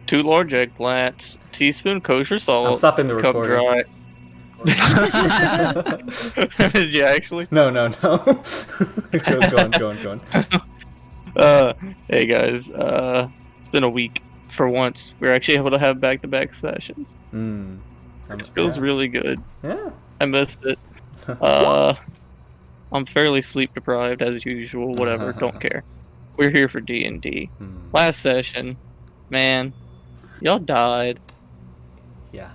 2 large eggplants, teaspoon kosher I'm salt, stopping the cup recording. dry. Did you actually? No. go on. Hey guys, it's been a week. For once, we're actually able to have back-to-back sessions. It feels really good. Yeah. I missed it. I'm fairly sleep deprived as usual. Whatever, don't care. We're here for D&D. Last session, man, y'all died. Yeah.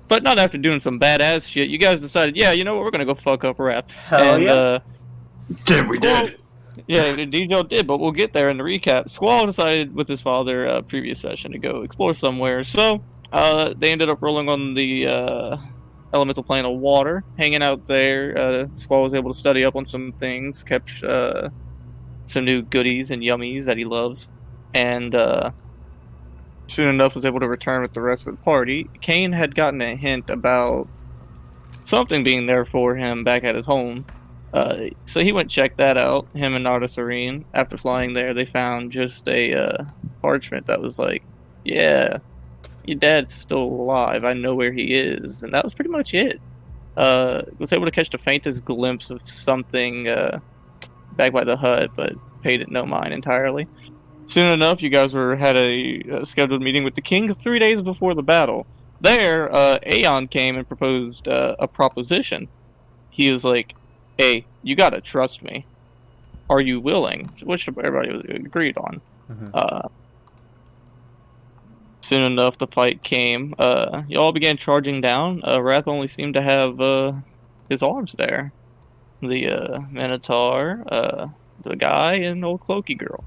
But not after doing some badass shit. You guys decided, yeah, you know what, we're gonna go fuck up Wrath. Hell yeah. We did. Yeah, indeed y'all did, but we'll get there in the recap. Squall decided with his father previous session to go explore somewhere, so they ended up rolling on the elemental plane of water, hanging out there. Squall was able to study up on some things, kept some new goodies and yummies that he loves, and soon enough was able to return with the rest of the party. Kain had gotten a hint about something being there for him back at his home. So he went and checked that out. Him and Artis. After flying there, they found just a parchment that was like, yeah, your dad's still alive. I know where he is. And that was pretty much it. Was able to catch the faintest glimpse of something back by the hut, but paid it no mind entirely. Soon enough, you guys had a scheduled meeting with the king 3 days before the battle. There, Aeon came and proposed a proposition. He was like, hey, you gotta trust me. Are you willing? Which everybody was agreed on. Soon enough, the fight came. Y'all began charging down. Wrath only seemed to have his arms there. The Minotaur, the guy, and old cloaky girl.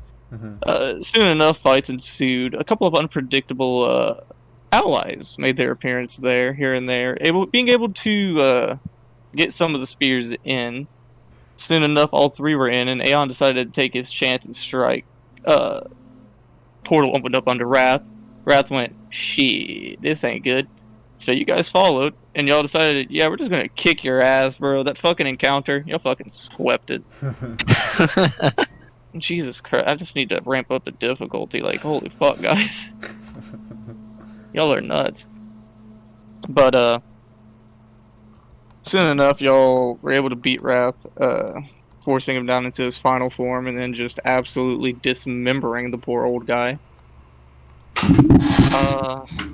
Soon enough, fights ensued. A couple of unpredictable allies made their appearance there, here and there, being able to get some of the spears in. Soon enough, all 3 were in, and Aeon decided to take his chance and strike. Portal opened up under Wrath. Wrath went, shit, this ain't good. So you guys followed, and y'all decided, yeah, we're just gonna kick your ass, bro. That fucking encounter, y'all fucking swept it. Jesus Christ, I just need to ramp up the difficulty. Like, holy fuck, guys. Y'all are nuts. But, soon enough, y'all were able to beat Wrath, forcing him down into his final form, and then just absolutely dismembering the poor old guy.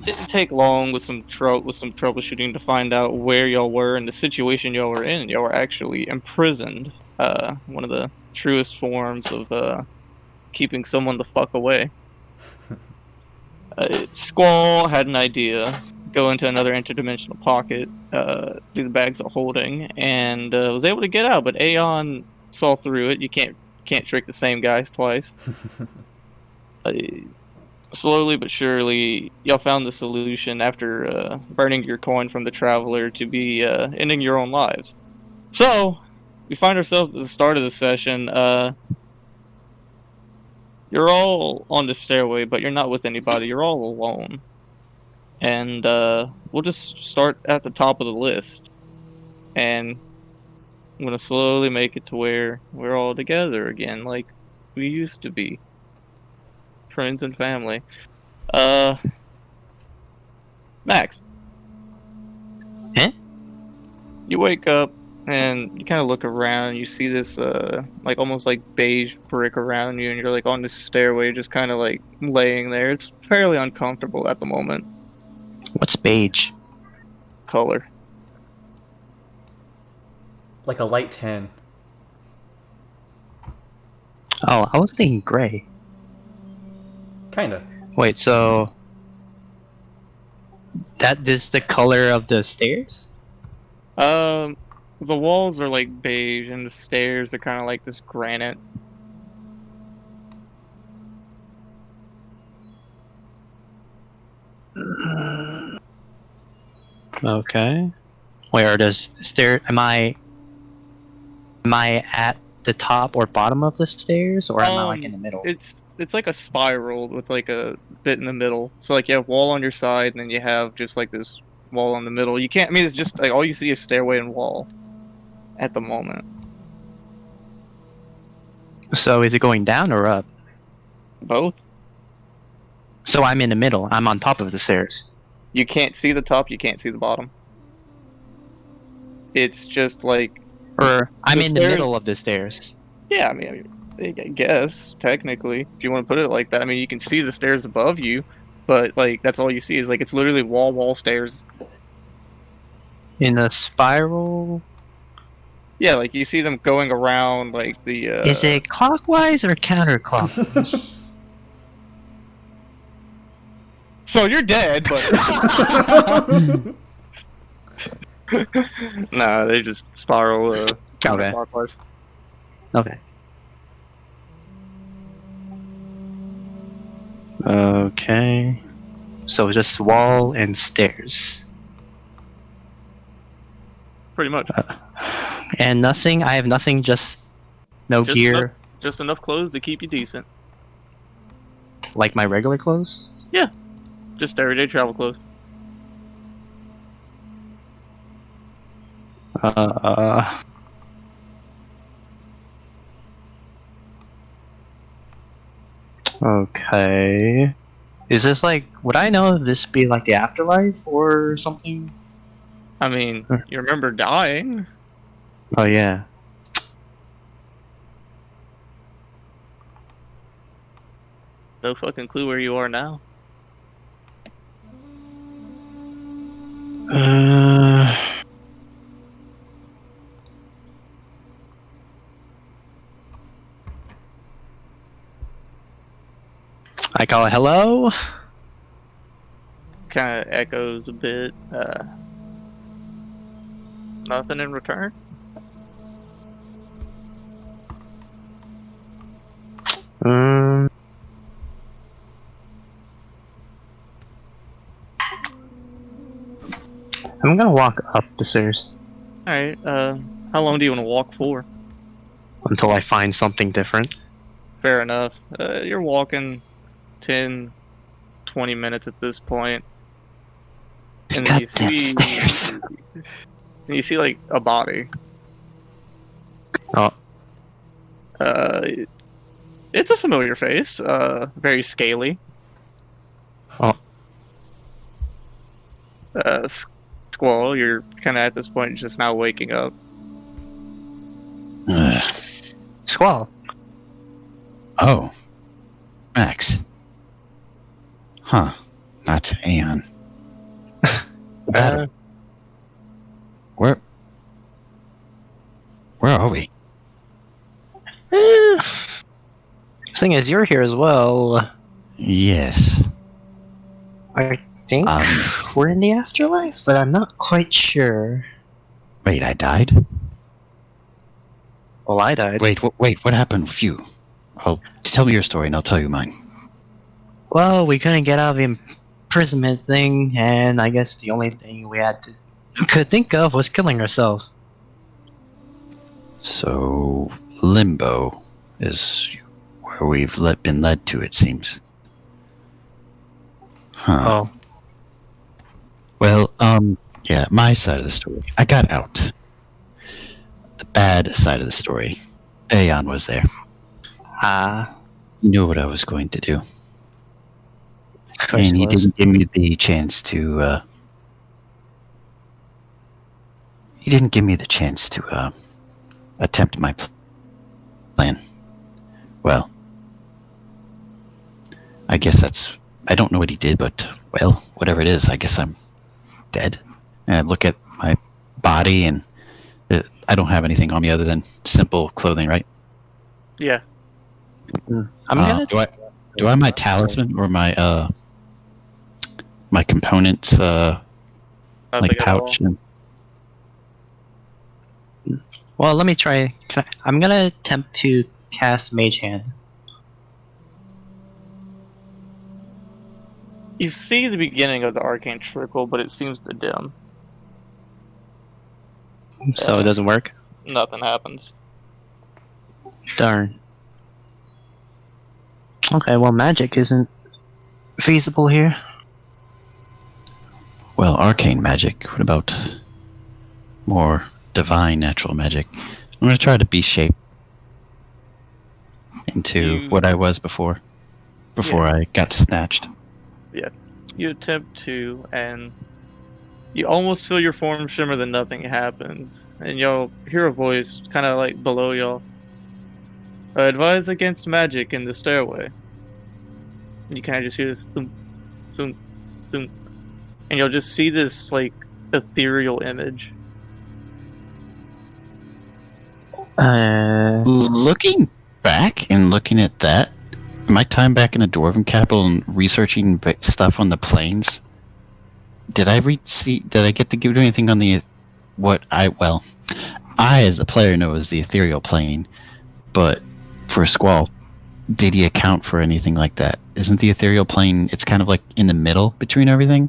Didn't take long with some troubleshooting to find out where y'all were and the situation y'all were in. Y'all were actually imprisoned. One of the truest forms of keeping someone the fuck away. Squall had an idea. Go into another interdimensional pocket through the bags of holding, and was able to get out. But Aeon saw through it. You can't trick the same guys twice. Slowly but surely, y'all found the solution after burning your coin from the Traveler to be ending your own lives. So we find ourselves at the start of the session. You're all on the stairway, but you're not with anybody. You're all alone. And we'll just start at the top of the list. And I'm going to slowly make it to where we're all together again, like we used to be. Friends and family. Max. Eh? You wake up and you kind of look around. You see this, like almost like beige brick around you, and you're like on this stairway, just kind of like laying there. It's fairly uncomfortable at the moment. What's beige? Color. Like a light tan. Oh, I was thinking gray. Kinda. Wait, so that is the color of the stairs? The walls are like beige, and the stairs are kind of like this granite. Okay. Where does stair? Am I at the top or bottom of the stairs, or am I like in the middle? It's like a spiral with like a bit in the middle. So like you have wall on your side, and then you have just like this wall on the middle. You can't. I mean, it's just like all you see is stairway and wall at the moment. So is it going down or up? Both. So I'm in the middle. I'm on top of the stairs. You can't see the top, you can't see the bottom. It's just like... Or I'm The in the stairs- middle of the stairs. Yeah, I mean, I guess, technically, if you want to put it like that. I mean, you can see the stairs above you, but, like, that's all you see is, like, it's literally wall stairs. In a spiral? Yeah, like, you see them going around, like, the, Is it clockwise or counterclockwise? So you're dead, but... Nah, they just spiral, counterclockwise. Okay. Okay. So just wall and stairs. Pretty much. And nothing? I have nothing, just no Just gear, Just enough clothes to keep you decent. like my regular clothes? Just everyday travel clothes. Okay. Is this like, would I know if this be like the afterlife or something? I mean, Sure. you remember dying? Oh yeah. No fucking clue where you are now. Uh, I call it hello. Kind of echoes a bit. Nothing in return. I'm gonna walk up the stairs Alright, how long do you want to walk for? until I find something different. Fair enough. You're walking 10, 20 minutes at this point. And then Goddamn stairs. and you see like a body. Oh, It's a familiar face. Very scaly. Oh. Squall, you're kind of at this point just now waking up. Squall. Oh. Max. Huh. Not Aeon. Battle. Where are we? Thing is, you're here as well. Yes. I think Um. we're in the afterlife, but I'm not quite sure. Wait, I died? Well, I died. Wait, what happened with you? Tell me your story and I'll tell you mine. Well, we couldn't get out of the imprisonment thing, and I guess the only thing could think of was killing ourselves. So, Limbo is where we've been led to, it seems. Huh. Oh, Well, yeah, my side of the story. I got out. The bad side of the story. Aeon was there. He knew what I was going to do. of course And he it was. didn't give me the chance to, He didn't give me the chance to, attempt my plan. Well, I guess I don't know what he did, but, well, whatever it is, I guess I'm dead. And I look at my body, and I don't have anything on me other than simple clothing, right? Yeah. I'm gonna. Do I have my talisman or my my components I like think I will. pouch? And, Well, let me try. I'm gonna attempt to cast Mage Hand. You see the beginning of the arcane trickle, but it seems to dim. So it doesn't work. Nothing happens. Darn. Okay, well, magic isn't feasible here. well, arcane magic. What about more divine natural magic? I'm gonna try to be shaped into You- what I was before I got snatched. You attempt to, and you almost feel your form shimmer, then nothing happens. And you'll hear a voice kind of like below y'all. Advise against magic in the stairway. You kind of just hear this thump, thump, thump. And you'll just see this, like, ethereal image. Looking back and looking at that, my time back in the Dwarven capital and researching stuff on the plains, did I get to do anything on the I as a player know is the ethereal plane, but for Squall, did he account for anything like that? Isn't the ethereal plane? It's kind of like in the middle between everything.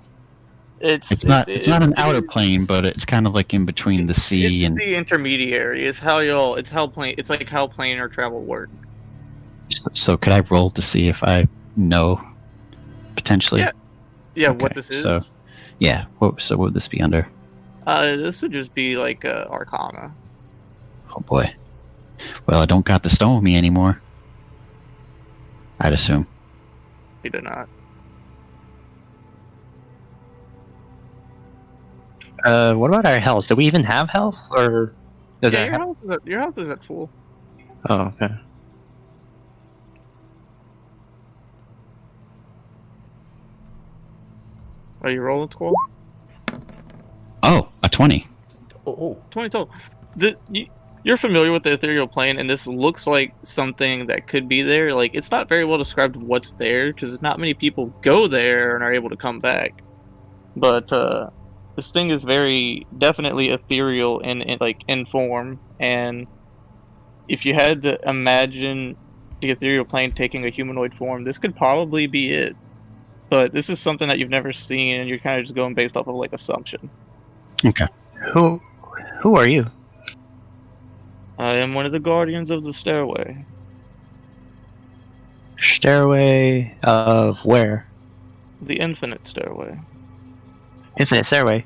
It's not an outer plane, but it's kind of like in between the sea and the intermediary. It's how planar travel work. So could I roll to see if I know potentially? Yeah. Okay, What this is? So, yeah. What would this be under? This would just be like Arcana. Oh boy. Well, I don't got the stone with me anymore. I'd assume. You do not. What about our health? Do we even have health, or does Yeah, your health is at full. Oh, okay. Are you rolling, Squall? Oh, a 20. Oh. 20 total. You're familiar with the ethereal plane, and this looks like something that could be there. Like, it's not very well described what's there, because not many people go there and are able to come back. But this thing is very definitely ethereal in form, and if you had to imagine the ethereal plane taking a humanoid form, this could probably be it. But this is something that you've never seen, and you're kind of just going based off of like assumption. Okay. Who are you? I am one of the guardians of the stairway. Stairway of where? The infinite stairway. Infinite stairway.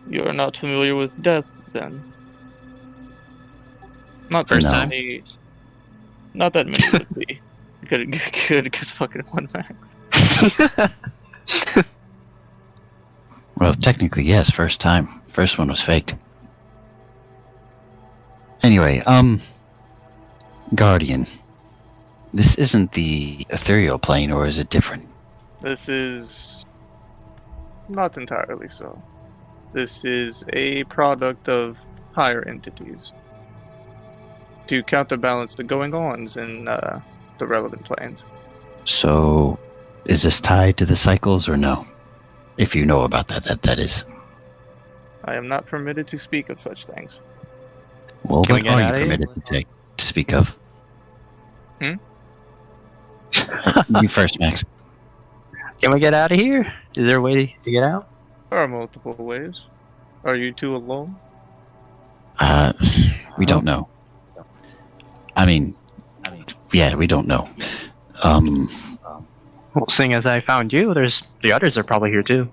You are not familiar with death, then? Not First that time. many. Not that many would be. Good fucking one, Max. Well, technically, yes. First time. First one was faked. Anyway, Guardian. This isn't the ethereal plane, or is it different? This is not entirely so. This is a product of higher entities to counterbalance the going-ons in the relevant planes. So, is this tied to the cycles or no? If you know about that is. I am not permitted to speak of such things. Well, Can we what get are out you of here? permitted to speak of? You first, Max. Can we get out of here? Is there a way to get out? There are multiple ways. Are you two alone? We don't know. I mean, yeah, we don't know. Well, seeing as I found you, there's the others are probably here too.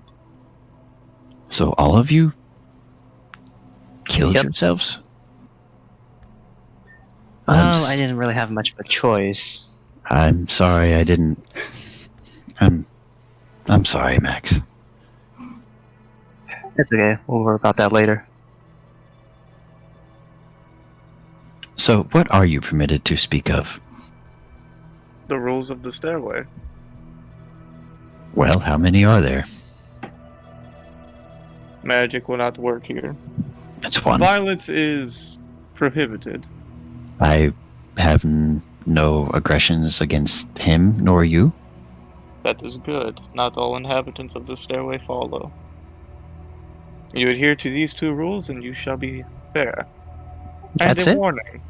So all of you killed Yep. yourselves? Well, I didn't really have much of a choice. I'm sorry, I didn't. I'm sorry, Max. It's okay. We'll worry about that later. So, what are you permitted to speak of? The rules of the stairway. Well, how many are there? Magic will not work here. That's one. Violence is prohibited. I have no aggressions against him nor you. That is good. Not all inhabitants of the stairway follow. You adhere to these two rules, and you shall be fair. That's and a it? warning.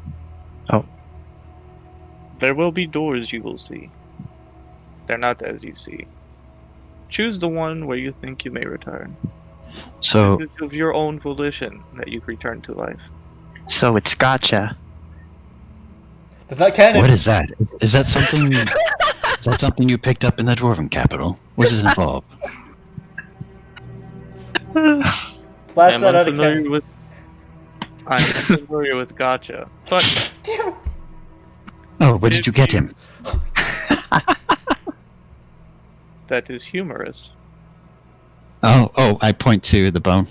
Oh. There will be doors you will see. They're not as you see. Choose the one where you think you may return. So, This is of your own volition that you return to life. So it's gotcha. That's not canon. what is that? Is that something? Is that something you picked up in the Dwarven capital? What does it involve? Blast I'm that out of unfamiliar canon. with. I'm unfamiliar with gotcha, but Oh, where did you get him? that is humorous. Oh, I point to the bone.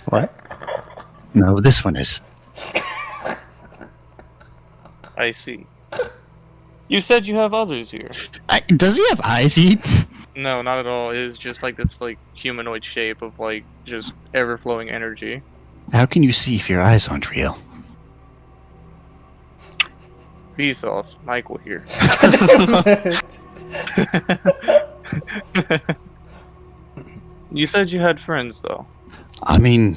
What? No, this one is. I see. You said you have others here. Does he have eyes, Yeet? No, not at all. It is just like this like humanoid shape of like just ever-flowing energy. How can you see if your eyes aren't real? Vsauce, Michael here. You said you had friends though. I mean,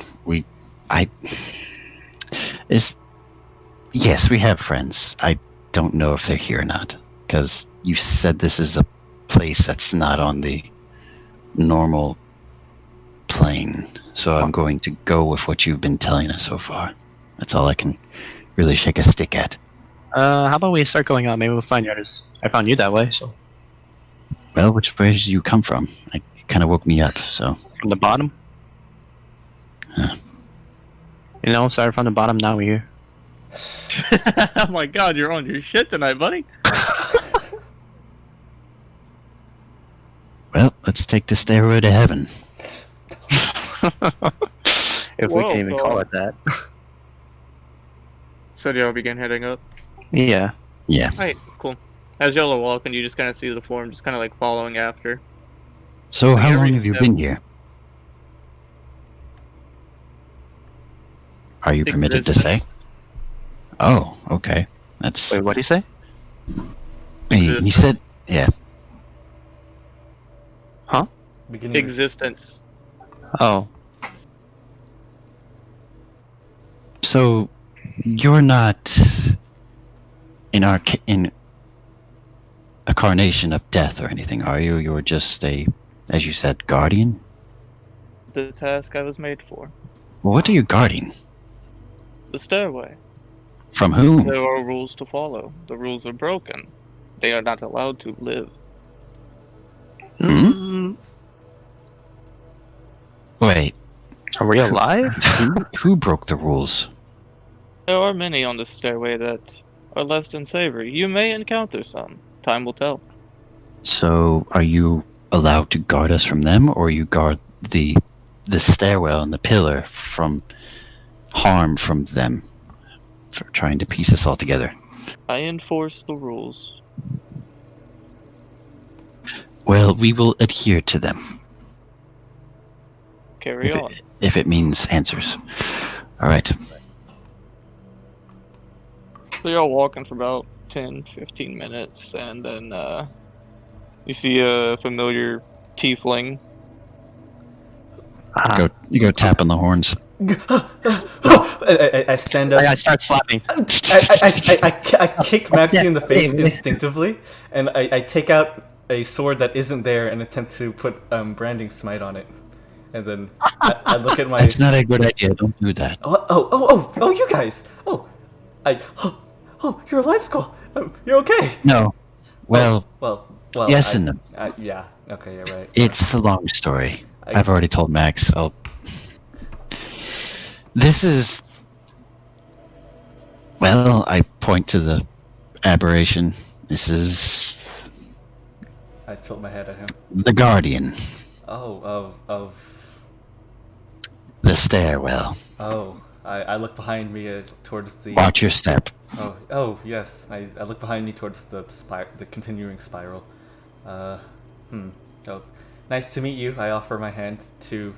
yes, we have friends. I don't know if they're here or not, because you said this is a place that's not on the normal plane. So I'm going to go with what you've been telling us so far. That's all I can really shake a stick at. How about we start going out? Maybe we'll find others. I found you that way, so. Well, which way did you come from? It kind of woke me up, so. From the bottom? Huh. You know, started from the bottom, now we're here. Oh my god, you're on your shit tonight, buddy. Well, let's take the stairway to heaven. If we can even call it that. So do y'all begin heading up? Yeah. Yeah. Alright, cool. As y'all are walking, you just kind of see the form just kind of like following after. So, how Every long have you step- been here? Are you permitted to say? Oh, okay. That's. Wait, what do you say? He said, yeah. Beginning Existence. Oh. So, you're not in a carnation of death or anything, are you? You're just a, as you said, guardian? It's the task I was made for. Well, what are you guarding? The stairway. From whom? There are rules to follow. The rules are broken. They are not allowed to live. Hmm? Wait, Are we alive? who broke the rules? There are many on the stairway that are less than savory. You may encounter some. Time will tell. So, are you allowed to guard us from them, or you guard the stairwell and the pillar from harm from them for trying to piece us all together? I enforce the rules. Well, we will adhere to them Carry on. if it means answers. All right. So you're all walking for about 10-15 minutes, and then you see a familiar tiefling. You go tap on the horns. I stand up. I start slapping. I kick Maxi in the face instinctively, and I take out a sword that isn't there and attempt to put branding smite on it. And then I look at my. That's not a good idea. Don't do that. Oh, you guys. Oh, you're alive, Squall. You're okay. No. Well, Well. yes and no. Yeah. Okay, you're right. It's a long story. I've already told Max. This is. Well, I point to the aberration. This is I tilt my head at him. the guardian. Oh, of. The stairwell. Oh, I look behind me towards the. Watch your step. Oh, yes. I look behind me towards the continuing spiral. Oh, nice to meet you. I offer my hand to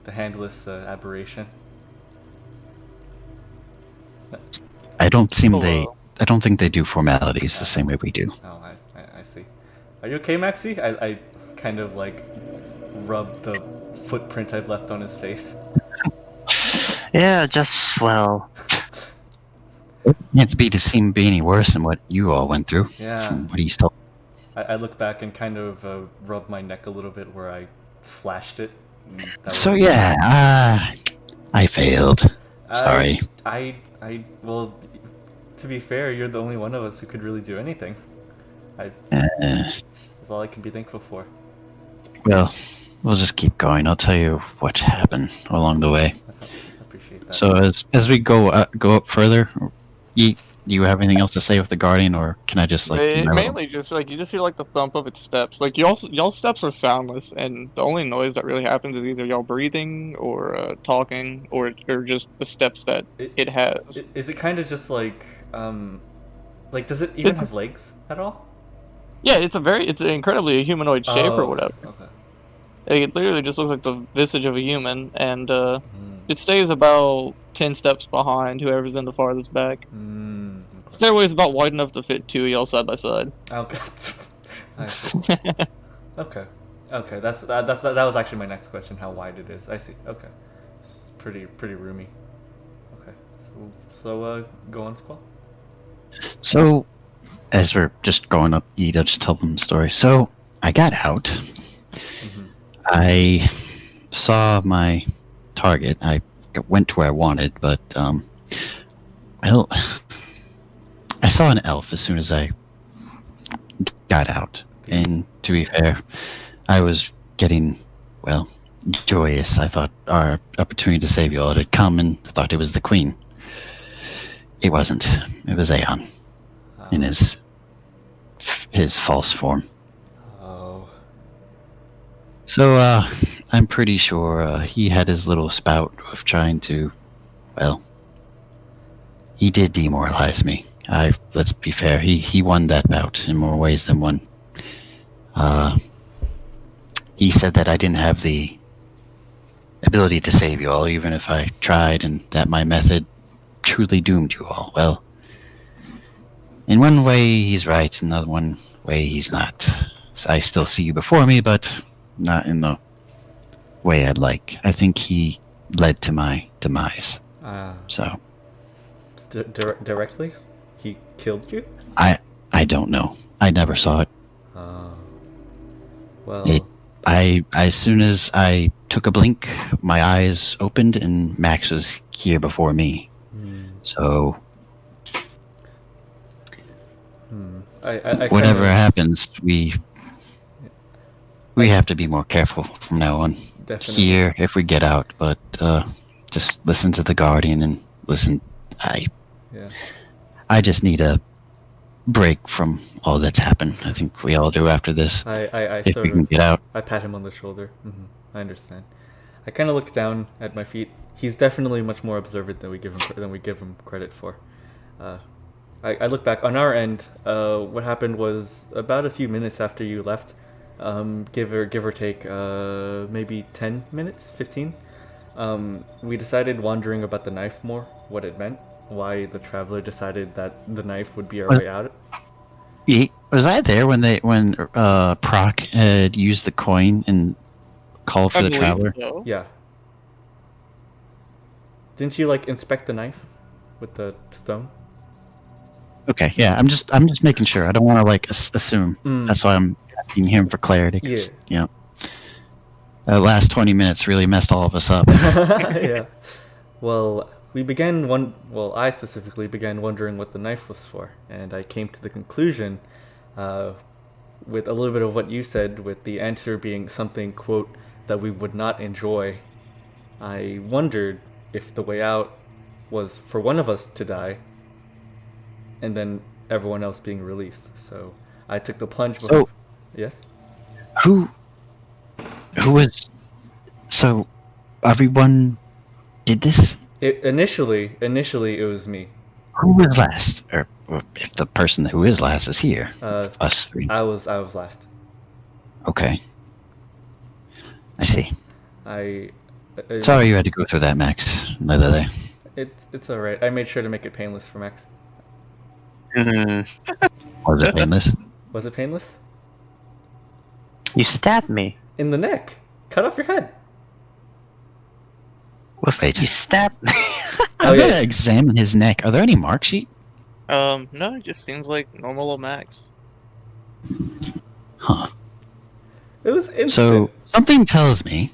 the handless aberration. I don't Hello. think they do formalities the same way we do. Oh, I see. Are you okay, Maxi? I kind of like rub the footprint I've left on his face. Yeah, just, well... Can't be to seem be any worse than what you all went through. Yeah. From what he's told. I look back and kind of rub my neck a little bit where I slashed it. So yeah, I failed. Sorry. Well, to be fair, you're the only one of us who could really do anything. Uh, That's all I can be thankful for. well, we'll just keep going. I'll tell you what happened along the way. I appreciate that. So as we go up further, do you have anything else to say with the guardian, or can I just like do my little- Mainly just like you just hear like the thump of its steps. Like y'all steps are soundless, and the only noise that really happens is either y'all breathing or talking or just the steps that it has. Is it kind of just like does it even It's- have legs at all? Yeah, it's an incredibly humanoid shape or whatever. Okay. It literally just looks like the visage of a human, and Mm. it stays about 10 steps behind whoever's in the farthest back. Mm. Stairway is about wide enough to fit two of y'all side by side. Okay. I see. Okay. Okay. That was actually my next question. How wide it is? I see. Okay. It's pretty roomy. Okay. So go on, Squall. So, as we're just going up Yeet, I'll just tell them the story. So, I got out. Mm-hmm. I saw my target. I went to where I wanted, but, well, I saw an elf as soon as I got out. And to be fair, I was getting, well, joyous. I thought our opportunity to save you all had come and thought it was the queen. It wasn't. It was Aeon in his false form. Oh. So, I'm pretty sure he had his little spout of trying to, well, he did demoralize me. Let's be fair, he won that bout in more ways than one. He said that I didn't have the ability to save you all, even if I tried, and that my method truly doomed you all. Well, in one way he's right, in the one way he's not. I still see you before me, but not in the way I'd like. I think he led to my demise. So Directly? He killed you? I don't know. I never saw it. Well. As soon as I took a blink, my eyes opened and Max was here before me. So I whatever kinda, happens, we have to be more careful from now on. Definitely. Here, if we get out, but just listen to the guardian and listen. I just need a break from all that's happened. I think we all do after this. I if sort we can of get out. I pat him on the shoulder. I understand. I kind of look down at my feet. He's definitely much more observant than we give him credit for. I look back on our end. What happened was about a few minutes after you left, give or take, maybe 10 minutes, 15. We decided wondering about the knife more, what it meant, why the traveler decided that the knife would be our way out. Was I there when Prok had used the coin and called for the traveler? So. Yeah. Didn't you inspect the knife with the stone? Okay, yeah. I'm just making sure. I don't want to assume. That's why I'm asking him for clarity. 'Cause, the last 20 minutes really messed all of us up. Yeah. Well, I specifically began wondering what the knife was for, and I came to the conclusion, with a little bit of what you said, with the answer being something, quote, that we would not enjoy. I wondered if the way out was for one of us to die, and then everyone else being released. So I took the plunge. Yes? Who was... So, everyone did this? Initially, it was me. Who was last? Or if the person who is last is here. Us three. I was last. Okay. I see. I Sorry you had to go through that, Max. Lelelele. It's alright. I made sure to make it painless for Max. Was it painless? Was it painless? You stabbed me. In the neck. Cut off your head. Wait. You stabbed me. I'm gonna examine his neck. Are there any marks, Yeet? No, it just seems like normal old Max. Huh. It was instant. So, something tells me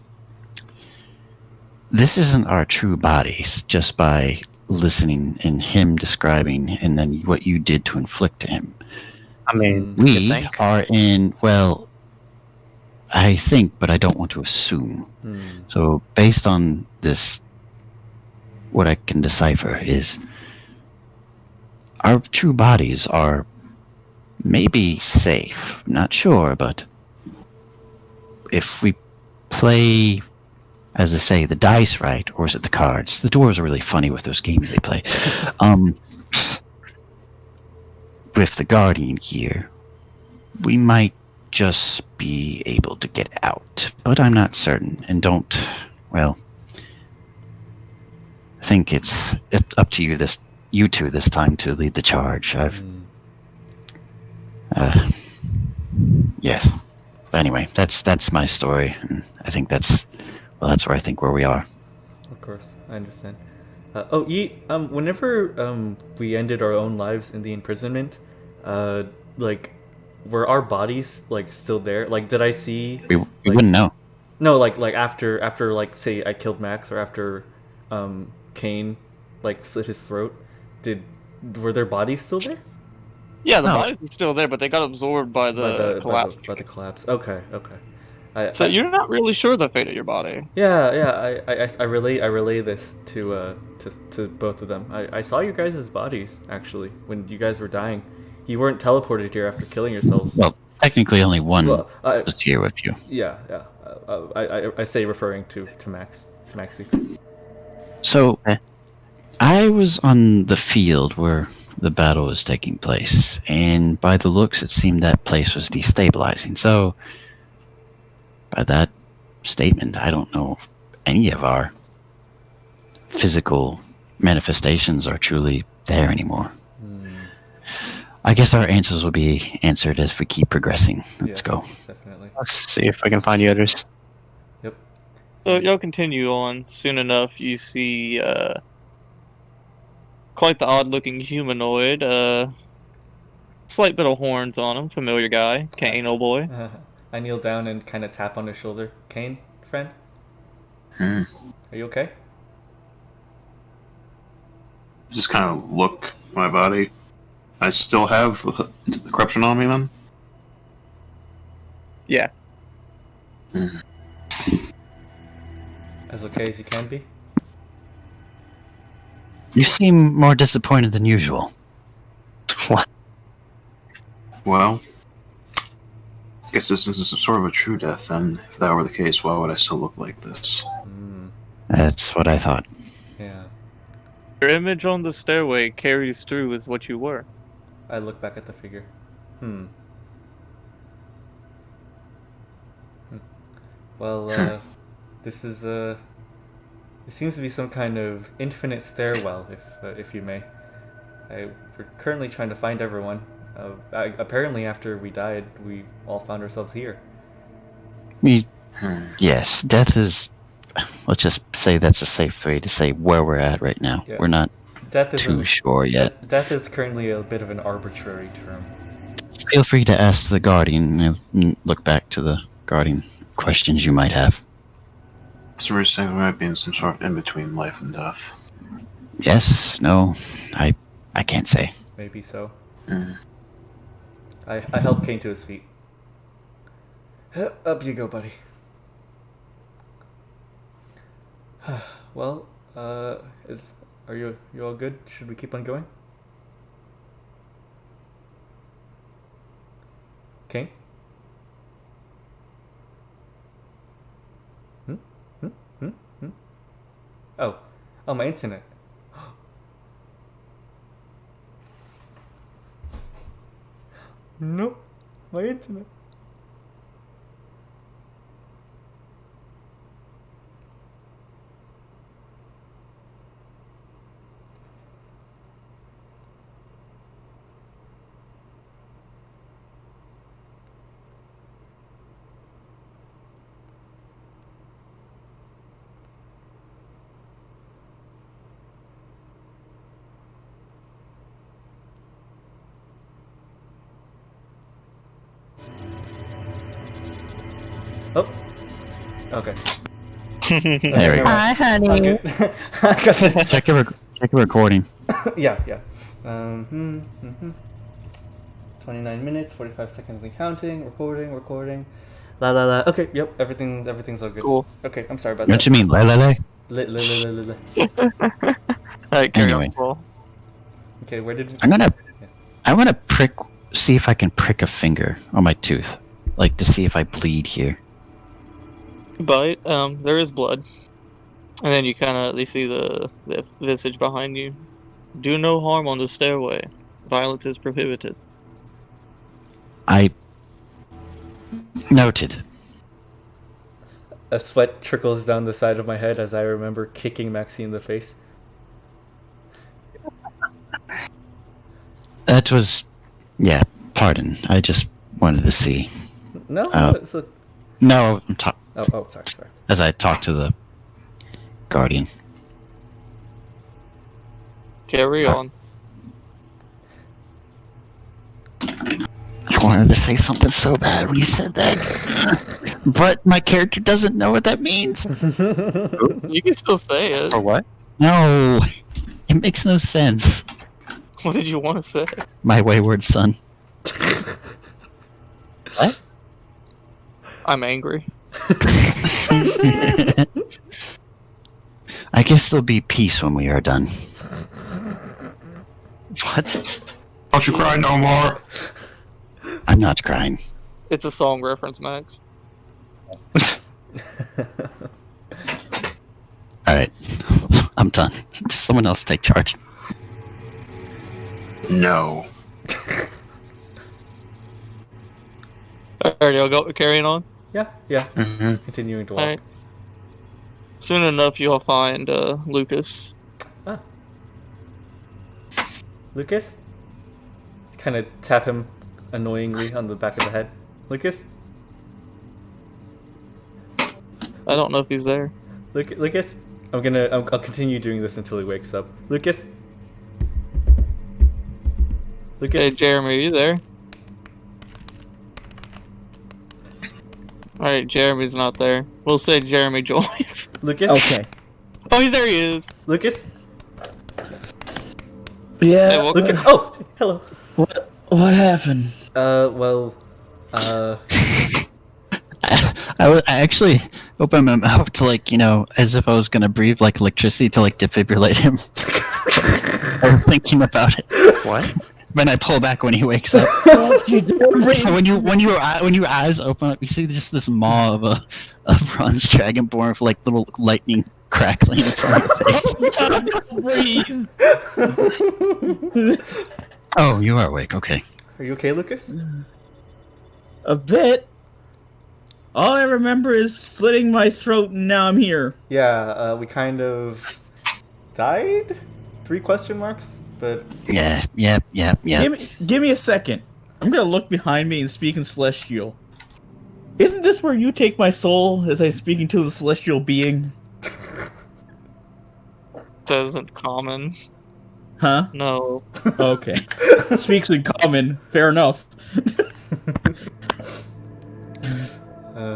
this isn't our true bodies, just by listening and him describing and then what you did to inflict to him. I mean, We are in, well, I think, but I don't want to assume. So, based on this, what I can decipher is our true bodies are maybe safe. Not sure, but if we play, as I say, the dice right, or is it the cards? The dwarves are really funny with those games they play. With the Guardian here, we might just be able to get out, but I'm not certain, and don't, well, I think it's up to you two this time to lead the charge. Yes. But anyway, that's my story, and I think that's where we are. Of course, I understand. Yeet, whenever we ended our own lives in the imprisonment, like, were our bodies like still there? Like, did I see? We like, wouldn't know. No, like after like say I killed Max or after Kain like slit his throat, were their bodies still there? Yeah, the No. bodies are still there, but they got absorbed by the collapse. By the collapse. Okay. So you're not really sure the fate of your body. Yeah. I relay this to both of them. I saw your guys' bodies actually when you guys were dying. You weren't teleported here after killing yourselves. Well, technically only one Well, was here with you. Yeah. I say referring to Maxi. So, I was on the field where the battle was taking place, and by the looks, it seemed that place was destabilizing. So, by that statement, I don't know if any of our physical manifestations are truly there anymore. I guess our answers will be answered as we keep progressing. Let's go. Definitely. Let's see if I can find the others. Yep. So y'all continue on. Soon enough, you see quite the odd-looking humanoid. Slight bit of horns on him. Familiar guy. Kain, oh boy. I kneel down and kind of tap on his shoulder. Kain, friend, Hmm. are you okay? Just kind of look at my body. I still have the corruption on me then? Yeah. As okay as you can be? You seem more disappointed than usual. What? Well, I guess this is sort of a true death, then. If that were the case, why would I still look like this? That's what I thought. Yeah. Your image on the stairway carries through with what you were. I look back at the figure. Well, this is it seems to be some kind of infinite stairwell, if you may. We're currently trying to find everyone. Apparently, after we died, we all found ourselves here. Yes, death is. Let's just say that's a safe way to say where we're at right now. Yes. We're not Death is too sure yet. Death is currently a bit of an arbitrary term. Feel free to ask the Guardian. Look back to the Guardian questions you might have. So we're saying we might be in some sort of in-between life and death. Yes, no, I can't say. Maybe so. Mm. I help Kain to his feet. Up you go, buddy. Well, are you all good? Should we keep on going? Kain? Oh, my internet. No, my internet. Oh. Okay. There we go. Hi, honey. Okay. I got it. Check your recording. Yeah. 29 minutes, 45 seconds and counting. Recording. La la la. Okay. Yep. Everything's all good. Cool. Okay. I'm sorry about What that. you mean, Lelelele? Li- li- li- li- li- li. Alright, carry Anyway. on, Squall. Okay, where did... I wanna see if I can prick a finger on my tooth. Like, to see if I bleed here. Bite. There is blood. And then they see the visage behind you. Do no harm on the stairway. Violence is prohibited. I... Noted. A sweat trickles down the side of my head as I remember kicking Maxi in the face. That was... Yeah, pardon. I just wanted to see. No, it's a... No, sorry. As I talk to the Guardian. Carry on. I wanted to say something so bad when you said that. But my character doesn't know what that means. You can still say it. Or what? No. It makes no sense. What did you want to say? My wayward son. What? I'm angry. I guess there'll be peace when we are done. What? Don't you cry no more. I'm not crying. It's a song reference, Max. Alright. I'm done. Someone else take charge. No. Alright, y'all go carrying on? Yeah. Mm-hmm. Continuing to walk. Alright. Soon enough, you'll find Lucas. Ah. Lucas? Kind of tap him annoyingly on the back of the head. Lucas? I don't know if he's there. Lucas? I'll continue doing this until he wakes up. Lucas? Lucas? Hey, Jeremy, are you there? Alright, Jeremy's not there. We'll say Jeremy joins. Lucas? Okay. Oh, there he is! Lucas? Yeah. Hey, welcome. Lucas? Oh, hello. What happened? I actually opened my mouth to, like, you know, as if I was gonna breathe, like, electricity to, like, defibrillate him. I was thinking about it. What? Then I pull back when he wakes up. Don't you dare So when your eyes open up, you see just this maw of a bronze dragonborn with, like, little lightning crackling in front of your face. breathe. Oh, you are awake. Okay. Are you okay, Lucas? A bit. All I remember is slitting my throat, and now I'm here. Yeah, we kind of died? 3 question marks? But Yeah. Give me a second. I'm gonna look behind me and speak in Celestial. Isn't this where you take my soul as I'm speaking to the Celestial being? That isn't common. Huh? No. Okay. Speaks in common. Fair enough.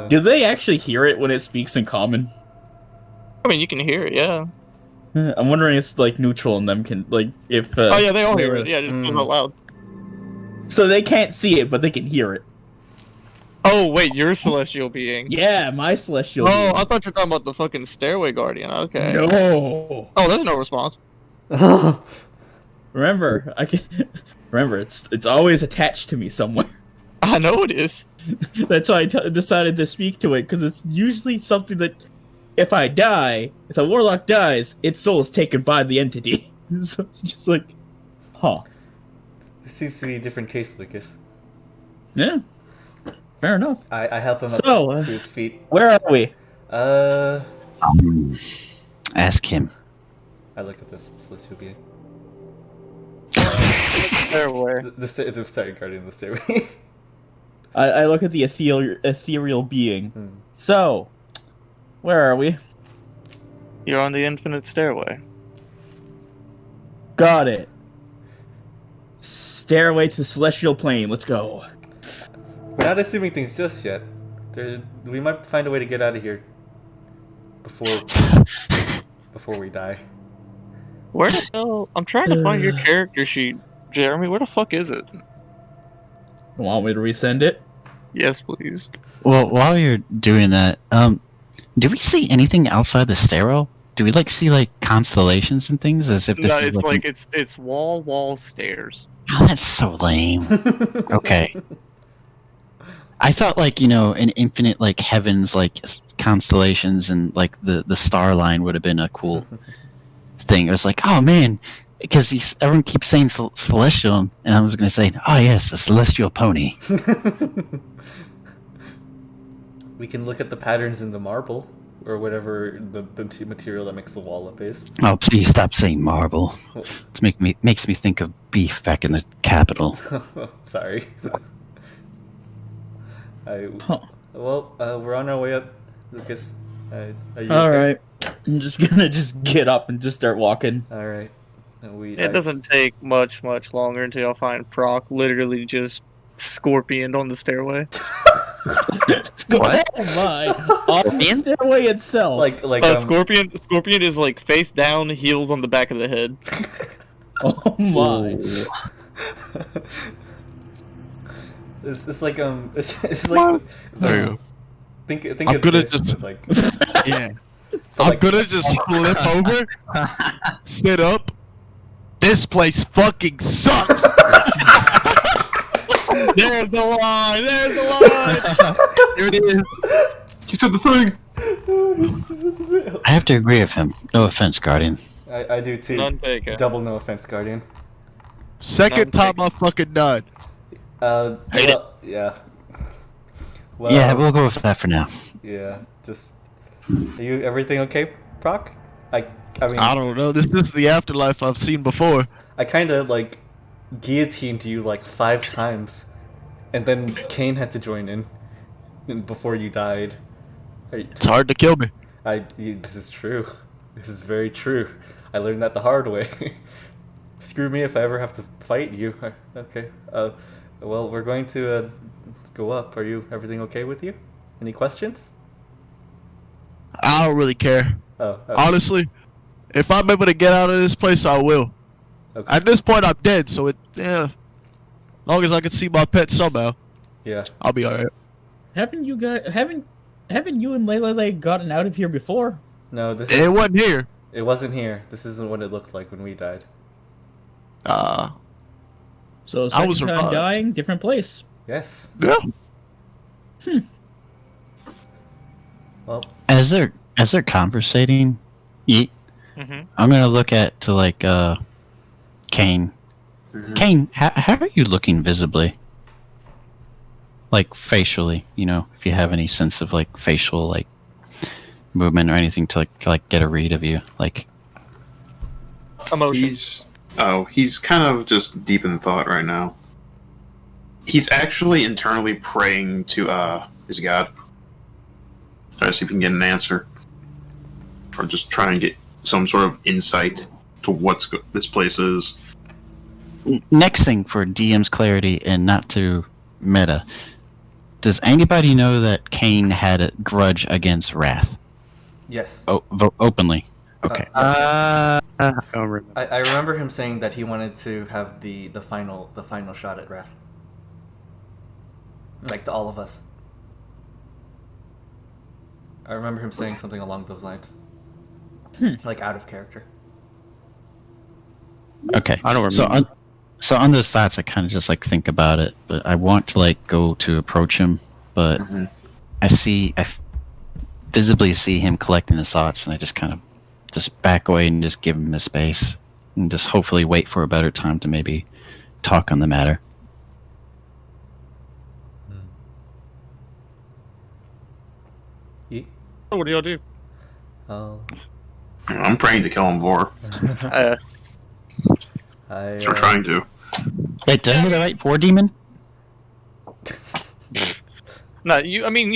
Do they actually hear it when it speaks in common? I mean, you can hear it, yeah. I'm wondering if it's like neutral and them can like if. Oh yeah, they all hear it. Yeah, just put it out loud. So they can't see it, but they can hear it. Oh wait, you're a celestial being. Yeah, my celestial. Oh, being. I thought you were talking about the fucking stairway guardian. Okay. No. Oh, there's no response. Remember, remember. It's always attached to me somewhere. I know it is. That's why I decided to speak to it, because it's usually something that, if I die, if a warlock dies, its soul is taken by the entity. So it's just like, huh. this seems to be a different case, Lucas. Yeah. Fair enough. I help him So, up to his feet. Where are we? Ask him. I look at this celestial being. Stairway. Sorry, guardian of the stairway. I look at the ethereal being. So, where are we? You're on the infinite stairway. Got it. Stairway to the celestial plane. Let's go. We're not assuming things just yet. We might find a way to get out of here before we die. Where the hell? I'm trying to find your character sheet, Jeremy. Where the fuck is it? Want me to resend it? Yes, please. Well, while you're doing that, do we see anything outside the stairwell? do we like see like constellations and things as if this No, is it's like, like it's wall stairs. oh, that's so lame. Okay. I thought like, you know, an infinite like heavens, like constellations and like the star line would have been a cool thing. It was like, oh man, because everyone keeps saying celestial, and I was going to say, oh yes, a celestial pony. We can look at the patterns in the marble, or whatever the material that makes the wall up is. Oh, please stop saying marble. It's makes me think of beef back in the capital. Sorry. Huh. Well, we're on our way up, Lucas. Are you All okay? right. I'm just gonna get up and just start walking. All right. It doesn't take much longer until y'all find Prok literally just scorpioned on the stairway. What? Oh my! On the stairway itself. like Scorpion is like face down, heels on the back of the head. Oh my! It's like it's like There you go. think I'm of gonna this, just- like Yeah. I'm gonna just flip over, sit up. This place fucking sucks. There's the line! There's the line! Here it is. You said the thing. I have to agree with him. No offense, Guardian. I do too. None taken. Double no offense, Guardian. Second time I fucking done. Hate well, yeah. Well, Yeah, we'll go with that for now. yeah. Just are you everything okay, Prok? I mean I don't know. This is the afterlife I've seen before. I kind of like guillotined you like 5 times, and then Kain had to join in before you died. It's hard to kill me. This is true. This is very true. I learned that the hard way. Screw me if I ever have to fight you. Okay. Well, we're going to go up. Are you everything okay with you? Any questions? I don't really care. Oh, Honestly, if I'm able to get out of this place, I will. okay. At this point, I'm dead, so as long as I can see my pet somehow, Yeah. I'll be alright. Haven't you and Lelelele gotten out of here before? No, this It wasn't here. it wasn't here. This isn't what it looked like when we died. So I second was time revived. dying, different place. Yes. Yeah. Well, As they're conversating, Yeet, Mm-hmm. I'm gonna look to like Kain. Mhm. Kain, how are you looking visibly? Like facially, you know, if you have any sense of like facial like movement or anything to like get a read of you, like. Emotions. He's kind of just deep in thought right now. He's actually internally praying to his god. Try to see if he can get an answer, or just try and get some sort of insight to what this place is. Next thing for DM's clarity and not to meta, does anybody know that Kain had a grudge against Wrath? yes. Openly. Okay. I don't remember. I remember him saying that he wanted to have the final shot at Wrath. Like to all of us. I remember him saying something along those lines. Like out of character. Okay. I don't So remember. on those thoughts, I kind of just like think about it, but I want to like go to approach him, but Mhm. I visibly see him collecting his thoughts, and I just kind of just back away and just give him the space, and just hopefully wait for a better time to maybe talk on the matter. Yeet? What do y'all do? Oh. I'm praying to kill him, Vor. I Or trying to. Wait, did I hear the right for demon? No, when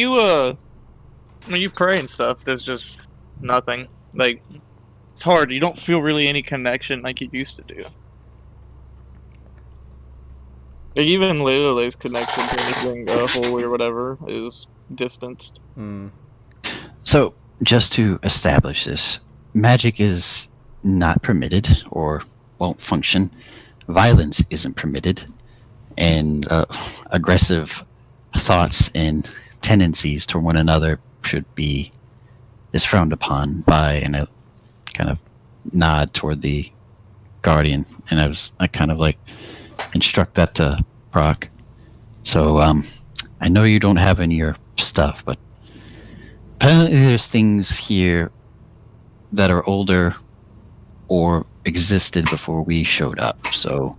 you pray and stuff, there's just nothing. Like, it's hard. You don't feel really any connection like you used to do. Like, even Lelelele's connection to anything holy or whatever is distanced. So, just to establish this, magic is not permitted or won't function. Violence isn't permitted, and aggressive thoughts and tendencies to one another is frowned upon by kind of nod toward the guardian, and I kind of like instruct that to Prok. So I know you don't have any of your stuff, but apparently there's things here that are older or existed before we showed up. So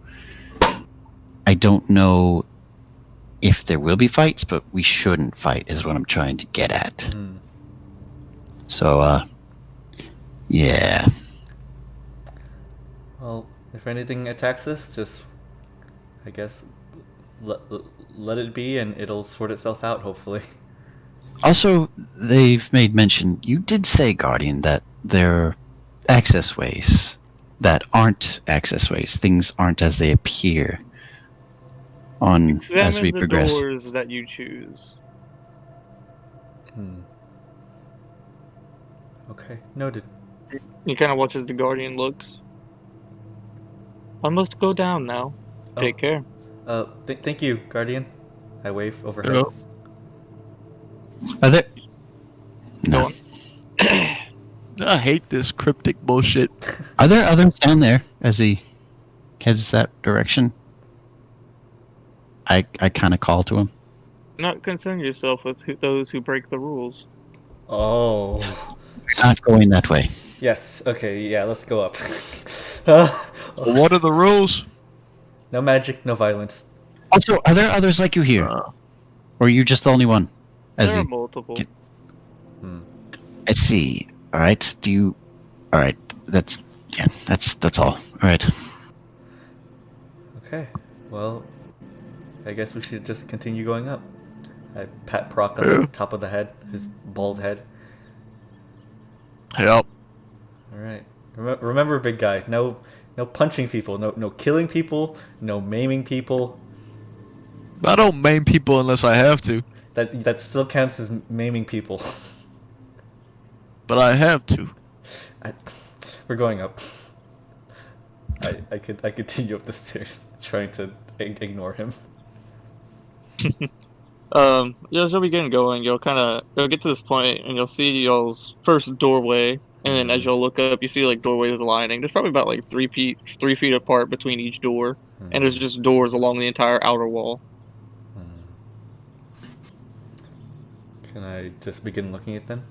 I don't know if there will be fights, but we shouldn't fight is what I'm trying to get at. So yeah. Well, if anything attacks us, just, I guess, let it be, and it'll sort itself out, hopefully. Also, they've made mention, you did say, Guardian, that there are access ways that aren't access ways. Things aren't as they appear as we the progress. doors that you choose. Okay, noted. He kind of watches the Guardian looks. I must go down now. Take care. Thank you, Guardian. I wave overhead. Hello. Are there... Go No. on. I hate this cryptic bullshit. Are there others down there as he heads that direction? I kind of call to him. Not concern yourself with those who break the rules. Oh. Not going that way. Yes, okay, yeah, let's go up. What are the rules? No magic, no violence. Also, are there others like you here? Or are you just the only one? As There are he... multiple. I see. Alright, do you... Alright, that's all. Alright. Okay, well, I guess we should just continue going up. I pat Prok on the top of the head, his bald head. Yep. Alright. Remember, big guy, no punching people, no killing people, no maiming people. I don't maim people unless I have to, That still counts as maiming people. but I have to. We're going up. I continue up the stairs, trying to ignore him. You'll begin going. You'll get to this point, and you'll see y'all's first doorway. And then as you'll look up, you see like doorways lining. There's probably about like 3 feet apart between each door, and there's just doors along the entire outer wall. Can I just begin looking at them?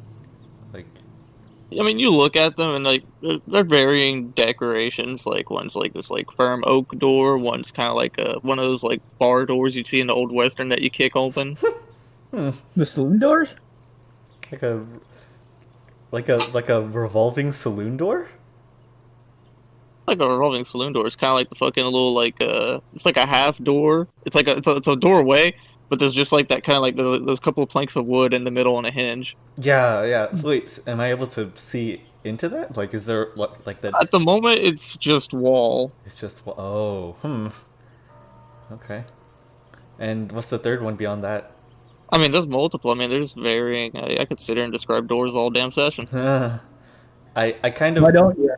Like, I mean, you look at them, and like they're varying decorations. Like one's like this like firm oak door. One's kind of like one of those like bar doors you'd see in the old western that you kick open. The saloon door? like a revolving saloon door? Like a revolving saloon door. It's kind of like the fucking little like it's like a half door. It's like it's a doorway, but there's just like that kind of like those couple of planks of wood in the middle and a hinge. Yeah. Wait, am I able to see into that? Like, is there like that? At the moment, it's just wall. It's just Okay. And what's the third one beyond that? I mean, there's multiple. I mean, there's varying. I could sit here and describe doors all damn session. I kind of. Why don't you?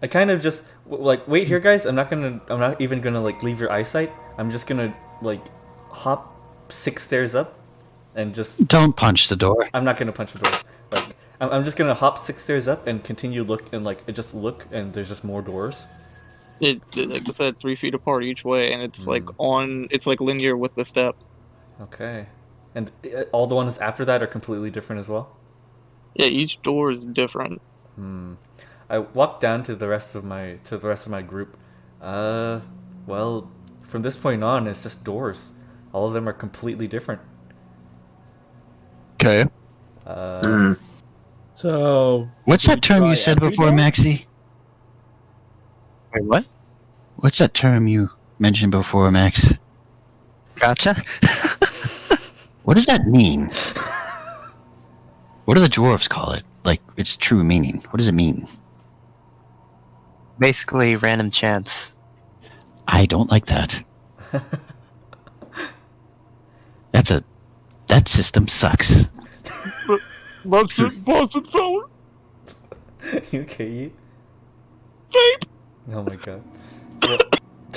I kind of just like wait here, guys. I'm not even gonna like leave your eyesight. I'm just gonna like hop 6 stairs up, and just. Don't punch the door. I'm not gonna punch the door. Like I'm just gonna hop 6 stairs up and continue look and like just look, and there's just more doors. It like I said, 3 feet apart each way, and it's it's like linear with the step. Okay. And all the ones after that are completely different as well? Yeah, each door is different. I walked down to the rest of my group. Well, from this point on, it's just doors. All of them are completely different. Okay. So. What's that term you said before, Maxi? Wait, what? What's that term you mentioned before, Max? Gotcha. What does that mean? What do the dwarves call it? Like, its true meaning. What does it mean? Basically, random chance. I don't like that. That system sucks. That's it, Boston fella. You okay, Yeet? Vape. Oh my god.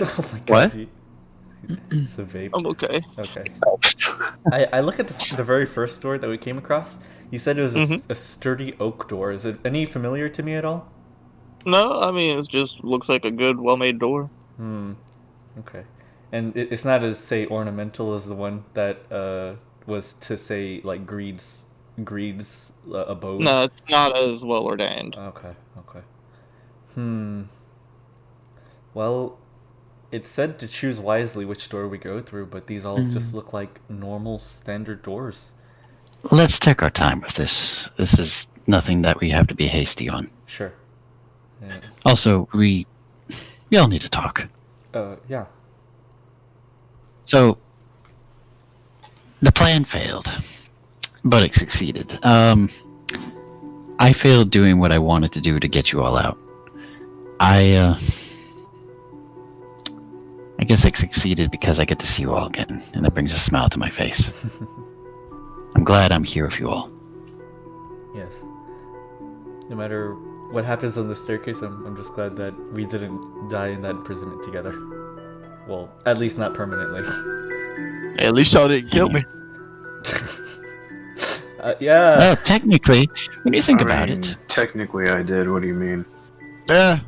Oh my god. What? Yeet. It's a vape. I'm okay. Okay. I look at the very first door that we came across. You said it was a sturdy oak door. Is it any familiar to me at all? No, I mean it just looks like a good, well-made door. Okay. And it's not as, say, ornamental as the one that was to, say, like Greed's abode. No, it's not as well ordained. Okay. Well, it said to choose wisely which door we go through, but these all just look like normal standard doors. Let's take our time with this. This is nothing that we have to be hasty on. Sure. Yeah. Also, we all need to talk. Yeah. So, the plan failed, but it succeeded. I failed doing what I wanted to do to get you all out. I guess I succeeded because I get to see you all again, and that brings a smile to my face. I'm glad I'm here with you all. Yes. No matter what happens on the staircase, I'm just glad that we didn't die in that imprisonment together. Well, at least not permanently. At least y'all didn't kill me. Yeah. Well, technically, when you think about it, Technically, I did. What do you mean? Yeah.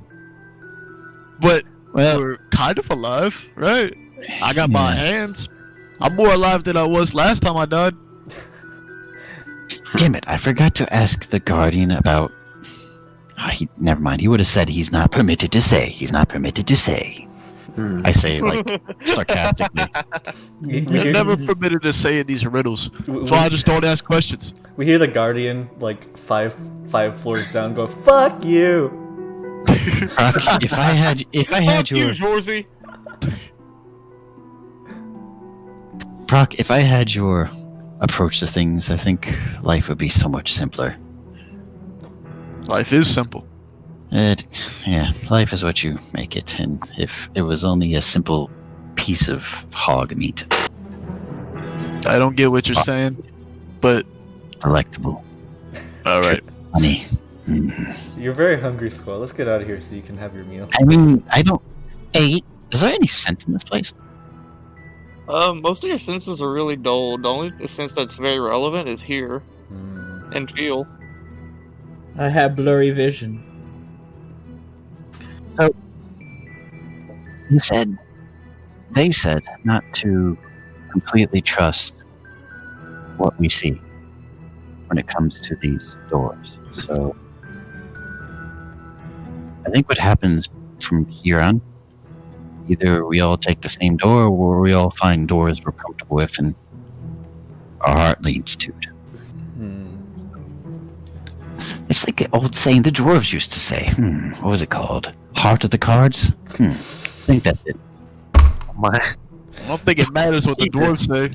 But well, we're kind of alive, right? I got my hands. I'm more alive than I was last time I died. damn it, I forgot to ask the Guardian about... never mind, he would have said he's not permitted to say. He's not permitted to say. I say, like, sarcastically. You're never permitted to say in these riddles. So I just don't ask questions. We hear the Guardian, like, five floors down, go, "Fuck you!" Prok, if I had Fuck your... you, Jorzy! Prok, if I had your approach to things, I think life would be so much simpler. Life is simple. Life is what you make it, and if it was only a simple piece of hog meat, I don't get what you're saying, but delectable, alright. honey. You're very hungry, Squall. Let's get out of here so you can have your meal. I mean, I don't... Hey, is there any scent in this place? Most of your senses are really dull. The only sense that's very relevant is hear and feel. I have blurry vision. So, they said not to completely trust what we see when it comes to these doors. So, I think what happens from here on, either we all take the same door, or we all find doors we're comfortable with and our heart leads to it. It's like the old saying the dwarves used to say. What was it called? Heart of the cards? I think that's it. I don't think it matters what the dwarves say.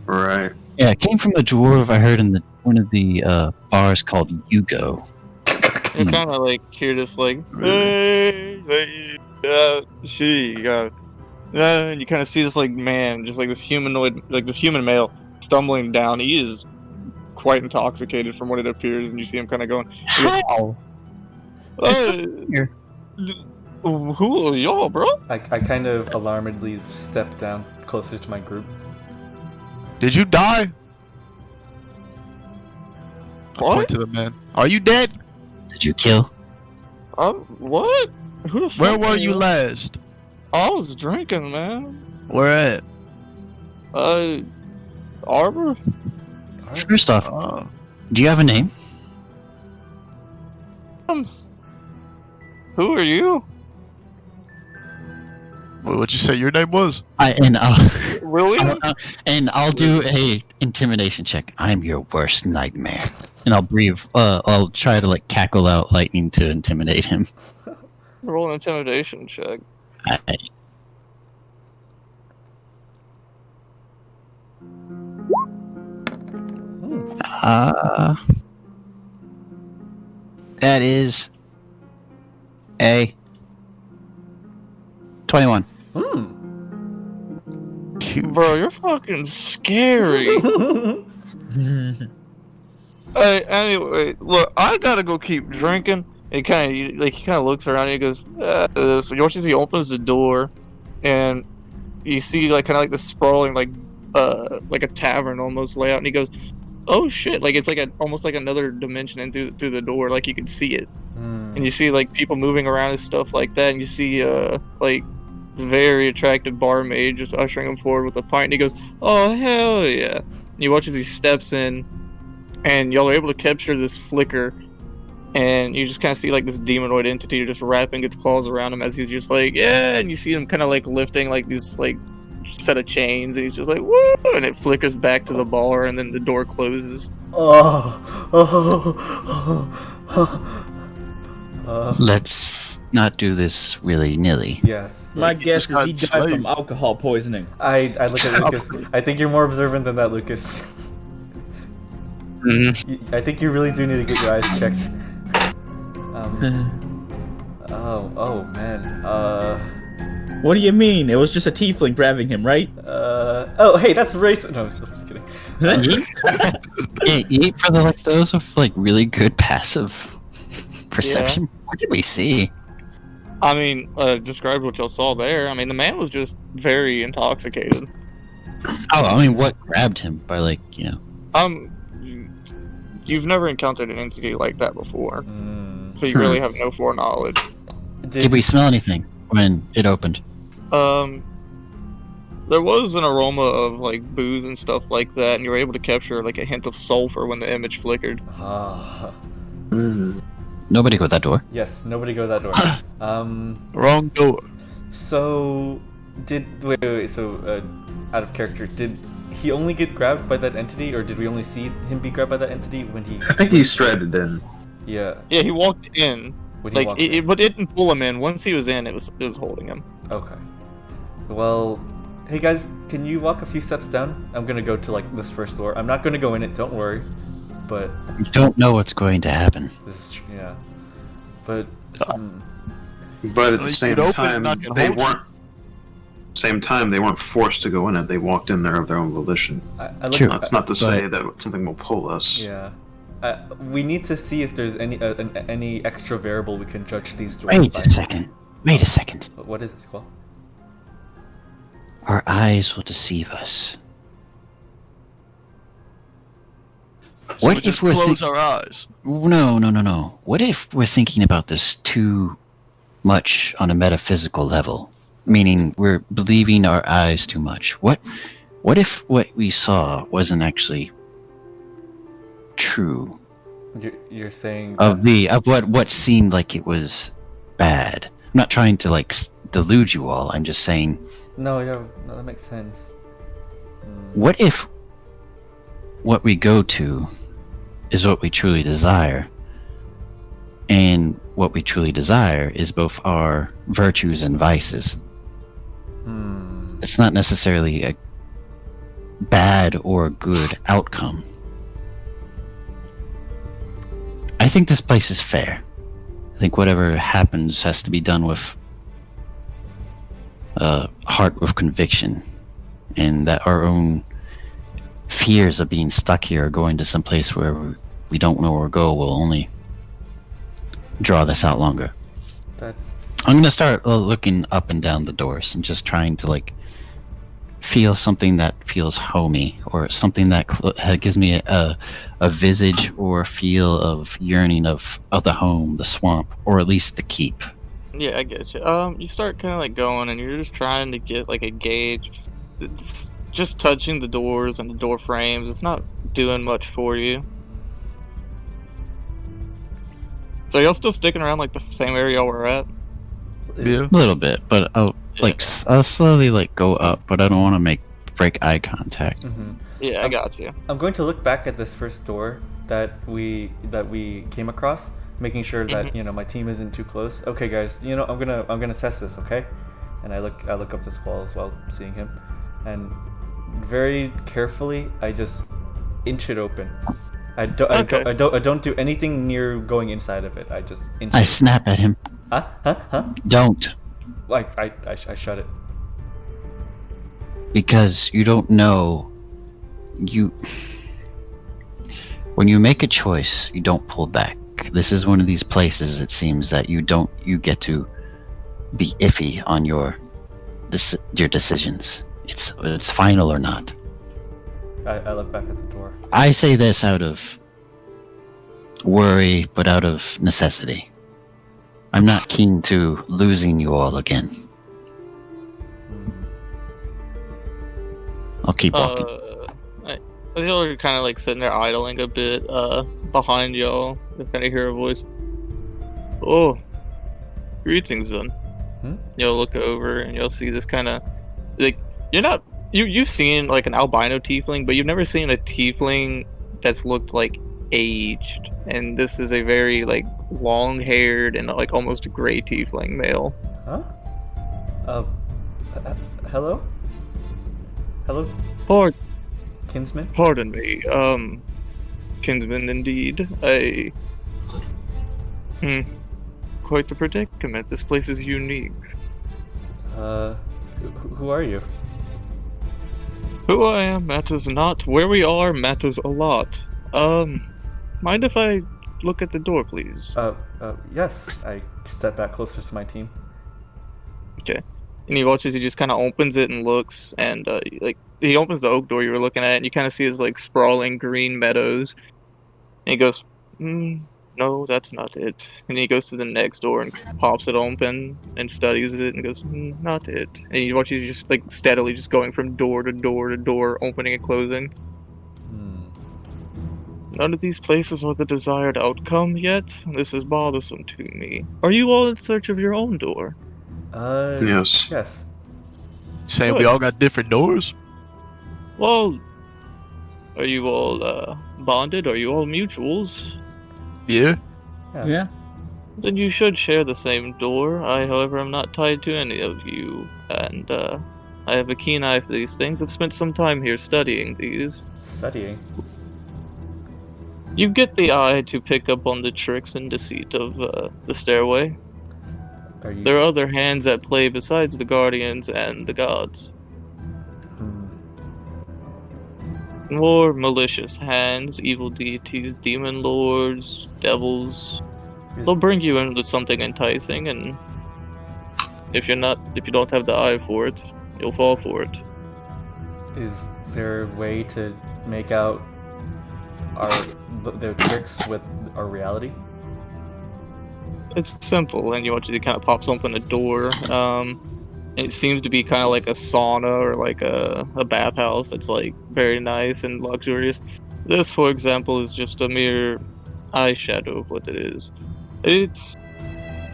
Right. Yeah, it came from a dwarf I heard in one of the bars called Yugo. You kind of like hear this like, and you kind of see this like man, just like this humanoid, like this human male stumbling down. He is quite intoxicated from what it appears, and you see him kind of going, How? who are y'all, bro? I kind of alarmedly step down closer to my group. Did you die? I What? point to the man. Are you dead? Did you kill? What? Who the Where fuck were are you last? I was drinking, man. Where at? Arbor? First off, do you have a name? Who are you? What'd you say your name was? William? I'll do a intimidation check. I'm your worst nightmare, and I'll breathe. I'll try to like cackle out lightning to intimidate him. Roll an intimidation check. That is a 21. Bro, you're fucking scary. Anyway, look, I gotta go keep drinking. He kind of looks around and he goes, so you watch as he opens the door, and you see like kind of like the sprawling like a tavern almost layout, and he goes, oh shit, like it's like almost like another dimension in through the door, like you can see it. and you see like people moving around and stuff like that, and you see like this very attractive barmaid just ushering him forward with a pint, and he goes, "Oh hell yeah!" And you watch as he steps in, and y'all are able to capture this flicker, and you just kind of see like this demonoid entity just wrapping its claws around him as he's just like, yeah, and you see him kind of like lifting like these like set of chains, and he's just like, woo, and it flickers back to the bar, and then the door closes. Let's not do this willy-nilly. Yes. My guess is he Just died got from alcohol poisoning. I look at Lucas. I think you're more observant than that, Lucas. I think you really do need to get your eyes checked. Oh man. What do you mean? It was just a tiefling grabbing him, right? Oh hey, that's racist. No, I'm just kidding. Yeet, for the, like those with like really good passive perception. What did we see? I mean, describe what y'all saw there. I mean, the man was just very intoxicated. Oh, I mean, what grabbed him by like, you know? You've never encountered an entity like that before, so you really have no foreknowledge. Did we smell anything when it opened? There was an aroma of like booze and stuff like that, and you were able to capture like a hint of sulfur when the image flickered. Nobody go that door. Yes, nobody go that door. Wrong door. So wait. So, out of character, did he only get grabbed by that entity, or did we only see him be grabbed by that entity when he? I think he strided in. Yeah. Yeah, he walked in. When he Like walked it, in. but it didn't pull him in. Once he was in, it was holding him. Okay. Well, hey guys, can you walk a few steps down? I'm gonna go to like this first door. I'm not gonna go in it. Don't worry. But You don't know what's going to happen. this is yeah. But But at the least same it opened, time, not gonna they hold you. weren't. Same time, they weren't forced to go in it. They walked in there of their own volition. I look. True. That's not to say that something will pull us. Yeah. We need to see if there's any extra variable we can judge these doors Wait by. a second. Wait a second. What is it, Squall? Our eyes will deceive us. So What we if just we're close our eyes? No. What if we're thinking about this too much on a metaphysical level? Meaning we're believing our eyes too much. What if what we saw wasn't actually true You're saying of what seemed like it was bad? I'm not trying to like delude you all. I'm just saying, no, that makes sense. what if what we go to is what we truly desire, and what we truly desire is both our virtues and vices? It's not necessarily a bad or good outcome. I think this place is fair. I think whatever happens has to be done with a heart with conviction, and that our own fears of being stuck here or going to some place where we don't know where to go will only draw this out longer. That I'm gonna start looking up and down the doors and just trying to like feel something that feels homey, or something that gives me a visage or a feel of yearning of the home, the swamp, or at least the keep. Yeah, I get you. You start kind of like going, and you're just trying to get like a gauge. It's just touching the doors and the door frames. It's not doing much for you. So y'all still sticking around like the same area y'all were at? Yeah. A little bit, but I'll slowly like go up, but I don't want to break eye contact. Yeah, I got you. I'm going to look back at this first door that we came across, making sure that my team isn't too close. Okay, guys, I'm gonna test this, okay? And I look up to Squall as well, seeing him, and very carefully I just inch it open. I don't do anything near going inside of it. I just inch I it. snap at him. Huh? Don't. Like I shut it. Because you don't know. When you make a choice, you don't pull back. This is one of these places, it seems, that you get to be iffy on your decisions. It's final or not. I look back at the door. I say this out of worry, but out of necessity. I'm not keen to losing you all again. I'll keep walking. As y'all are kind of like sitting there idling a bit, behind y'all, you kind of hear a voice. Oh, greetings then. You'll look over and you'll see this kind of like you've seen like an albino tiefling, but you've never seen a tiefling that's looked like aged. And this is a very like long-haired and like almost gray tiefling male. Huh? Hello? Hello? Kinsman? Pardon me, kinsman indeed. Quite the predicament. This place is unique. Who are you? Who I am matters not. Where we are matters a lot. Mind if I look at the door, please? Yes. I step back closer to my team. Okay. And he watches, he just kind of opens it and looks, and, like, he opens the oak door you were looking at, and you kind of see his, like, sprawling green meadows. And he goes, no, that's not it. And he goes to the next door and pops it open and studies it and goes, not it. And you watch he's just like steadily just going from door to door to door, opening and closing. None of these places are the desired outcome yet. This is bothersome to me. Are you all in search of your own door? Yes. Yes. Saying Good. we all got different doors? Well, are you all bonded? Are you all mutuals? Yeah. Yeah. Then you should share the same door. I, however, am not tied to any of you, and I have a keen eye for these things. I've spent some time here studying these. Studying? You get the eye to pick up on the tricks and deceit of the stairway. Are you... There are other hands at play besides the guardians and the gods. More malicious hands, evil deities, demon lords, devils. They'll bring you in with something enticing, and if you don't have the eye for it, you'll fall for it. Is there a way to make out their tricks with our reality? It's simple, and you want you to kind of pops open a door. It seems to be kind of like a sauna or like a bathhouse that's like very nice and luxurious. This, for example, is just a mere eyeshadow of what it is. It's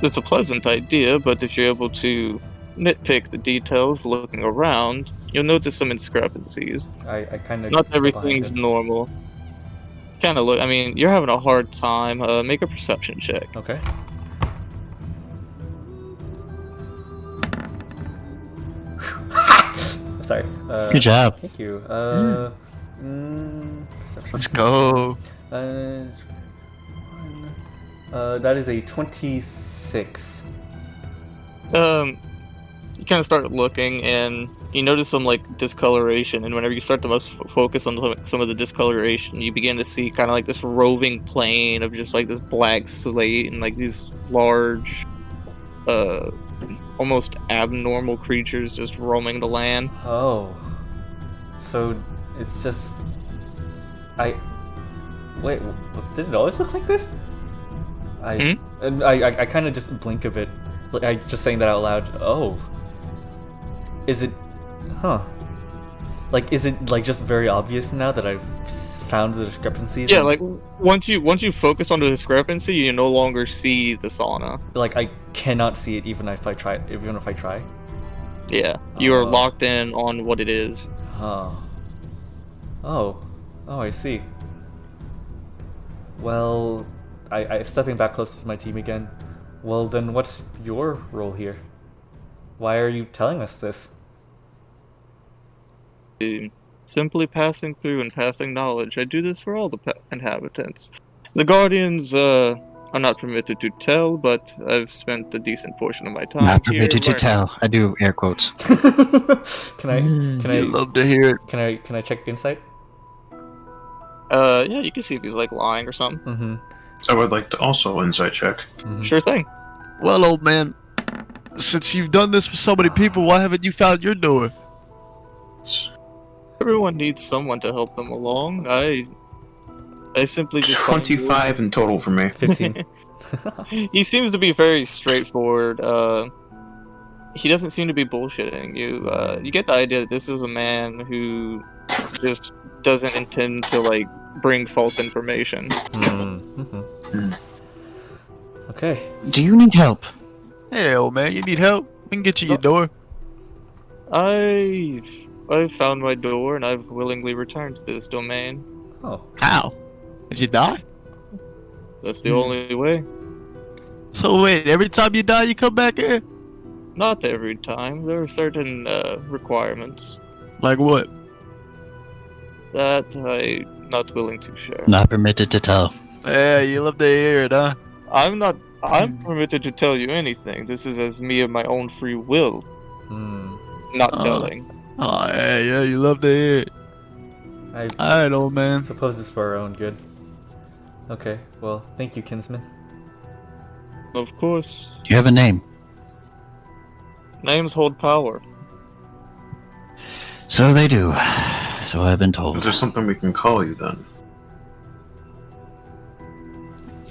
a pleasant idea, but if you're able to nitpick the details looking around, you'll notice some discrepancies. I kind of... Not everything's normal. Kind of look. I mean, you're having a hard time. Make a perception check. Okay. Sorry. Good job. Thank you. Perception. Let's go. That is a 26. You kind of start looking, and you notice some like discoloration. And whenever you start to focus on some of the discoloration, you begin to see kind of like this roving plane of just like this black slate and like these large, almost abnormal creatures just roaming the land. Oh. So it's just... Wait, did it always look like this? I kind of just blink a bit. Like, I just saying that out loud. Oh. Is it... Huh. Like, is it like just very obvious now that I've found the discrepancies? Yeah, like once you focus on the discrepancy, you no longer see the sauna. Like, I cannot see it even if I try. Yeah, you are locked in on what it is. Huh. Oh, I see. Well, I'm stepping back close to my team again. Well, then what's your role here? Why are you telling us this? Simply passing through and passing knowledge. I do this for all the inhabitants. The guardians are not permitted to tell, but I've spent a decent portion of my time Not here permitted to learning. tell. I do air quotes. Can I I'd love to hear it. can I check insight? Yeah, you can see if he's like lying or something. Mm-hmm. I would like to also insight check. Sure thing. Well, old man, since you've done this for so many people, why haven't you found your door? Everyone needs someone to help them along. I I simply just find 25 in total for me. 15. he seems to be very straightforward. He doesn't seem to be bullshitting you. You get the idea that this is a man who just doesn't intend to like bring false information. Okay. Do you need help? Hey, old man, you need help? We can get you your door. I've found my door and I've willingly returned to this domain. Oh. How? Did you die? That's the only way. So wait, every time you die, you come back in? Not every time. There are certain requirements Like what? that I'm not willing to share. Not permitted to tell. Yeah, you love to hear it, huh? I'm permitted to tell you anything. This is as me of my own free will, not telling. Oh, yeah, you love to hear it. Alright, old man. Suppose it's for our own good. Okay, well, thank you, kinsman. Of course. You have a name. Names hold power. So they do. So I've been told. Is there something we can call you then?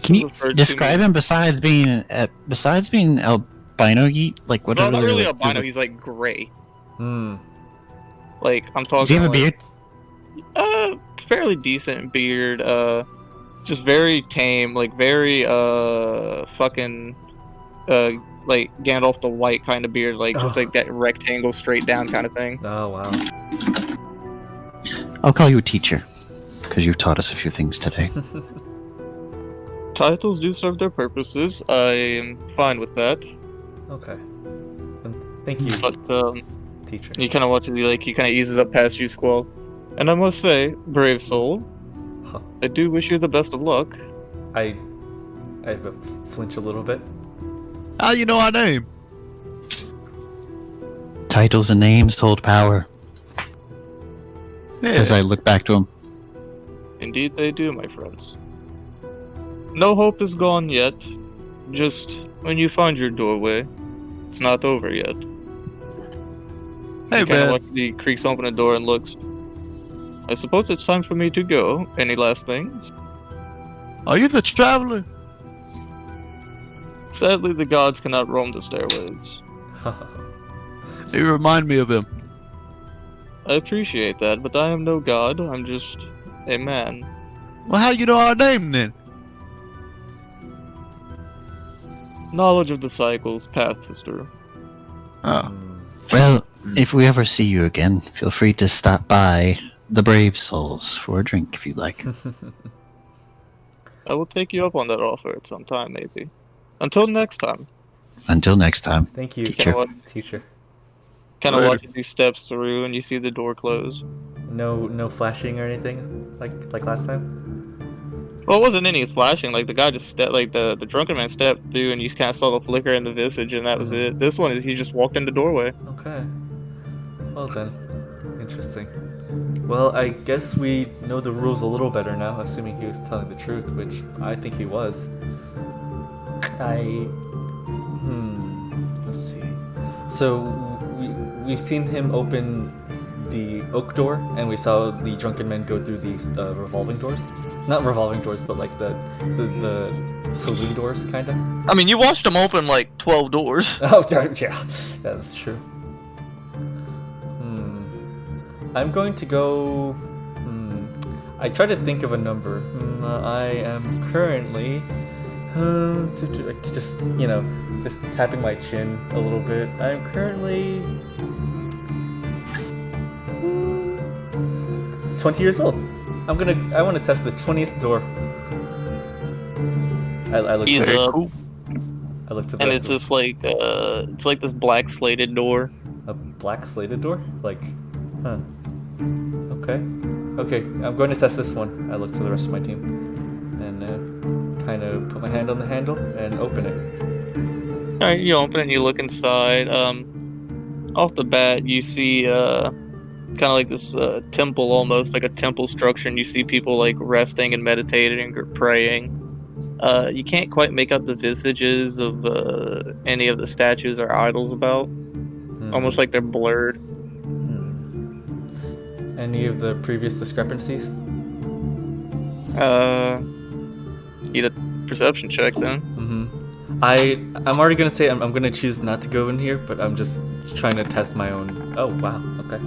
Can you Referred to describe me- him besides being albino Yeet? Like what No, are not really like, albino. He's like gray. Hmm. Like I'm talking. Does he have a like, beard? Fairly decent beard. Just very tame. Like very fucking like Gandalf the White kind of beard. Like just Oh. like that rectangle straight down kind of thing. Oh, wow. I'll call you a teacher, because you've taught us a few things today. Titles do serve their purposes. I am fine with that. Okay. Thank you, But teacher. you kind of watch as he kind of eases up past you, Squall. And I must say, brave soul, Huh. I do wish you the best of luck. I flinch a little bit. How you know our name? Titles and names hold power. Yeah. As I look back to him. Indeed they do, my friends. No hope is gone yet. Just when you find your doorway, it's not over yet. Hey, He kind man. of like he creaks open the door and looks. I suppose it's time for me to go. Any last things? Are you the traveler? Sadly, the gods cannot roam the stairways. You remind me of him. I appreciate that, but I am no god. I'm just a man. Well, how you know our name then? Knowledge of the cycles, paths us through. Oh. Well, if we ever see you again, feel free to stop by the Brave Souls for a drink if you'd like. I will take you up on that offer at some time, maybe. Until next time. Until next time. Thank you, Teacher. teacher. Kind of Later. watch as he steps through and you see the door close. No flashing or anything like last time. Well, it wasn't any flashing. Like the guy just stepped, like the drunken man stepped through, and you kind of saw the flicker in the visage, and that was it. This one is he just walked in the doorway. Okay. Well then, interesting. Well, I guess we know the rules a little better now, assuming he was telling the truth, which I think he was. Let's see. So we've seen him open the oak door, and we saw the drunken men go through these revolving doors. Not revolving doors, but like the saloon doors, kind of. I mean, you watched him open like 12 doors. Oh, yeah, that's true. I'm going to go. I try to think of a number. I am currently just tapping my chin a little bit. I'm currently 20 years old. I want to test the 20th door. I look. He's to up, I look to the and rest it's of just like it's like this black slated door. a black slated door. Like, huh? Okay. Okay. I'm going to test this one. I look to the rest of my team, and kind of put my hand on the handle and open it. All right, you open and you look inside. Off the bat, you see kind of like this temple, almost like a temple structure, and you see people like resting and meditating or praying. You can't quite make out the visages of any of the statues or idols about. Almost like they're blurred. Any of the previous discrepancies? Need a perception check then. I'm already gonna say I'm gonna choose not to go in here, but I'm just trying to test my own. Oh wow, okay.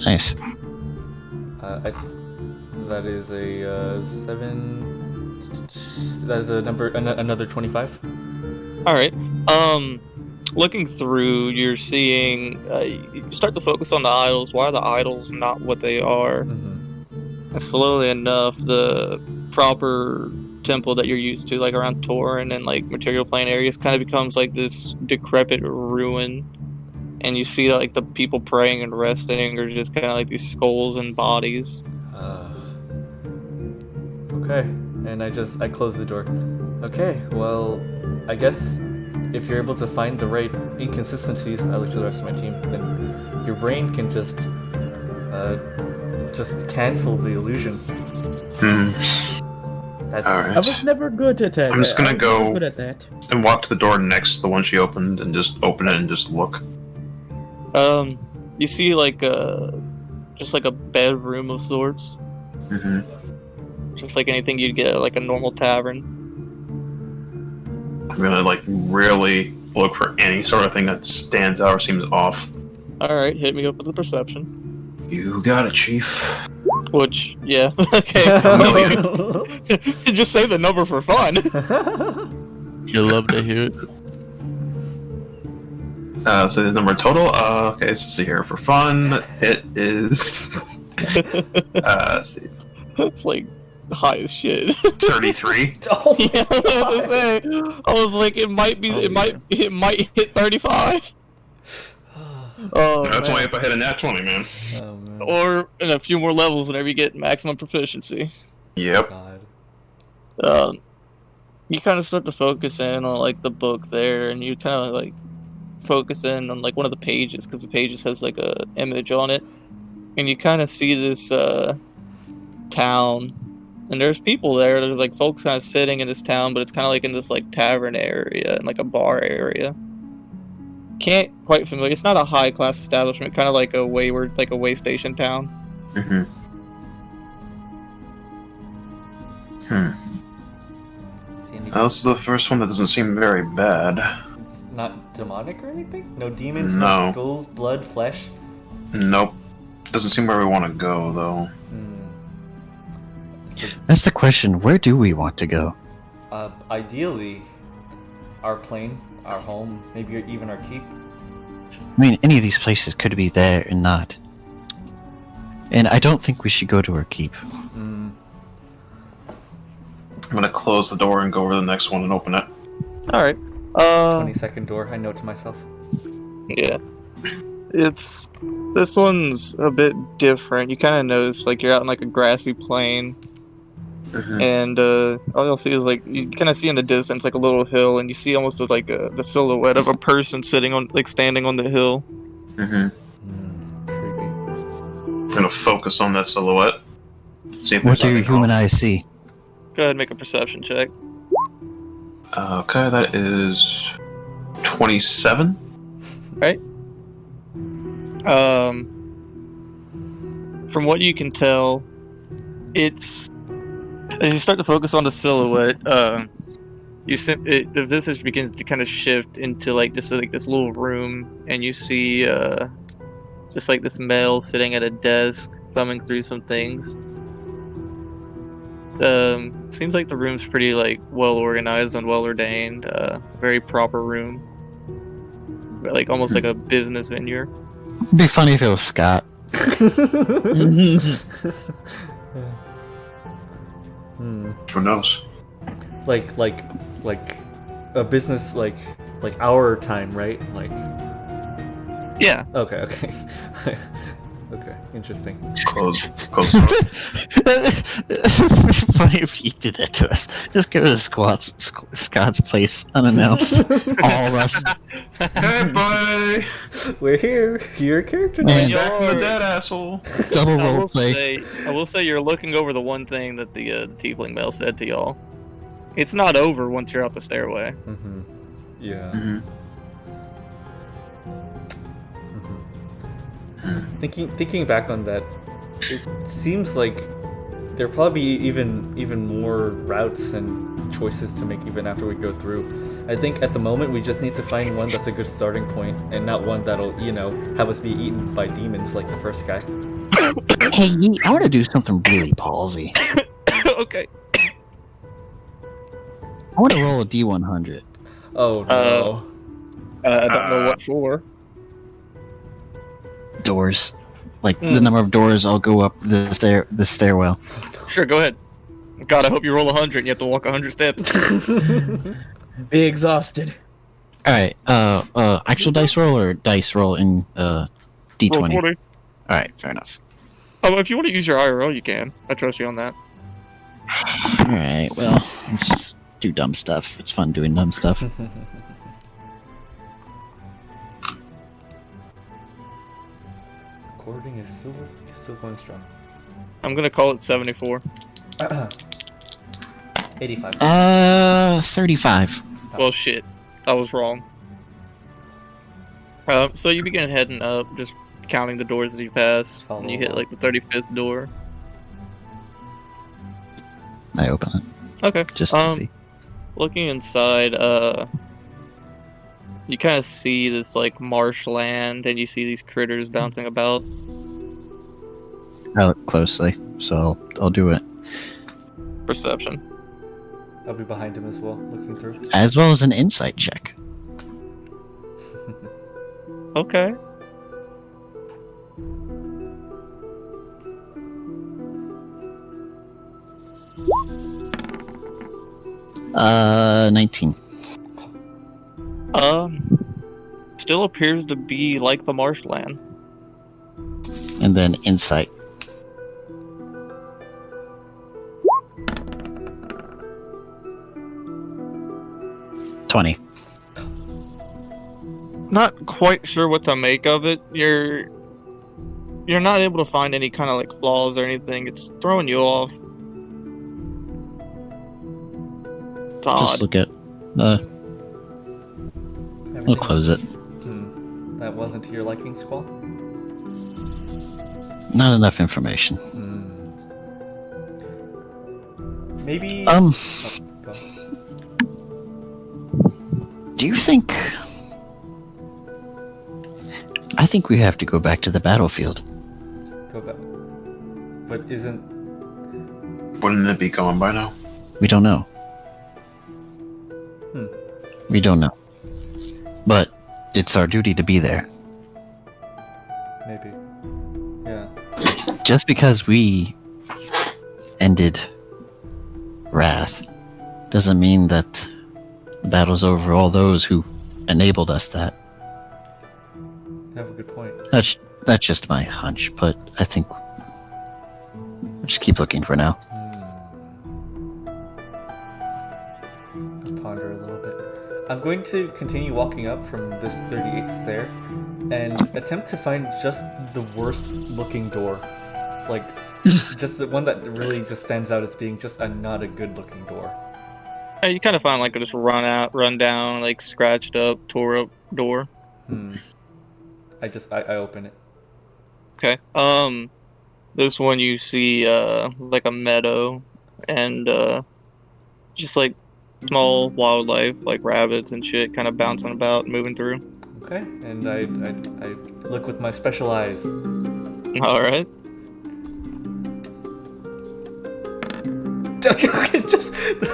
Nice. That is a 7. That is a number another 25. All right. Looking through, you're seeing. You start to focus on the idols. Why are the idols not what they are? And slowly enough, the proper temple that you're used to, like around Torin and like material plane areas, kind of becomes like this decrepit ruin. And you see like the people praying and resting are just kind of like these skulls and bodies. Okay, and I close the door. Okay, well, I guess if you're able to find the right inconsistencies, I look to the rest of my team, then your brain can just cancel the illusion. That's, Alright. I was never good at that. I'm just gonna go good at that. and walk to the door next to the one she opened and just open it and just look. You see like just like a bedroom of sorts. Just like anything you'd get at like a normal tavern. I'm gonna like really look for any sort of thing that stands out or seems off. Alright, hit me up with a perception. You got it, Chief. Which, yeah, okay. Just say the number for fun. You love to hear it. So the number total. Okay, let's see here. For fun, it is. Let's see. It's like high as shit. 33. Oh, Yeah, I was about to say. I was like, it might hit 35. Oh, That's man. only if I hit a nat 20, man. oh man. Or in a few more levels whenever you get maximum proficiency. Yep. God. You kind of start to focus in on like the book there, and you kind of like focus in on like one of the pages because the pages has like a image on it, and you kind of see this town, and there's people there. There's like folks kind of sitting in this town, but it's kind of like in this like tavern area and like a bar area. Can't quite familiar. It's not a high class establishment, kind of like a wayward, like a way station town. See any- This is the first one that doesn't seem very bad. It's not demonic or anything? No demons, No. no skulls, blood, flesh? Nope. Doesn't seem where we want to go, though. So, That's the question. Where do we want to go? ideally, our plane, our home, maybe even our keep. I mean, any of these places could be there and not. And I don't think we should go to our keep. I'm gonna close the door and go over to the next one and open it. Alright. 22nd door, I know to myself. Yeah. This one's a bit different. You kind of notice, like, you're out in, like, a grassy plain. And, all you'll see is, like, you kind of see in the distance, like, a little hill, and you see almost, like, the silhouette of a person sitting on, like, standing on the hill. Creepy. I'm gonna focus on that silhouette. See if What there's do your anything human off. eyes see? Go ahead and make a perception check. Okay, that is 27. Right? From what you can tell, it's as you start to focus on the silhouette, the visage begins to kind of shift into like just like this little room, and you see just like this male sitting at a desk, thumbing through some things. Seems like the room's pretty like well organized and well ordained. Very proper room, like almost like a business venue. It'd be funny if it was Scott. Who knows? Like a business like our time, right? Like Yeah. okay. Okay, interesting. Close the door. Funny if you did that to us. Just go to Scott's place unannounced. All of us. Hey, buddy! We're here. You're a character now. Man. Back from the dead, asshole. Double I role will play. say you're looking over the one thing that the Tiefling male said to y'all. It's not over once you're out the stairway. Yeah. Thinking back on that, it seems like There'll probably be even more routes and choices to make even after we go through. I think at the moment we just need to find one that's a good starting point, and not one that'll, have us be eaten by demons like the first guy. Hey, Yeet, I want to do something really ballsy. Okay. I want to roll a D100. Oh no. I don't know what for. Doors. Like, the number of doors I'll go up the stairwell. Sure, go ahead. God, I hope you roll 100 and you have to walk 100 steps. Be exhausted. Alright, actual dice roll or dice roll in D20? Roll 20. Alright, fair enough. If you want to use your IRL, you can. I trust you on that. Alright, well, let's do dumb stuff. It's fun doing dumb stuff. Recording is still going strong. I'm gonna call it 74. 85. 35. Well, shit. I was wrong. So you begin heading up, just counting the doors as you pass. And you hit, like, the 35th door. I open it. Okay. Just to see. Looking inside, you kind of see this, like, marshland, and you see these critters bouncing about. I look closely, so I'll do it. Perception. I'll be behind him as well, looking through. As well as an insight check. Okay. Uh, 19. Still appears to be like the marshland. And then insight. $20. Not quite sure what to make of it. You're not able to find any kind of like flaws or anything. It's throwing you off. It's odd. Just look at we'll close it. That wasn't to your liking, Squall? Not enough information. Maybe... Um, go. Do you think... I think we have to go back to the battlefield. Go back. But isn't... Wouldn't it be gone by now? We don't know. We don't know. But it's our duty to be there. Maybe. Yeah. Just because we ended Wrath doesn't mean that the battle's over all those who enabled us that. You have a good point. That's just my hunch, but I think we'll just keep looking for now. Ponder a little bit. I'm going to continue walking up from this 38th stair and attempt to find just the worst looking door. Like, just the one that really just stands out as being just not a good looking door. Yeah, you kind of find like a just run down, like scratched up, tore up door. I open it. Okay. This one you see like a meadow and just like small wildlife like rabbits and shit kind of bouncing about, moving through. Okay, and I look with my special eyes. All right. It's just the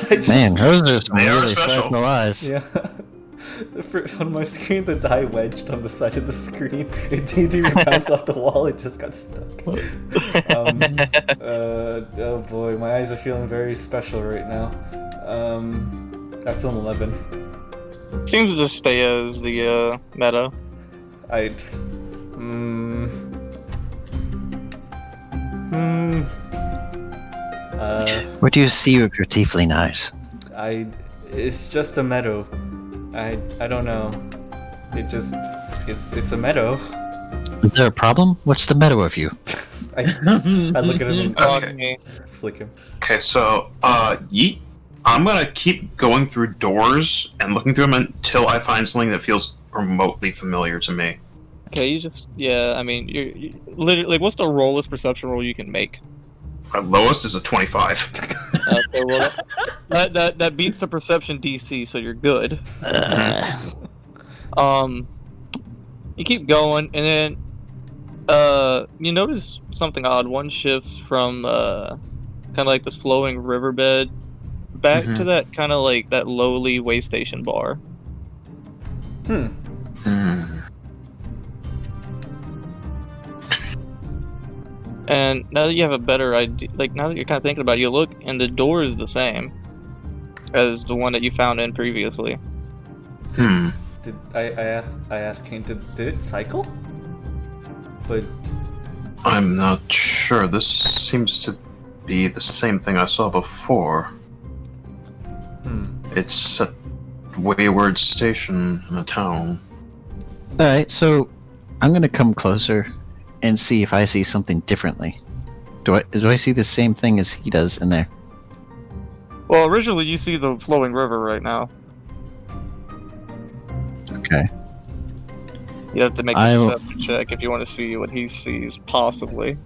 die. Man, those are some They are really special. special eyes. Yeah. On my screen, the die wedged on the side of the screen. It didn't bounce off the wall. It just got stuck. Oh boy, my eyes are feeling very special right now. I'm still an 11. Seems to just stay as the meadow. What do you see with your tiefling eyes? It's just a meadow. I don't know. It's a meadow. Is there a problem? What's the matter with you? I look at him and Okay. flick him. Okay, so, Yeet, I'm gonna keep going through doors and looking through them until I find something that feels remotely familiar to me. Okay, you just I mean you literally like what's the rollest perception roll you can make? My lowest is a 25. Okay, well, that beats the perception DC, so you're good. You keep going, and then you notice something odd. One shifts from kind of like this flowing riverbed back to that kind of like that lowly way station bar. And now that you have a better idea, like now that you're kind of thinking about it, you look and the door is the same as the one that you found in previously. Did I asked Kain, did it cycle? But I'm not sure. This seems to be the same thing I saw before. It's a wayward station in a town. Alright, so I'm gonna come closer and see if I see something differently. Do I see the same thing as he does in there? Well, originally you see the flowing river right now. Okay. You have to make a perception check if you want to see what he sees, possibly.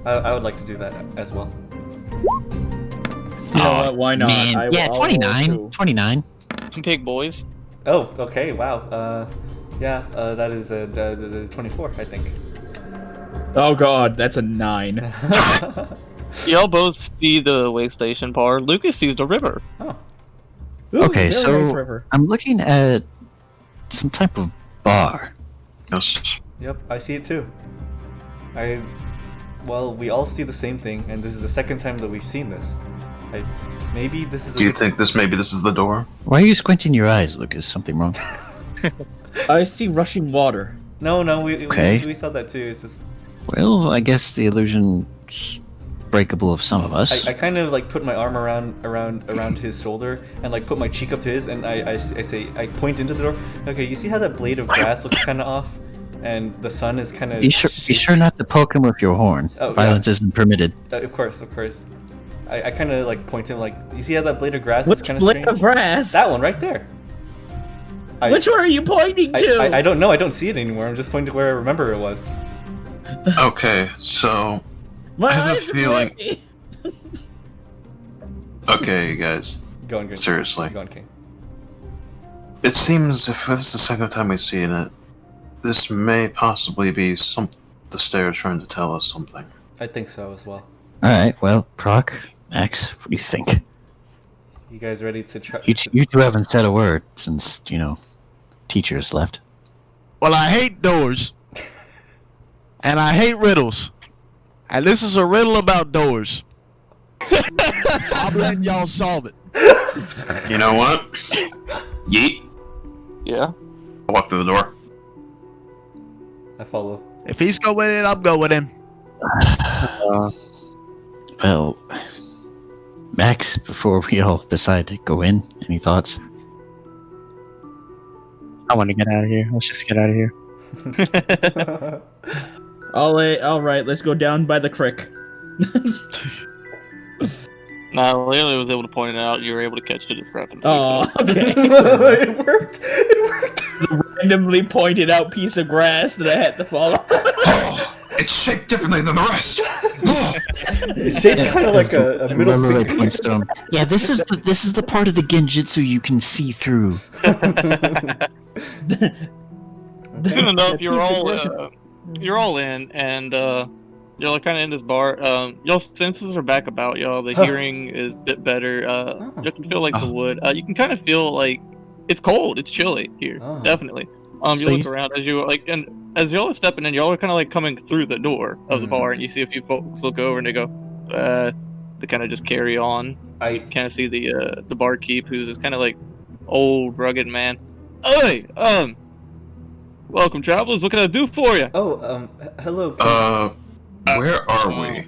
I would like to do that as well. You know what? Why not? Man. Yeah, 29. 29. Big boys. Oh, okay, wow. That is a 24, I think. Oh god, that's a 9. Y'all both see the way station bar. Lucas sees the river. Oh. Ooh, Okay, very so nice river. I'm looking at some type of bar. Yes. Yep, I see it too. Well, we all see the same thing, and this is the second time that we've seen this. Maybe this is. Do you think this is the door? Why are you squinting your eyes, Lucas? Something wrong? I see rushing water. No, Okay. we saw that too. It's just. Well, I guess the illusion's breakable of some of us. I kind of like put my arm around his shoulder and like put my cheek up to his, and I point into the door. Okay, you see how that blade of grass looks kind of off, and the sun is kind of. Be sure not to poke him with your horn. Oh, Violence isn't permitted. Of course. I kind of like point to him, like, you see how that blade of grass Which is kind of blade strange? of grass? That one right there. Which one are you pointing to? I don't know. I don't see it anymore. I'm just pointing to where I remember it was. Okay, so My I have a eyes are feeling- blurry. okay, you guys. Go on. Seriously. Go on, King. It seems if this is the second time we've seen it, this may possibly be the stairs trying to tell us something. I think so as well. Alright, well, Prok, Max, what do you think? You guys ready to try? You two haven't said a word since, teachers left. Well, I hate doors. And I hate riddles. And this is a riddle about doors. I'm letting y'all solve it. You know what? Yeet. Yeah. I'll walk through the door. I follow. If he's going in, I'm going in. Well, Max, before we all decide to go in, any thoughts? I want to get out of here. Let's just get out of here. Alright, let's go down by the creek. Nah, Lelelele was able to point it out. You were able to catch the discrepancy. Oh, So. okay. It worked. The randomly pointed out piece of grass that I had to follow. Oh, it's shaped differently than the rest. It's shaped kind of like a middle Remember finger. it points to him. Yeah, this is the part of the genjutsu you can see through. Soon enough, you're all in, and y'all are kind of in this bar. Y'all senses are back about y'all. The hearing is a bit better. You can feel like the wood. You can kind of feel like it's cold. It's chilly here, definitely. You look around as you like, and as y'all are stepping in, y'all are kind of like coming through the door of the bar, and you see a few folks look over and they go, they kind of just carry on. I Kind of see the barkeep, who's this kind of like old, rugged man. Hey, welcome, travelers. What can I do for you? hello. Where are we?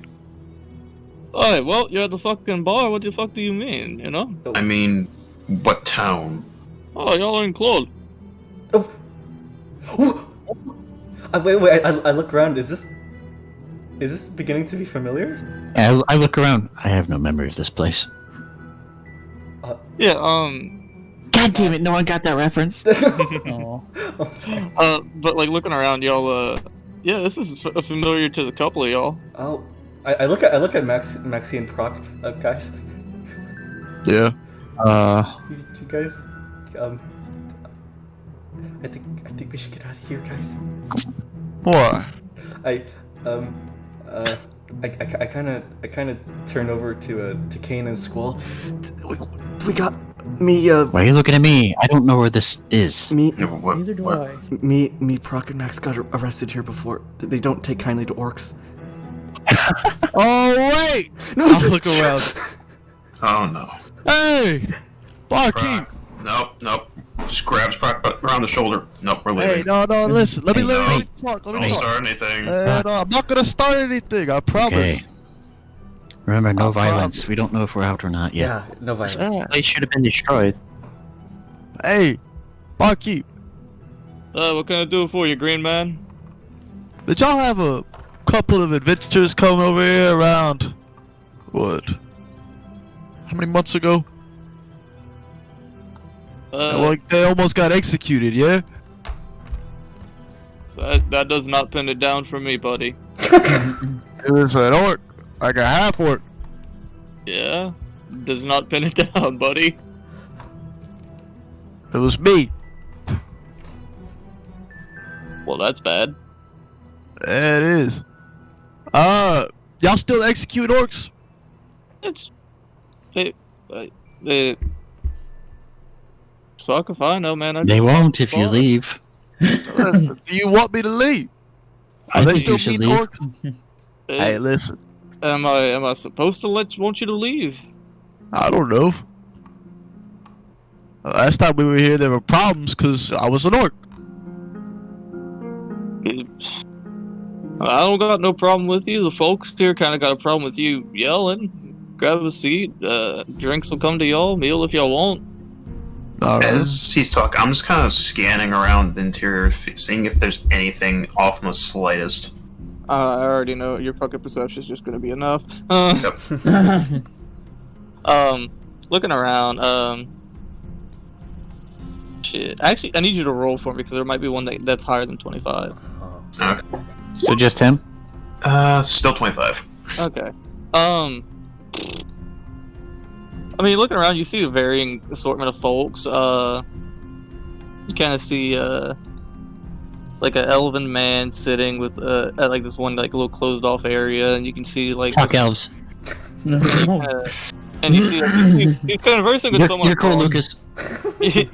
Hey, well, you're at the fucking bar. What the fuck do you mean? You know? I mean, what town? Oh, y'all are in Claude. Wait. I look around. Is this beginning to be familiar? Yeah, I look around. I have no memory of this place. Yeah. God damn it! No one got that reference. Oh. But like looking around, y'all Yeah, this is familiar to the couple of y'all. Oh, I look at Maxi and Prok, guys. Yeah. You guys, I think we should get out of here, guys. Why? I kind of turn over to Kain and Squall. We got me. Why are you looking at me? I don't know where this is. Me, What, Neither do what? I. me, Prok and Max got arrested here before. They don't take kindly to orcs. Oh wait! I'll look around. Oh no. Hey, barkeep. Prok. Nope. Just grabs Prok around the shoulder. Nope, we're Hey, leaving. no, listen. Let me Hey, talk. Let Don't me talk. start anything. No, I'm not gonna start anything. I promise. Okay. Remember, no I'll violence. We don't know if we're out or not yet. Yeah, no violence. Yeah. They should have been destroyed. Hey, barkeep. What can I do for you, Green Man? Did y'all have a couple of adventurers come over here around what? How many months ago? Like they almost got executed, yeah? That does not pin it down for me, buddy. It was an orc, like a half-orc. Yeah? Does not pin it down, buddy. It was me. Well, that's bad. It is. Y'all still execute orcs? It's... They... Fuck if I know, man. They won't if you leave. Listen, do you want me to leave? I Are they think still you should mean leave. orcs? Hey, listen. Am I supposed to want you to leave? I don't know. Last time we were here, there were problems because I was an orc. I don't got no problem with you. The folks here kind of got a problem with you yelling. Grab a seat. Drinks will come to y'all. Meal if y'all want. As he's talking, I'm just kind of scanning around the interior, seeing if there's anything off in the slightest. I already know your fucking perception is just gonna be enough. Yep. Looking around. Shit. Actually, I need you to roll for me because there might be one that's higher than 25. Okay. So just him? Still 25. Okay. I mean, looking around, you see a varying assortment of folks. You kind of see like an elven man sitting with at like this one like little closed off area, and you can see like Fuck elves. and you see he's conversing with someone. You're cool, across- Lucas.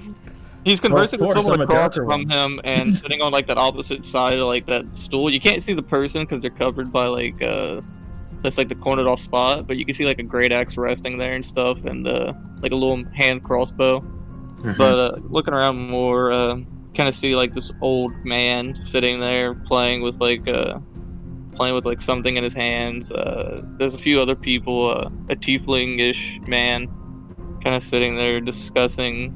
He's conversing Well, with for someone some across darker from him and sitting on like that opposite side of like that stool. You can't see the person because they're covered by like that's like the cornered off spot, but you can see like a great axe resting there and stuff, and like a little hand crossbow. Mhm. But looking around more, kind of see like this old man sitting there playing with like something in his hands. There's a few other people, a tiefling-ish man, kind of sitting there discussing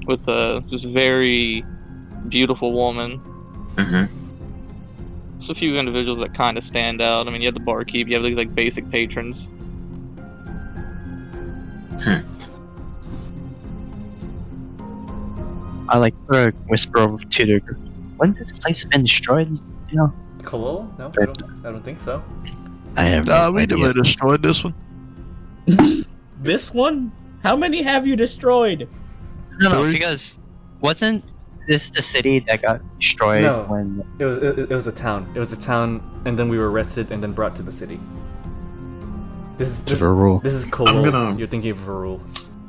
with this very beautiful woman. Mm-hmm. It's a few individuals that kind of stand out. I mean, you have the barkeep, you have these like basic patrons. I like put a whisper over to the group. Wouldn't this place have been destroyed? You know? Khalil? No, I don't think so. I have no We idea. destroyed this one. This one? How many have you destroyed? No, Three? because wasn't this the city that got destroyed No. when? It was the town. It was the town, and then we were arrested and then brought to the city. It's a rule. This is Khalil. I'm gonna- You're thinking of Varul.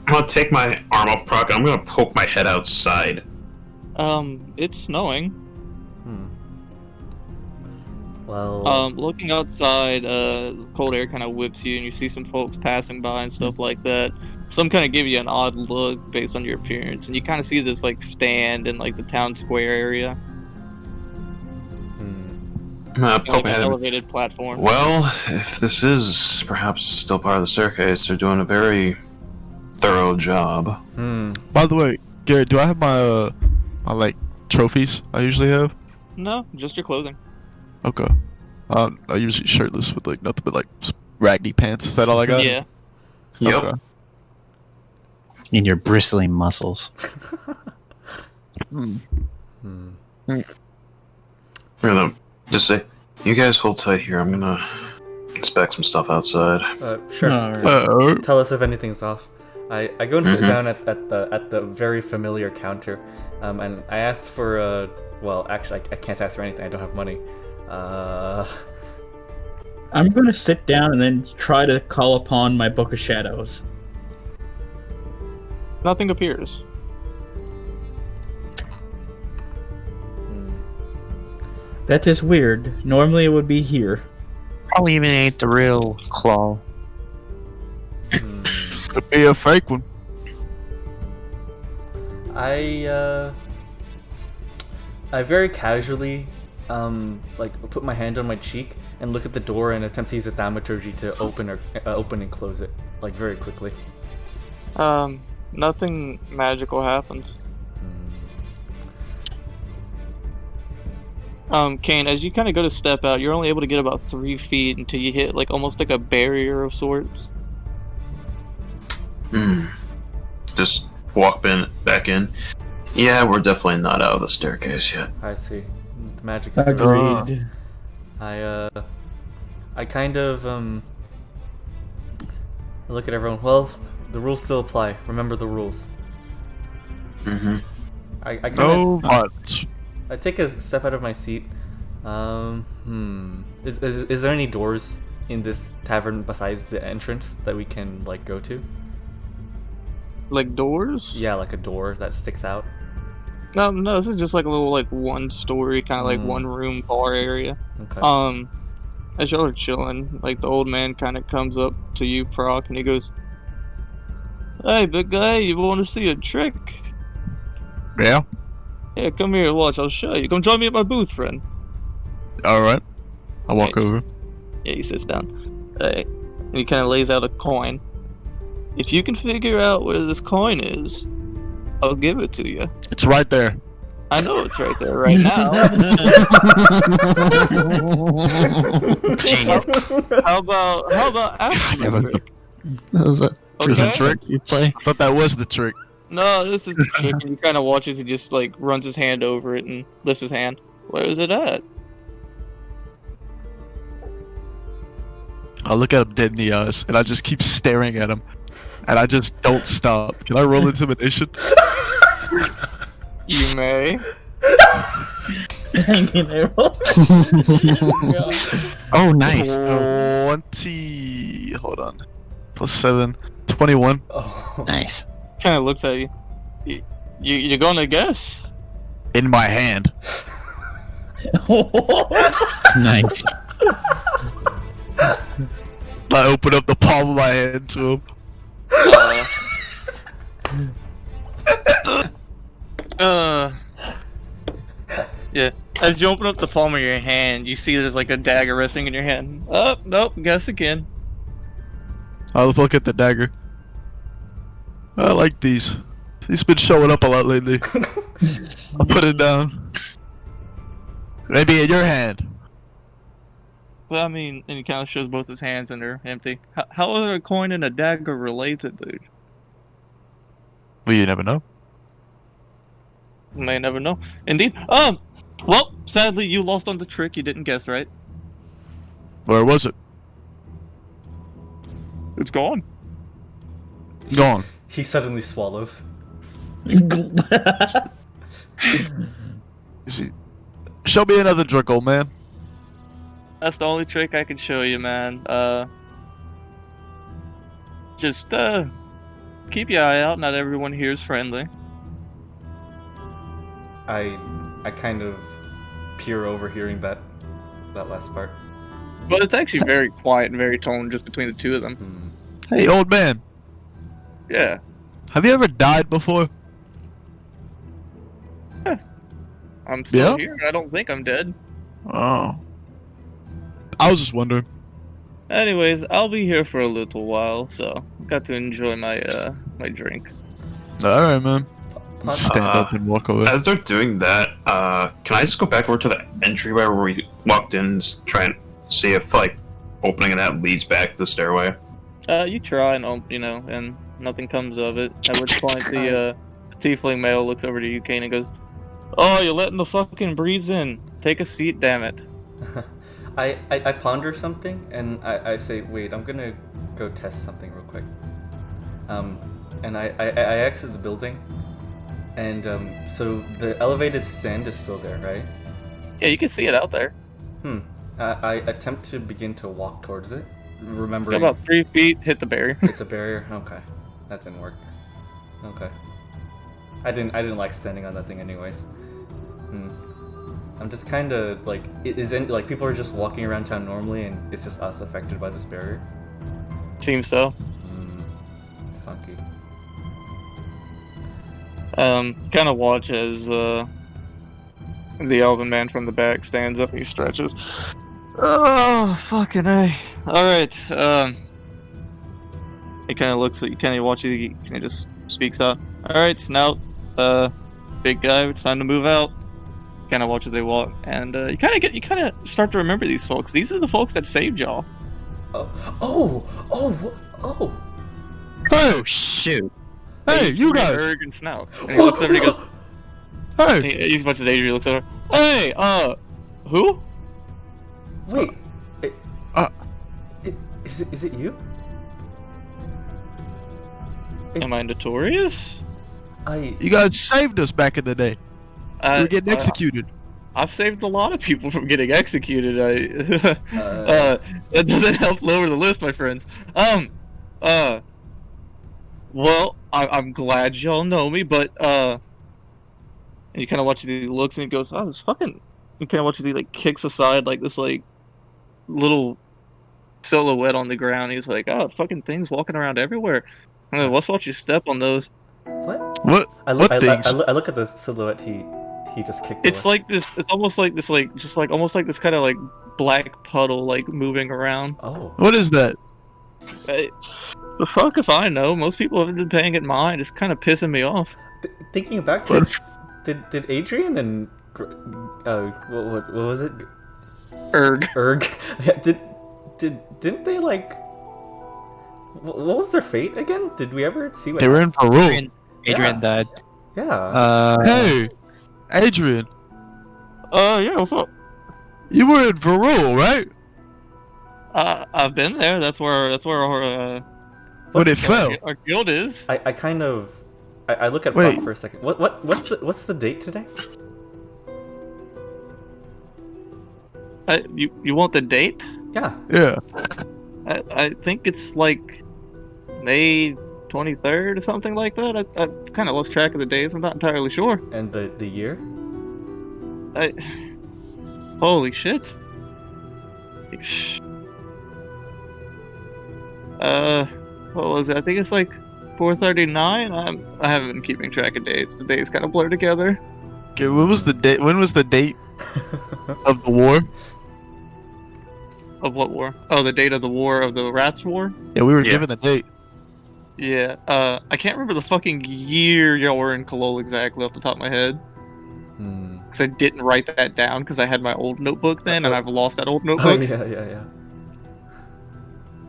I'm gonna take my arm off Prok. I'm gonna poke my head outside. It's snowing. Well, Looking outside, cold air kind of whips you, and you see some folks passing by and stuff like that. Some kind of give you an odd look based on your appearance, and you kind of see this like stand in like the town square area, I'm gonna like poke my an head. elevated platform. Well, if this is perhaps still part of the staircase, they're doing a very thorough job. By the way, Garrett, do I have my my like trophies I usually have? No, just your clothing. Okay. I usually shirtless with like nothing but like raggedy pants. Is that all I got? Yeah. Yep. Okay. In your bristling muscles. We're gonna Just say, you guys hold tight here. I'm gonna inspect some stuff outside. Sure. Alright. Tell us if anything's off. I go and sit down at the very familiar counter, and I asked for well, actually, I can't ask for anything. I don't have money. I'm gonna sit down and then try to call upon my Book of Shadows. Nothing appears. That is weird. Normally it would be here. Probably even ain't the real claw. Could be a fake one. I very casually like put my hand on my cheek and look at the door and attempt to use a thaumaturgy to open and close it, like, very quickly. Nothing magical happens. Kain, as you kind of go to step out, you're only able to get about 3 feet until you hit like almost like a barrier of sorts. Just walk back in. Yeah, we're definitely not out of the staircase yet. I see. The magic is Agreed. I kind of look at everyone. Well, the rules still apply. Remember the rules. I kind No of buts. I take a step out of my seat. Is there any doors in this tavern besides the entrance that we can, like, go to? Like doors? Yeah, like a door that sticks out. No, this is just like a little like 1-story kind of like 1-room bar area. Okay. As y'all are chilling, like the old man kind of comes up to you, Prok, and he goes, "Hey, big guy, you want to see a trick? Yeah. Yeah, come here, watch. I'll show you. Come join me at my booth, friend." All right. I walk Right. over. Yeah, he sits down. And he kind of lays out a coin. If you can figure out where this coin is, I'll give it to you. It's right there. I know it's right there right now. Genius. How about after That the was trick? That was a Okay. trick you play. I thought that was the trick. No, this is the trick. And he kind of watches. He just like runs his hand over it and lifts his hand. Where is it at? I look at him dead in the eyes, and I just keep staring at him, and I just don't stop. Can I roll intimidation? You may. Hanging arrow. Oh, nice. 20. Hold on. Plus 7. 21. Oh. Nice. Kind of looks at you. You're gonna guess? In my hand. Nice. I open up the palm of my hand to him. Yeah. As you open up the palm of your hand, you see there's like a dagger resting in your hand. Oh, nope. Guess again. I'll look at the dagger. I like these. These been showing up a lot lately. I'll put it down. Maybe in your hand. Well, I mean, and he kind of shows both his hands and they're empty. How are a coin and a dagger related, dude? Well, you never know. You may never know. Indeed. Well, sadly, you lost on the trick. You didn't guess right. Where was it? It's gone. Gone. He suddenly swallows. See, show me another trick, old man. That's the only trick I can show you, man. Just keep your eye out. Not everyone here is friendly. I kind of peer over, hearing that last part. But it's actually very quiet and very toned just between the two of them. Hey, old man. Yeah. Have you ever died before? I'm still Yeah? here. I don't think I'm dead. Oh. I was just wondering. Anyways, I'll be here for a little while, so got to enjoy my my drink. Alright, man. Stand up and walk away. As they're doing that, can I just go back over to the entryway where we walked in and try and see if, like, opening that leads back to the stairway? You try and and nothing comes of it. At which point the tiefling male looks over to you, Kain, and goes, "Oh, you're letting the fucking breeze in. Take a seat, damn it." I ponder something and I say, wait, I'm gonna go test something real quick. And I exit the building, and so the elevated stand is still there, right? Yeah, you can see it out there. I attempt to begin to walk towards it, Go remembering about 3 feet, hit the barrier. hit the barrier. Okay, that didn't work. Okay, I didn't like standing on that thing anyways. I'm just kind of like, like people are just walking around town normally, and it's just us affected by this barrier. Seems so. Funky. Kind of watch as the elven man from the back stands up and he stretches. Oh, fucking A. Alright, he kind of looks at you, kind of watches, he kind of just speaks out. Alright, Snout, big guy, it's time to move out. Kind of watch as they walk, and you kind of start to remember these folks. These are the folks that saved y'all. Oh! Oh shoot! Hey, you guys! Erg and Snout. And he looks over and he goes, Hey! as much as Adrian looks over, hey, who? Wait, is it you? Am I notorious? You guys saved us back in the day. We were getting executed. I've saved a lot of people from getting executed. That doesn't help lower the list, my friends. Well, I'm glad y'all know me, but and you kind of watch as he looks and he goes, "Oh, it's fucking." You kind of watch as he like kicks aside like this like little silhouette on the ground. He's like, "Oh, fucking things walking around everywhere." I'm like, "What's watch you step on those?" What? I look at the silhouette he just kicked. It's away. like this. It's almost like this, like just like almost like this kind of like black puddle, like moving around. Oh. What is that? The fuck if I know. Most people haven't been paying it mind. It's kind of pissing me off. Thinking back to did Adrian and what was it? Erg. Yeah, didn't they like? What was their fate again? Did we ever see what They were in Peru. Adrian died. Yeah. Hey, Adrian, Yeah, what's up? you were in Peru, right? I've been there. That's where our When it fell. our guild is. I kind of I look at Wait. Prok for a second. What's the date today? You want the date? Yeah. Yeah. I think it's like May 23rd or something like that. I kind of lost track of the days. I'm not entirely sure. And the year? Holy shit. What was it? I think it's like 439. I haven't been keeping track of dates. The days kind of blur together. Okay, when was the date? When was the date of the war? Of what war? Oh, the date of the war of the Rats War? Yeah, we were Yeah. given the date. Yeah. I can't remember the fucking year y'all were in Kalol exactly off the top of my head. Because I didn't write that down because I had my old notebook then and I've lost that old Oh notebook. yeah.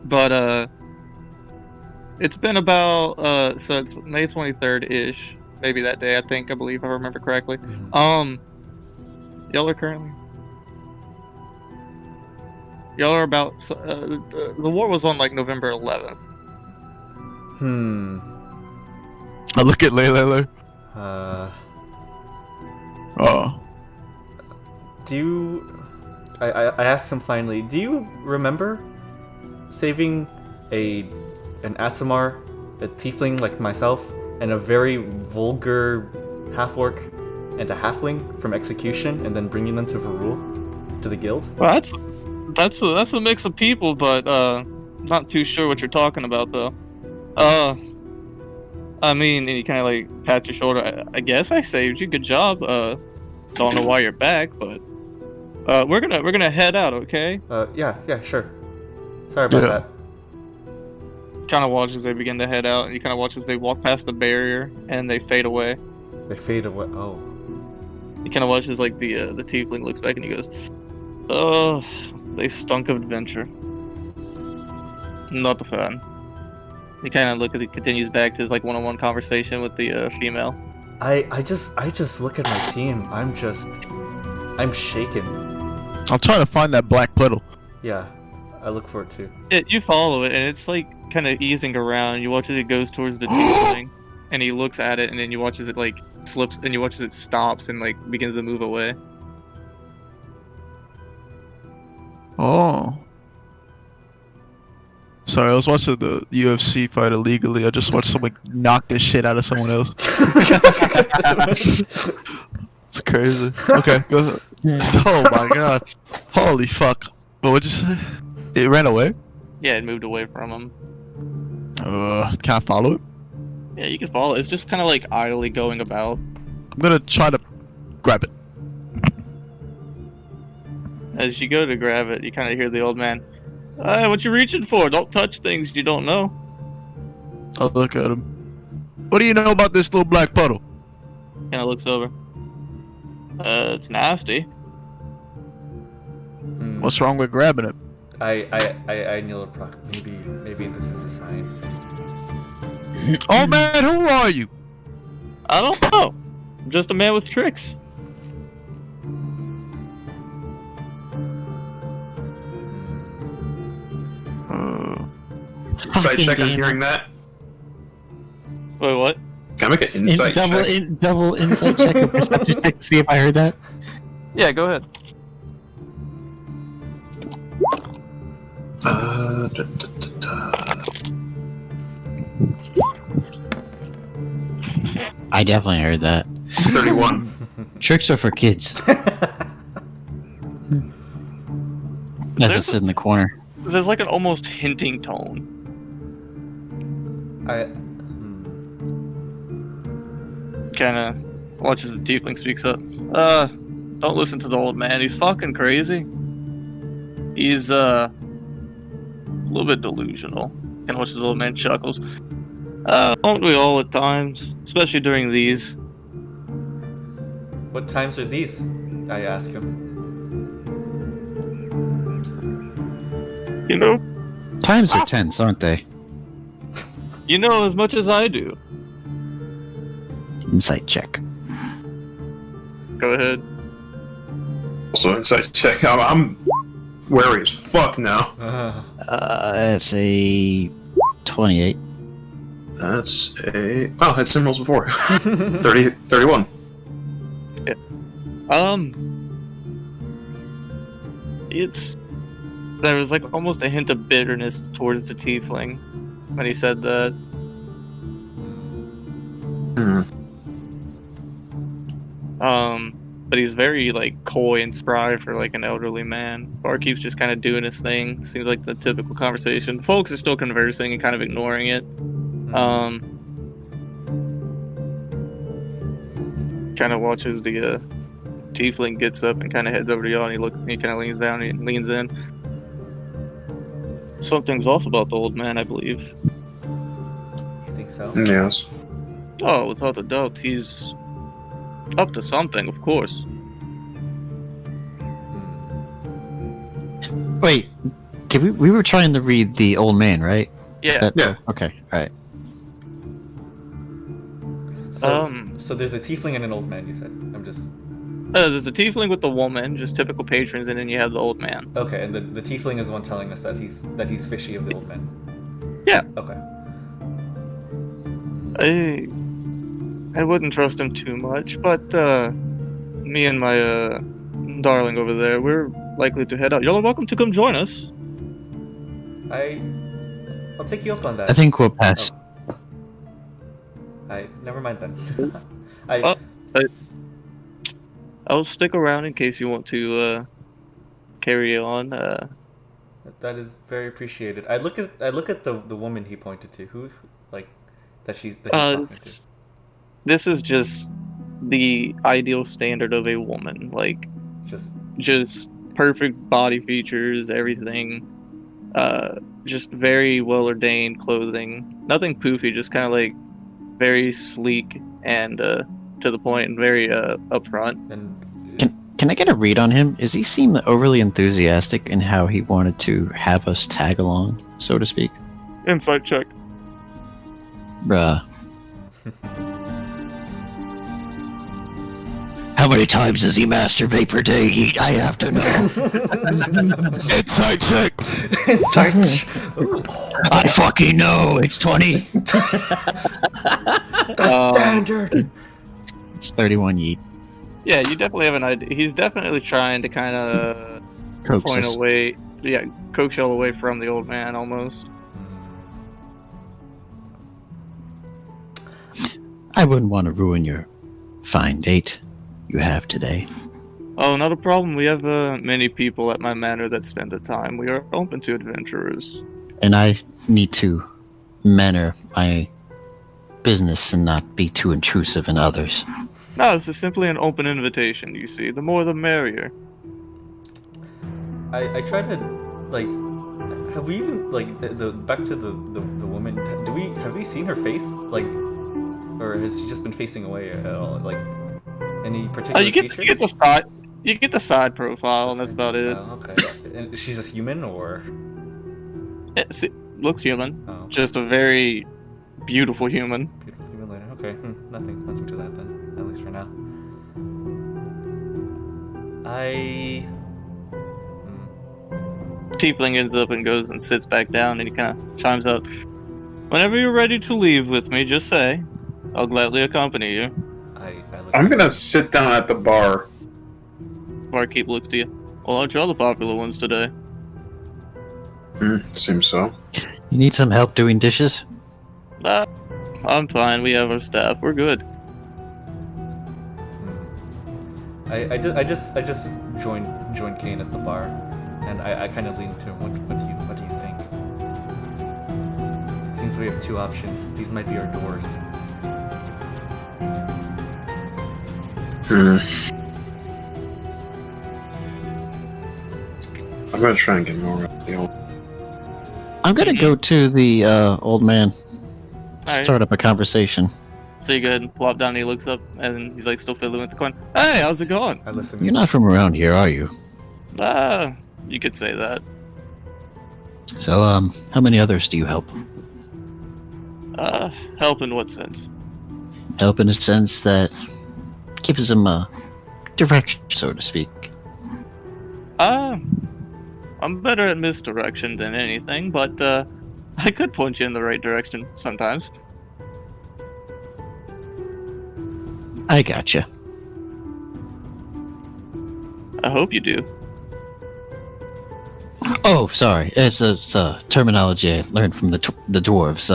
But it's been about so it's May 23rd ish, maybe that day. I believe if I remember correctly. Y'all are about the war was on like November 11th. I look at Lelelele. Oh. Do you? I asked him finally. Do you remember saving an Aasimar, a tiefling like myself, and a very vulgar half-orc and a halfling from execution, and then bringing them to Varul, to the guild? Well, that's a mix of people, but not too sure what you're talking about though. I mean, and you kind of like pat your shoulder. I guess I saved you. Good job. Don't know why you're back, but we're gonna head out, okay? Yeah, sure. Sorry about that. Kind of watch as they begin to head out, and you kind of watch as they walk past the barrier and they fade away. They fade away. Oh. You kind of watch as like the tiefling looks back and he goes, "Oh, they stunk of adventure. Not a fan." You kind of look as he continues back to his like one-on-one conversation with the female. I just look at my team. I'm shaken. I'm trying to find that black puddle. Yeah, I look for it too. You follow it, and it's like kind of easing around. You watch as it goes towards the tiefling, and he looks at it, and then you watch as it like slips, and you watch as it stops and like begins to move away. Oh. Sorry, I was watching the UFC fight illegally. I just watched someone knock this shit out of someone else. It's crazy. Okay, go ahead. Oh my god. Holy fuck. What would you say? It ran away? Yeah, it moved away from him. Can I follow it? Yeah, you can follow it. It's just kind of like idly going about. I'm gonna try to grab it. As you go to grab it, you kind of hear the old man. What you reaching for? Don't touch things you don't know. I'll look at him. What do you know about this little black puddle? Kind of looks over. It's nasty. What's wrong with grabbing it? I kneel to Prok. Maybe this is a sign. Oh man, who are you? I don't know. I'm just a man with tricks. Insight check on hearing that. Wait, what? Can I make an insight check? Double insight check or perception check to see if I heard that. Yeah, go ahead. I definitely heard that. 31. Tricks are for kids. As I sit in the corner. There's like an almost hinting tone. Kind of watches the tiefling speaks up. Don't listen to the old man. He's fucking crazy. He's a little bit delusional. Kind of watches the old man chuckles. Aren't we all at times, especially during these? What times are these? I ask him. You know, Times are tense, aren't they? you know as much as I do. Insight check. Go ahead. Also, insight check. I'm wary as fuck now. That's a 28. That's a... Oh, had same rolls before. 31. It's... There was like almost a hint of bitterness towards the tiefling when he said that. But he's very like coy and spry for like an elderly man. Barkeep's just kind of doing his thing. Seems like the typical conversation. Folks are still conversing and kind of ignoring it. Kind of watches the tiefling gets up and kind of heads over to y'all, and he kind of leans down and leans in. Something's off about the old man, I believe. You think so? Yes. Oh, without a doubt, he's up to something, of course. Wait, did we were trying to read the old man, right? Yeah. Yeah. Okay, alright. So there's a tiefling and an old man, you said. I'm just... There's a tiefling with the woman, just typical patrons, and then you have the old man. Okay, and the tiefling is the one telling us that he's fishy of the old man. Yeah. Okay. I wouldn't trust him too much, but me and my darling over there, we're likely to head out. Y'all are welcome to come join us. I'll take you up on that. I think we'll pass. Never mind then. I'll stick around in case you want to carry on. That is very appreciated. I look at the woman he pointed to. Who like that he's talking to. This is just the ideal standard of a woman, like just perfect body features, everything. Just very well ordained clothing. Nothing poofy, just kind of like very sleek and to the point and very upfront. And Can I get a read on him? Is he seem overly enthusiastic in how he wanted to have us tag along, so to speak? Insight check. Bruh. How many times does he masturbate per day, Yeet? I have to know. Insight check. I fucking know. It's 20. The standard. It's 31, Yeet. Yeah, you definitely have an idea. He's definitely trying to kind of Coax point us. away, coax y'all away from the old man almost. I wouldn't want to ruin your fine date you have today. Oh, not a problem. We have many people at my manor that spend the time. We are open to adventurers. And I need to manner my business and not be too intrusive in others. No, this is simply an open invitation, you see. The more the merrier. I try to, like, have we even, like, back to the woman, have we seen her face? Like, or has she just been facing away at all? Like, any particular You features? you get the side profile, and that's about it. Oh, okay. And she's a human, or? It looks human. Oh, Just a very beautiful human. beautiful human lady. Okay, nothing to that then, at least for now. Tiefling ends up and goes and sits back down, and he kind of chimes out, "Whenever you're ready to leave with me, just say. I'll gladly accompany you." I'm gonna sit down at the bar. Barkeep looks to you. Well, aren't you all the popular ones today? Seems so. You need some help doing dishes? I'm fine. We have our staff. We're good. I just joined Kain at the bar, and I kind of leaned to him. What do you think? It seems we have two options. These might be our doors. I'm gonna try and get more of the old. I'm gonna go to the old man. Alright. Start up a conversation. So you go ahead and plop down, and he looks up, and he's like still fiddling with the coin. Hey, how's it going? I listen. You're not from around here, are you? You could say that. So, how many others do you help? Help in what sense? Help in the sense that gives them a direction, so to speak. I'm better at misdirection than anything, but I could point you in the right direction sometimes. I gotcha. I hope you do. Oh, sorry. It's terminology I learned from the dwarves.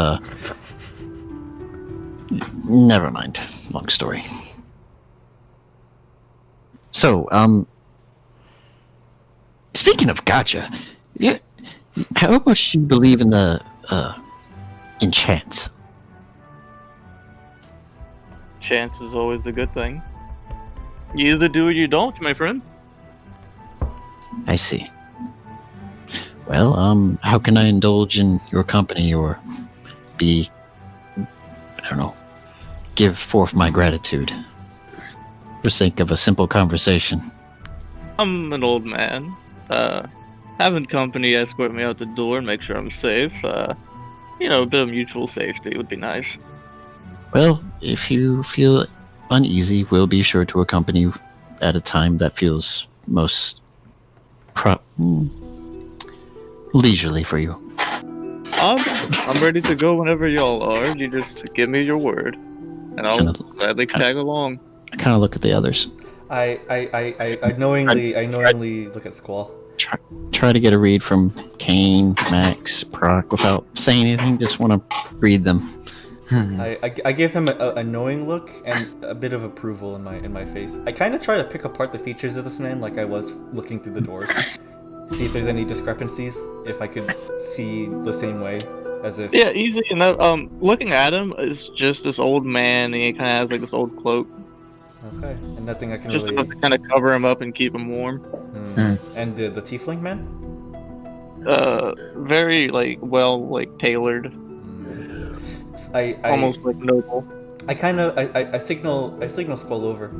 Never mind. Long story. So, speaking of gotcha, yeah, how much do you believe in the in chance? Chance is always a good thing. You either do or you don't, my friend. I see. Well, how can I indulge in your company or be, I don't know, give forth my gratitude for sake of a simple conversation? I'm an old man. Having company escort me out the door and make sure I'm safe. A bit of mutual safety would be nice. Well, if you feel uneasy, we'll be sure to accompany you at a time that feels most leisurely for you. I'm ready to go whenever y'all are. You just give me your word, and I'll gladly tag along. I kind of look at the others. I knowingly look at Squall. Try to get a read from Kain, Max, Prok without saying anything. Just want to read them. I give him a knowing look and a bit of approval in my face. I kind of try to pick apart the features of this man like I was looking through the doors. See if there's any discrepancies, if I could see the same way as if... Yeah, easy enough. Looking at him is just this old man, and he kind of has like this old cloak. Okay, and nothing I can Just really... enough to kind of cover him up and keep him warm. And the tiefling man? Very tailored. I Almost like noble. I kind of I signal Squall over.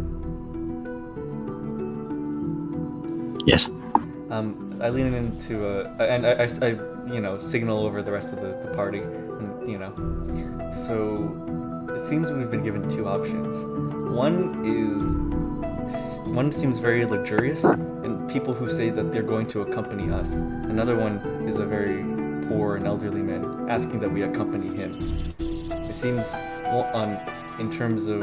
Yes. I lean into and I signal over the rest of the party, and so it seems we've been given two options. One is One seems very luxurious, and people who say that they're going to accompany us. Another one is a very poor and elderly man asking that we accompany him. It seems, in terms of,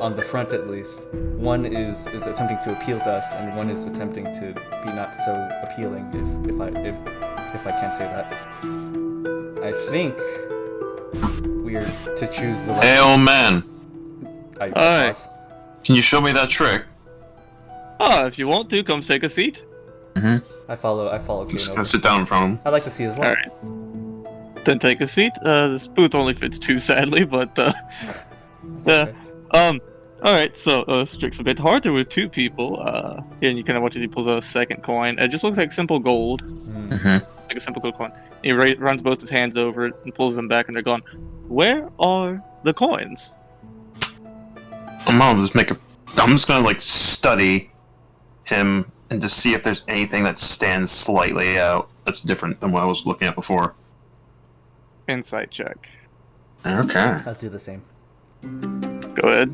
on the front at least, one is attempting to appeal to us, and one is attempting to be not so appealing. If I can't say that, I think we're to choose the. Hey, old man. Hi. Can you show me that trick? If you want to, come take a seat. I follow. I'm Kain just gonna over. sit down in front of him. I'd like to see as well. Alright. Then take a seat. This booth only fits two, sadly, but It's okay. Alright, so Strick's a bit harder with two people. And you kind of watch as he pulls out a second coin. It just looks like simple gold. Like a simple gold coin. He runs both his hands over it and pulls them back, and they're gone. Where are the coins? I'm just gonna like study him and just see if there's anything that stands slightly out that's different than what I was looking at before. Insight check. Okay. I'll do the same. Go ahead.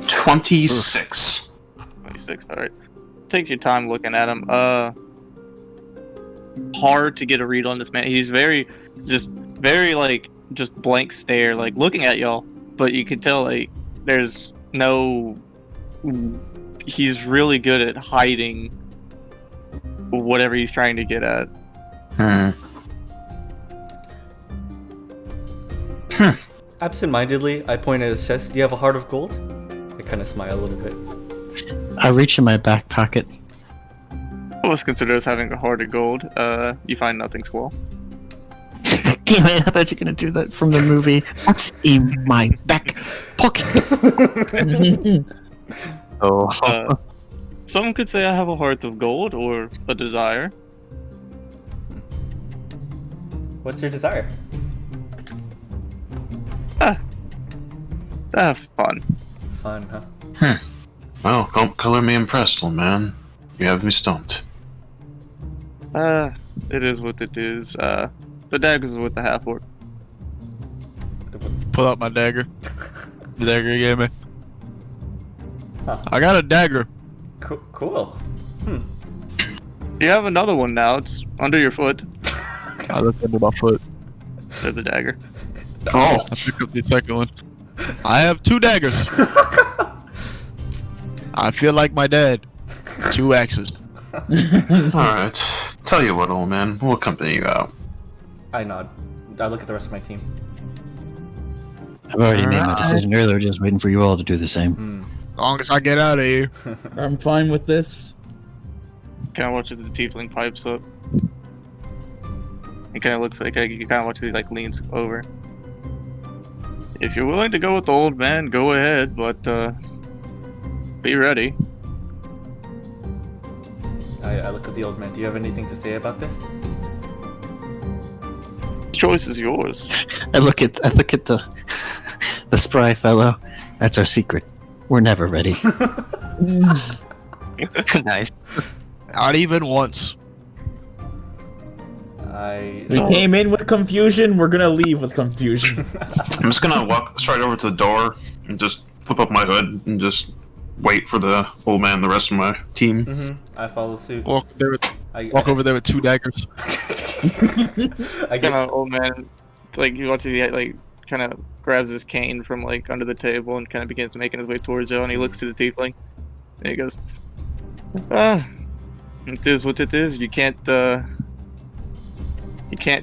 26. 26, alright. Take your time looking at him. Hard to get a read on this man. He's very just blank stare, like looking at y'all, but you can tell like there's no. He's really good at hiding whatever he's trying to get at. Absent-mindedly, I point at his chest. Do you have a heart of gold? I kind of smile a little bit. I reach in my back pocket. Let's consider us having a heart of gold. You find nothing, Squall. Damn it, I thought you were gonna do that from the movie. What's in my back pocket? Oh. Some could say I have a heart of gold or a desire. What's your desire? Have fun. Fun, huh? Well, don't color me impressed, old man. You have me stumped. It is what it is. The daggers are with the Half-Orc. Pull out my dagger. The dagger you gave me. Huh. I got a dagger. Cool. You have another one now. It's under your foot. I looked under my foot. There's a dagger. Oh, I picked up the second one. I have two daggers. I feel like my dad. Two axes. alright. Tell you what, old man, we'll accompany you out. I nod. I look at the rest of my team. I've already made my decision earlier, just waiting for you all to do the same. As long as I get out of here. I'm fine with this. Kind of watches the tiefling pipes up. He kind of looks like you kind of watch he like leans over. If you're willing to go with the old man, go ahead, but be ready. I look at the old man. Do you have anything to say about this? The choice is yours. I look at the spry fellow. That's our secret. We're never ready. Nice. Not even once. I We came in with confusion, we're gonna leave with confusion. I'm just gonna walk straight over to the door and just flip up my hood and just wait for the old man and the rest of my team. I follow suit. Walk there with, I over there with two daggers. I Kind get of old man, like you watch he like kind of grabs his cane from like under the table and kind of begins making his way towards you, and he looks to the tiefling, and he goes, it is what it is. You can't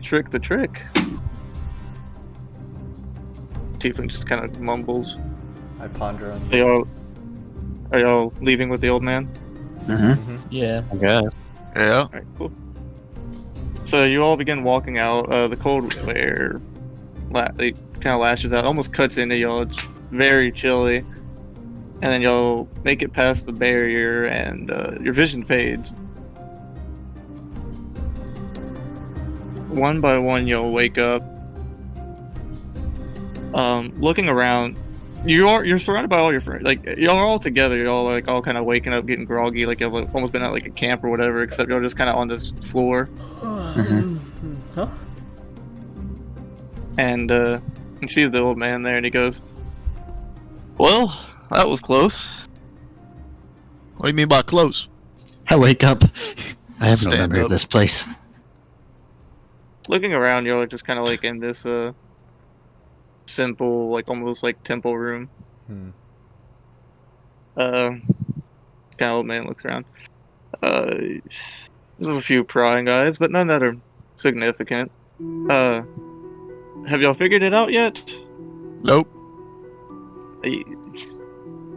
trick the trick. Tiefling just kind of mumbles. I ponder on. Are y'all leaving with the old man? Yeah. Okay. Yeah. Alright, cool. So you all begin walking out. The cold air kind of lashes out, almost cuts into y'all. It's very chilly. And then y'all make it past the barrier, and your vision fades. One by one, you'll wake up. Looking around, you're surrounded by all your friends. Like y'all are all together. Y'all like all kind of waking up, getting groggy. Like you've like, almost been at like a camp or whatever. Except y'all just kind of on this floor. Huh? And you see the old man there, and he goes, Well, that was close. What do you mean by close? I wake up. I have no Stand memory up. of this place. Looking around, you're just kind of like in this simple, like almost like temple room. Hmm. Kind of old man looks around. There's a few prying eyes, but none that are significant. Have y'all figured it out yet? Nope.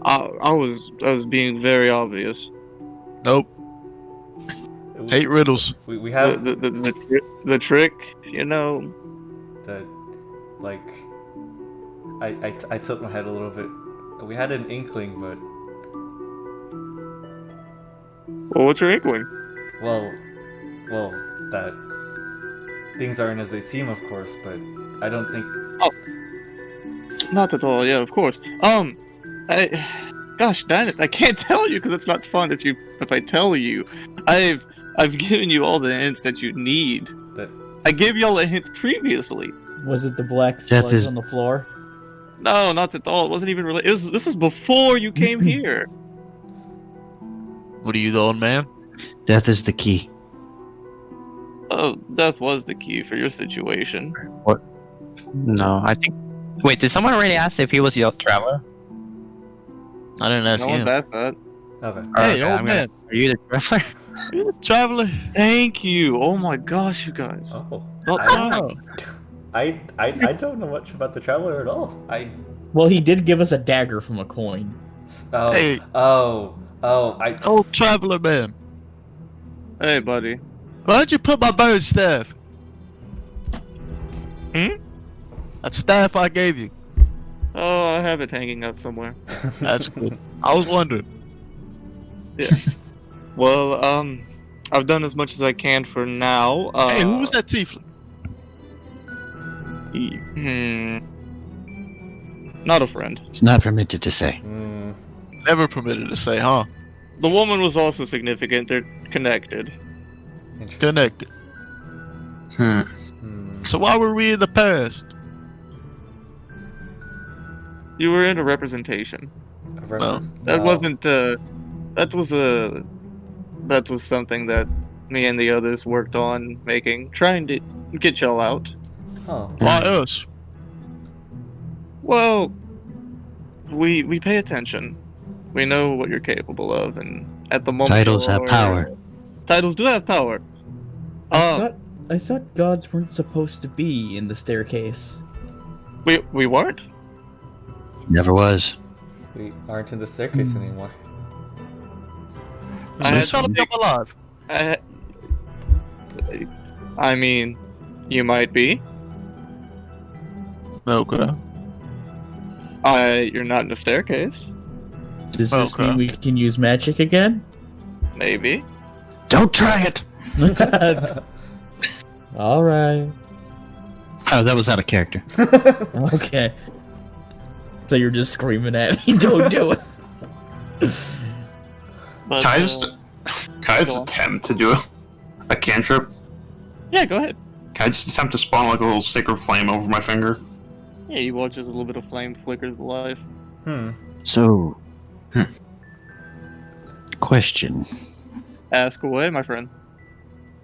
I was being very obvious. Nope. Hate riddles. We have The trick, you know. the like. I tilt my head a little bit. We had an inkling, but Well, what's your inkling? well, that things aren't as they seem, of course. But I don't think. Not at all. Yeah, of course. Gosh darn it! I can't tell you because it's not fun if I tell you. I've given you all the hints that you need. That I gave y'all a hint previously. Was it the black Death slug is- on the floor? No, not at all. It wasn't even related. This is before you came here. What are you, the old man? Death is the key. Oh, death was the key for your situation. No, I think. Wait, did someone already ask if he was your traveler? I didn't ask No one's him. asked that. okay. Hey, Okay, old I'm man. Are you the traveler? You the traveler? Thank you. Oh my gosh, you guys. Oh, Not Oh. I don't know much about the traveler at all. Well, he did give us a dagger from a coin. Oh, Hey. I Old traveler man. Hey, buddy. Why'd you put my bird staff? That staff I gave you. Oh, I have it hanging up somewhere. That's good. I was wondering. Well, I've done as much as I can for now. Hey, who was that tiefling? Not a friend. It's not permitted to say. Never permitted to say, huh? The woman was also significant. They're connected. Connected. So why were we in the past? You were in a representation. Well, That wasn't. That was something that me and the others worked on making, trying to get y'all out. Oh, Why us? Well, we pay attention. We know what you're capable of, and at the moment, Titles have power. Titles do have power. I thought gods weren't supposed to be in the staircase. We weren't. Never was. we aren't in the staircase anymore. I had This fella be alive. I mean, you might be. Okay. You're not in a staircase. Does this Okay. mean we can use magic again? Maybe. Don't try it! All right. Oh, that was out of character. Okay. So you're just screaming at me. Don't do it. But, Can I just go on. attempt to do a cantrip? Yeah, go ahead. Can I just attempt to spawn like a little sacred flame over my finger? Yeah, you watch as a little bit of flame flickers to life. So. Question. Ask away, my friend.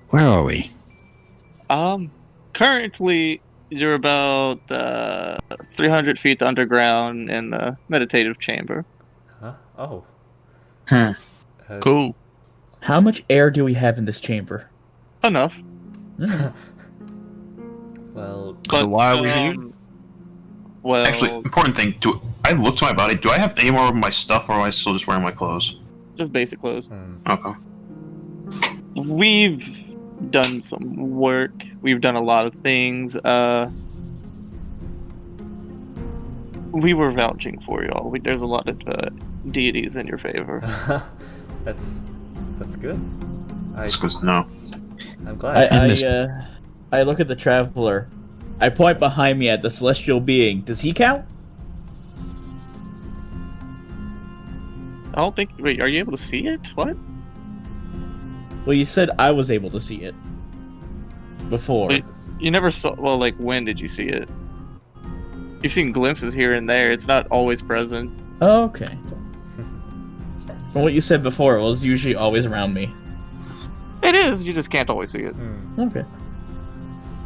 Where are we? Currently, you're about 300 feet underground in the meditative chamber. Huh? Oh. Cool. How much air do we have in this chamber? Enough. Well, So why are we here? Well, Actually, important thing. Do I've looked to my body? Do I have any more of my stuff, or am I still just wearing my clothes? just basic clothes. Okay. We've done some work. We've done a lot of things. We were vouching for y'all. There's a lot of deities in your favor. that's good. That's good to know. I'm glad. I look at the traveler. I point behind me at the celestial being. Does he count? I don't think. Wait, are you able to see it? What? Well, you said I was able to see it before. Wait. You never saw. Well, like when did you see it? You've seen glimpses here and there. It's not always present. Okay. From what you said before, it was usually always around me. It is. You just can't always see it. Okay.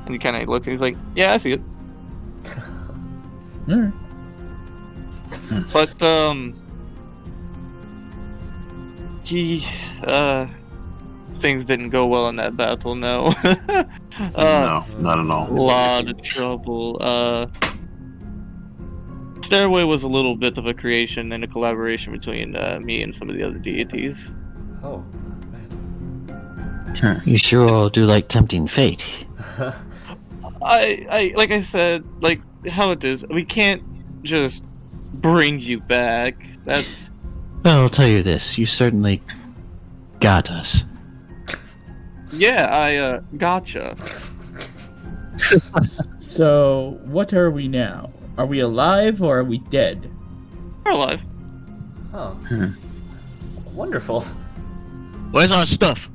And he kind of looks and he's like, "Yeah, I see it." Alright. But he things didn't go well in that battle. No. No, not at all. Lot of trouble. Stairway was a little bit of a creation and a collaboration between me and some of the other deities. Oh, man. You sure all do like tempting fate. I like I said, like how it is. We can't just bring you back. That's Well, I'll tell you this. You certainly got us. yeah. I gotcha. So, what are we now? Are we alive or are we dead? We're alive. Oh. Wonderful. Where's our stuff?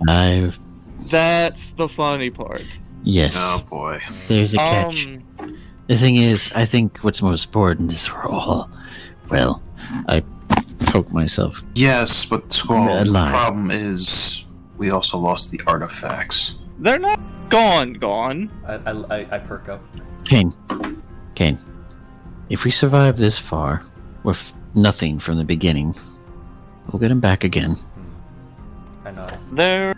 I've... That's the funny part. Yes. Oh boy. There's a catch. The thing is, I think what's most important is we're all... Well, I poke myself. Yes, but Squall, the Lie. problem is we also lost the artifacts. They're not gone. I perk up. Kain. If we survive this far, with nothing from the beginning, we'll get him back again. I nod. They're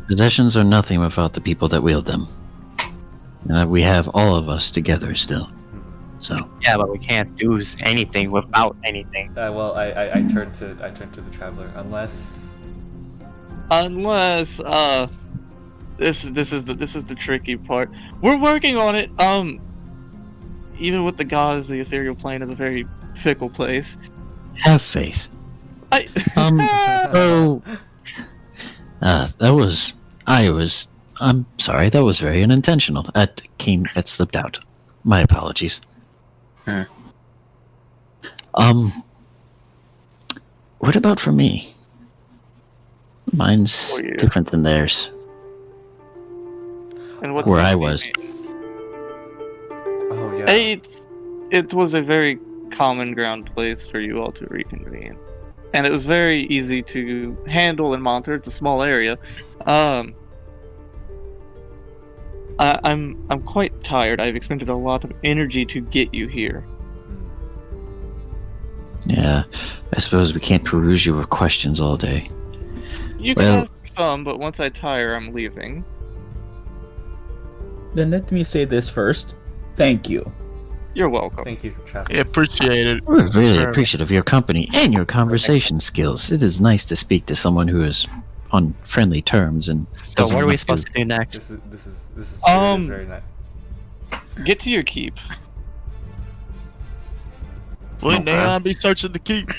Possessions are nothing without the people that wield them. And we have all of us together still. So Yeah, but we can't do anything without anything. Well, I turn to the traveler. Unless this is the tricky part. We're working on it. Even with the gods, the ethereal plane is a very fickle place. have faith. I So I'm sorry, that was very unintentional. That slipped out. My apologies. What about for me? Mine's For you. different than theirs. and what's Where this I mean? was. oh yeah. It was a very common ground place for you all to reconvene, and it was very easy to handle and monitor. It's a small area. I'm quite tired. I've expended a lot of energy to get you here. Yeah, I suppose we can't peruse you with questions all day. You can Well- ask some, but once I tire, I'm leaving. Then let me say this first. Thank you. You're welcome. Thank you, traveler. Yeah, appreciate it. We're really appreciative of your company and your conversation skills. It is nice to speak to someone who is on friendly terms and So doesn't what are we want supposed to do next? This is Um, very nice. Get to your keep. Wouldn't Okay. Aeon be searching the keep?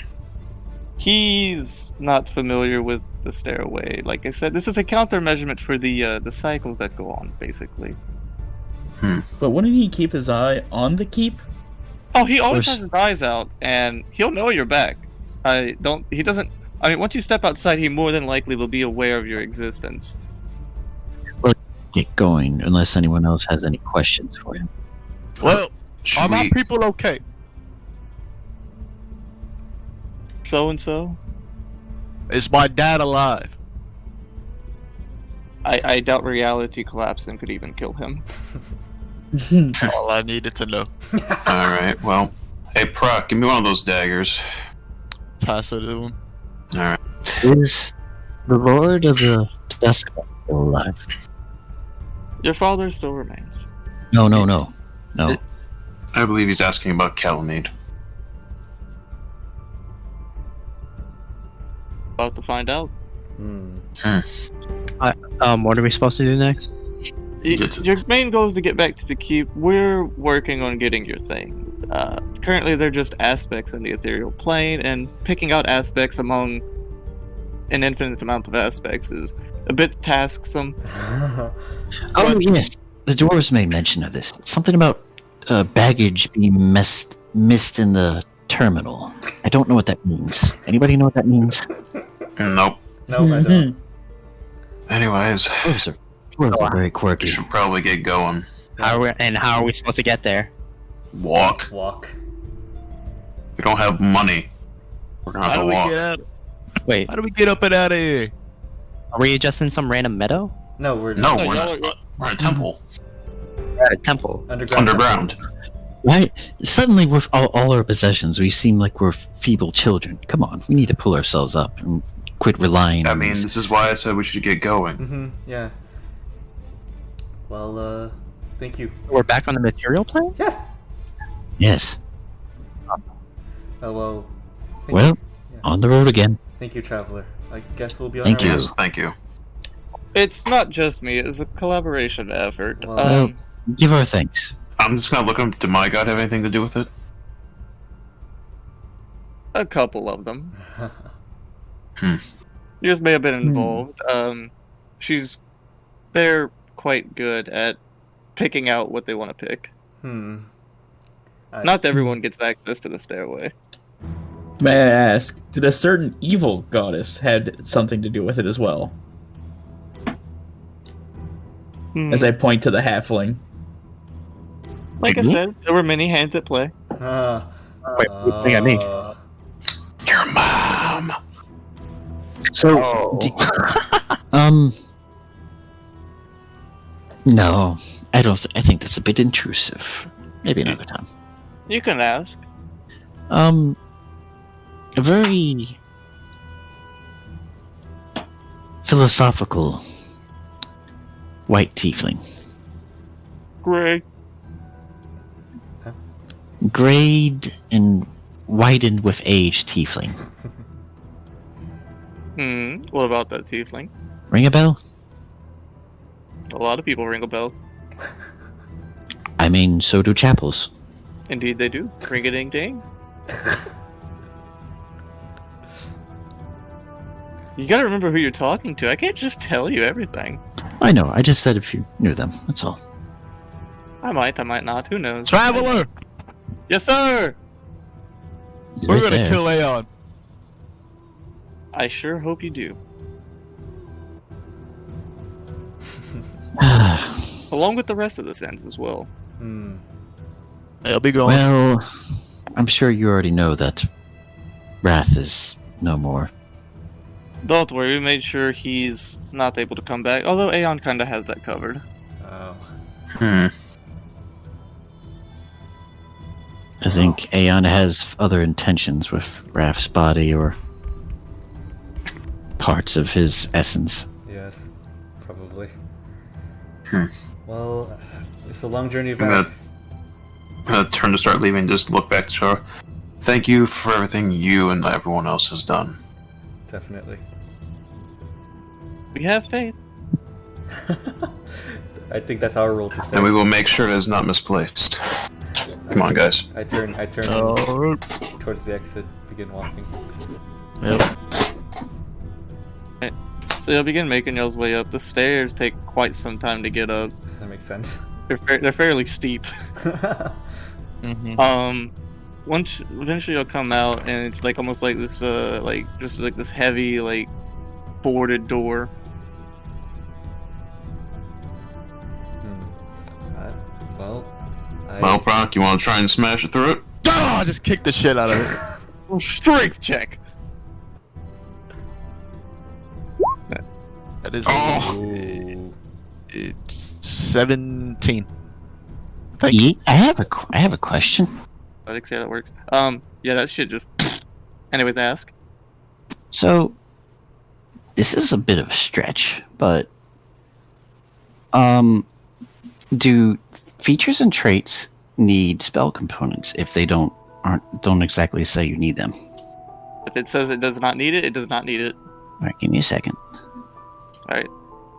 He's not familiar with the stairway. Like I said, this is a countermeasurement for the cycles that go on, basically. But wouldn't he keep his eye on the keep? Oh, he always There's- has his eyes out, and he'll know you're back. He doesn't. I mean, once you step outside, he more than likely will be aware of your existence. get going unless anyone else has any questions for him. Well, Should are my we- people okay? So and so. Is my dad alive? I doubt reality collapsed and could even kill him. All I needed to know. Alright, well. Hey, Prok, give me one of those daggers. Pass it to him. Alright. Is the Lord of the Dusk still alive? Your father still remains. No. I believe he's asking about Calamade. About to find out. What are we supposed to do next? Your main goal is to get back to the keep. We're working on getting your thing. Currently, they're just aspects in the ethereal plane, and picking out aspects among an infinite amount of aspects is a bit tasksome. Oh yes, the dwarves made mention of this. Something about baggage being missed in the terminal. I don't know what that means. Anybody know what that means? Nope. No, I don't. Anyways, Dwarves are very we quirky. should probably get going. How are we supposed to get there? Walk. Walk. We don't have money. We're gonna have How to do we walk. get out? Wait, How do we get up and out of here? are we just in some random meadow? No, we're No, No, we're y'all not. We're in a temple. We're at a temple. underground. Underground. Why? Suddenly, we're all our possessions. We seem like we're feeble children. Come on, we need to pull ourselves up and quit relying I on mean, these. this is why I said we should get going. Mm-hmm. Yeah. Well, thank you. We're back on the material plane? Yes. Yes. Oh well. Thank Well, you. Yeah. on the road again. Thank you, traveler. I guess we'll be on Thank our you. way. Yes, thank you. It's not just me. It's a collaboration effort. Well- Give our thanks. I'm just gonna look up. Did my god have anything to do with it? A couple of them. Hmm. Yours may have been involved. They're quite good at picking out what they want to pick. Hmm. Not everyone gets access to the stairway. May I ask, did a certain evil goddess had something to do with it as well? As I point to the halfling. Like I said, there were many hands at play. Wait, what got me? Your mom. So, no, I don't. I think that's a bit intrusive. Maybe another time. You can ask. A very philosophical white tiefling, Greg. grayed and whitened with age tiefling. What about that tiefling? Ring a bell? A lot of people ring a bell. I mean, so do chapels. Indeed they do. Ring a ding ding. You gotta remember who you're talking to. I can't just tell you everything. I know. I just said if you knew them. That's all. I might not. Who knows? Traveler! Yes, sir! He's We're right gonna there. kill Aeon. I sure hope you do. Along with the rest of the sins as well. Hmm. They'll be going. Well, I'm sure you already know that Wrath is no more. Don't worry, we made sure he's not able to come back. Although Aeon kinda has that covered. Oh. I think Aeon has other intentions with Wrath's body or parts of his essence. Yes. Probably. Hmm. Well, it's a long journey I'm back. gonna turn to start leaving. Just look back to Char. Thank you for everything you and everyone else has done. Definitely. We have faith. I think that's our role to say. And we will make sure it is not misplaced. Come on, guys. I turn Alright. towards the exit, begin walking. Yep. So you'll begin making y'all's way up. The stairs take quite some time to get up. That makes sense. They're fairly steep. Mm-hmm. Once eventually you'll come out and it's like almost like this like just like this heavy like boarded door. Well, Well, Prok, you want to try and smash it through it? Oh, just kick the shit out of it. Strength check. That is. Oh. It's 17. Thank you. I have a question. Let's see how that works. Yeah, that shit just. Anyways, ask. So, this is a bit of a stretch, but do features and traits need spell components if they don't exactly say you need them? If it says it does not need it, it does not need it. All right, give me a second. Alright.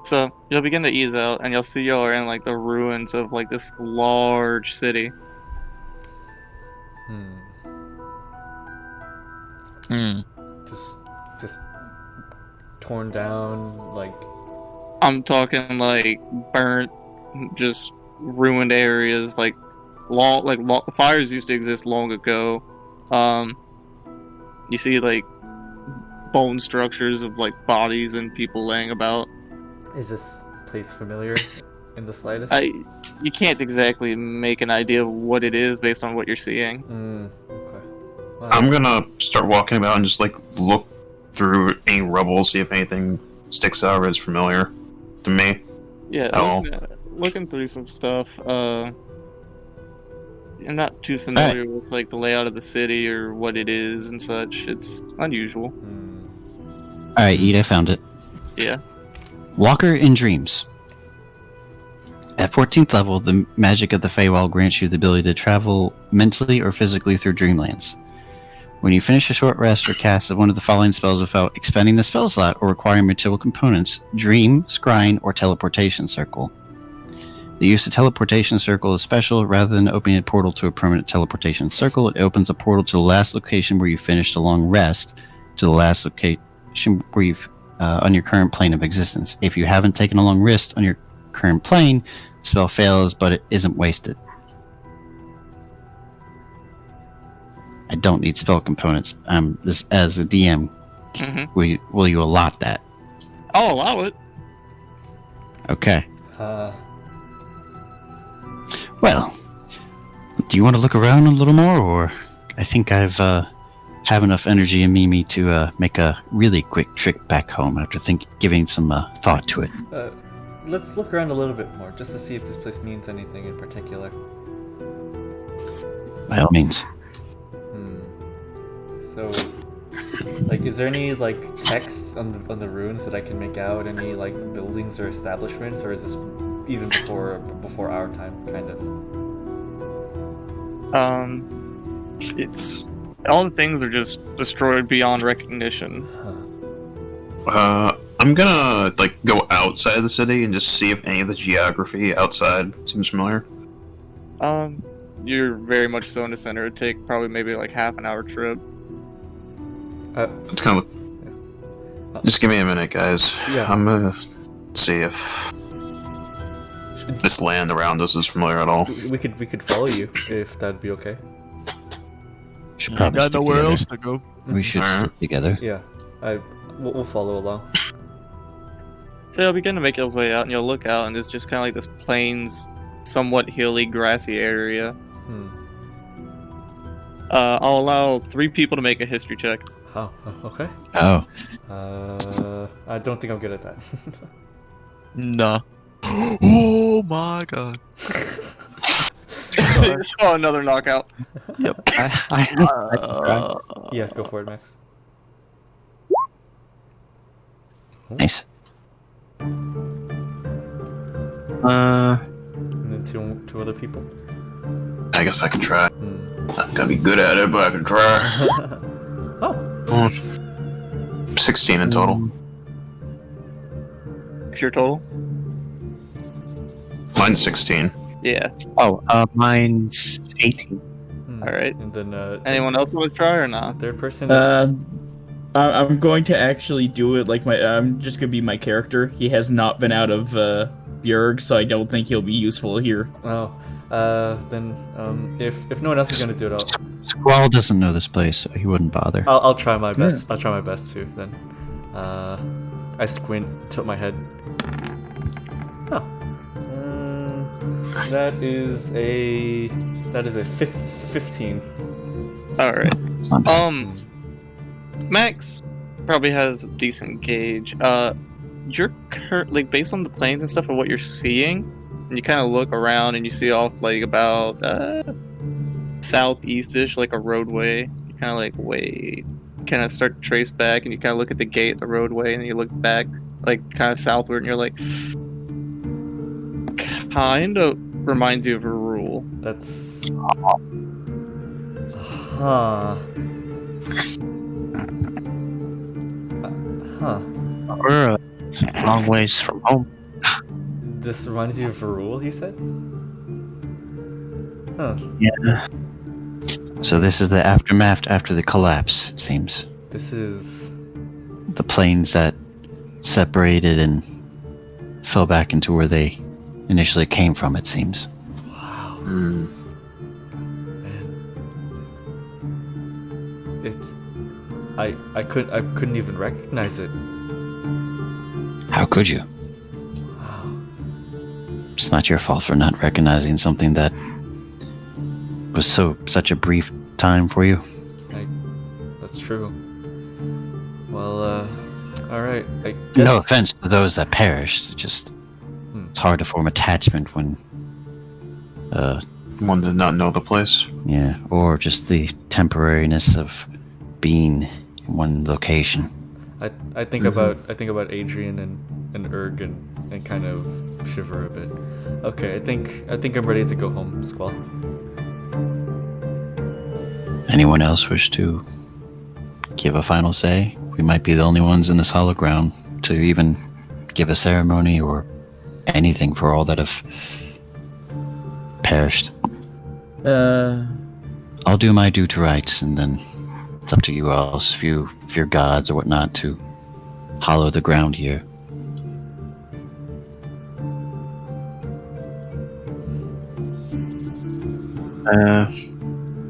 So you'll begin to ease out and you'll see y'all are in like the ruins of like this large city. Just torn down, like. I'm talking like burnt, just ruined areas, like fires used to exist long ago. You see like bone structures of like bodies and people laying about. Is this place familiar in the slightest? You can't exactly make an idea of what it is based on what you're seeing. Okay. Wow. I'm gonna start walking about and just like look through any rubble, see if anything sticks out or is familiar to me. Yeah, Oh. looking through some stuff. I'm not too familiar with like the layout of the city or what it is and such. It's unusual. Alright, Yeet, I found it. Yeah. Walker in Dreams. At 14th level, the magic of the Feywild grants you the ability to travel mentally or physically through dreamlands. When you finish a short rest or cast one of the following spells without expending the spell slot or requiring material components, Dream, Scrying, or Teleportation Circle. The use of Teleportation Circle is special. Rather than opening a portal to a permanent teleportation circle, it opens a portal to the last location where you finished a long rest, to the last location where you've on your current plane of existence. If you haven't taken a long rest on your current plane, the spell fails, but it isn't wasted. I don't need spell components. This as a DM, will you allot that? I'll allow it. Okay. Well, do you want to look around a little more, or I think I've have enough energy in me to make a really quick trip back home after giving some thought to it. Let's look around a little bit more, just to see if this place means anything in particular. By all means. So, like, is there any like text on the runes that I can make out? Any like buildings or establishments, or is this even before our time, kind of? It's all the things are just destroyed beyond recognition. I'm gonna like go outside the city and just see if any of the geography outside seems familiar. You're very much so in the center. It'd take probably maybe like half an hour trip. It's kind of. Just give me a minute, guys. Yeah. I'm gonna see if this land around us is familiar at all. We could follow you if that'd be okay. Should probably Got stick nowhere together. else to go. We should Alright. stick together. Yeah, we'll follow along. So you'll begin to make your way out, and you'll look out, and it's just kind of like this plains, somewhat hilly, grassy area. I'll allow 3 people to make a history check. Oh, okay. Oh. I don't think I'm good at that. Nah. Oh my god. Oh, another knockout. Yep. Yeah, go for it, Max. Nice. And then two other people. I guess I can try. Not gonna be good at it, but I can try. Oh. 16 in total. What's your total? Mine's 16. Yeah. Oh, mine's 18. Alright. And then Anyone else want to try or not? third person. I'm going to actually do it like I'm just gonna be my character. He has not been out of Bjerg, so I don't think he'll be useful here. Oh. Then if no one else is gonna do it, Squall doesn't know this place, so he wouldn't bother. I'll try my best. I'll try my best too. Then, I squint, tilt my head. Oh, that is a 15. Alright. It's not bad. Max probably has a decent gauge. You're like based on the planes and stuff and what you're seeing, and you kind of look around and you see off like about southeast-ish, like a roadway. You kind of like wait, kind of start to trace back, and you kind of look at the gate, the roadway, and you look back like kind of southward, and you're like, kind of reminds you of a rule. That's. We're a long ways from home. This reminds you of a rule, you said? Huh. Yeah. So this is the aftermath after the collapse, it seems. This is. The planes that separated and fell back into where they initially came from, it seems. Wow. Hmm. Man. It's. I couldn't even recognize it. How could you? Wow. It's not your fault for not recognizing something that was such a brief time for you. true. Well, alright. I guess... No offense to those that perished. It's hard to form attachment when, One did not know the place. yeah, or just the temporariness of being in one location. I think about Adrian and Erg and kind of shiver a bit. Okay, I think I'm ready to go home, Squall. Anyone else wish to give a final say? We might be the only ones in this hollow ground to even give a ceremony or anything for all that have perished. I'll do my due to rights, and then it's up to you else, if you're gods or whatnot, to hollow the ground here.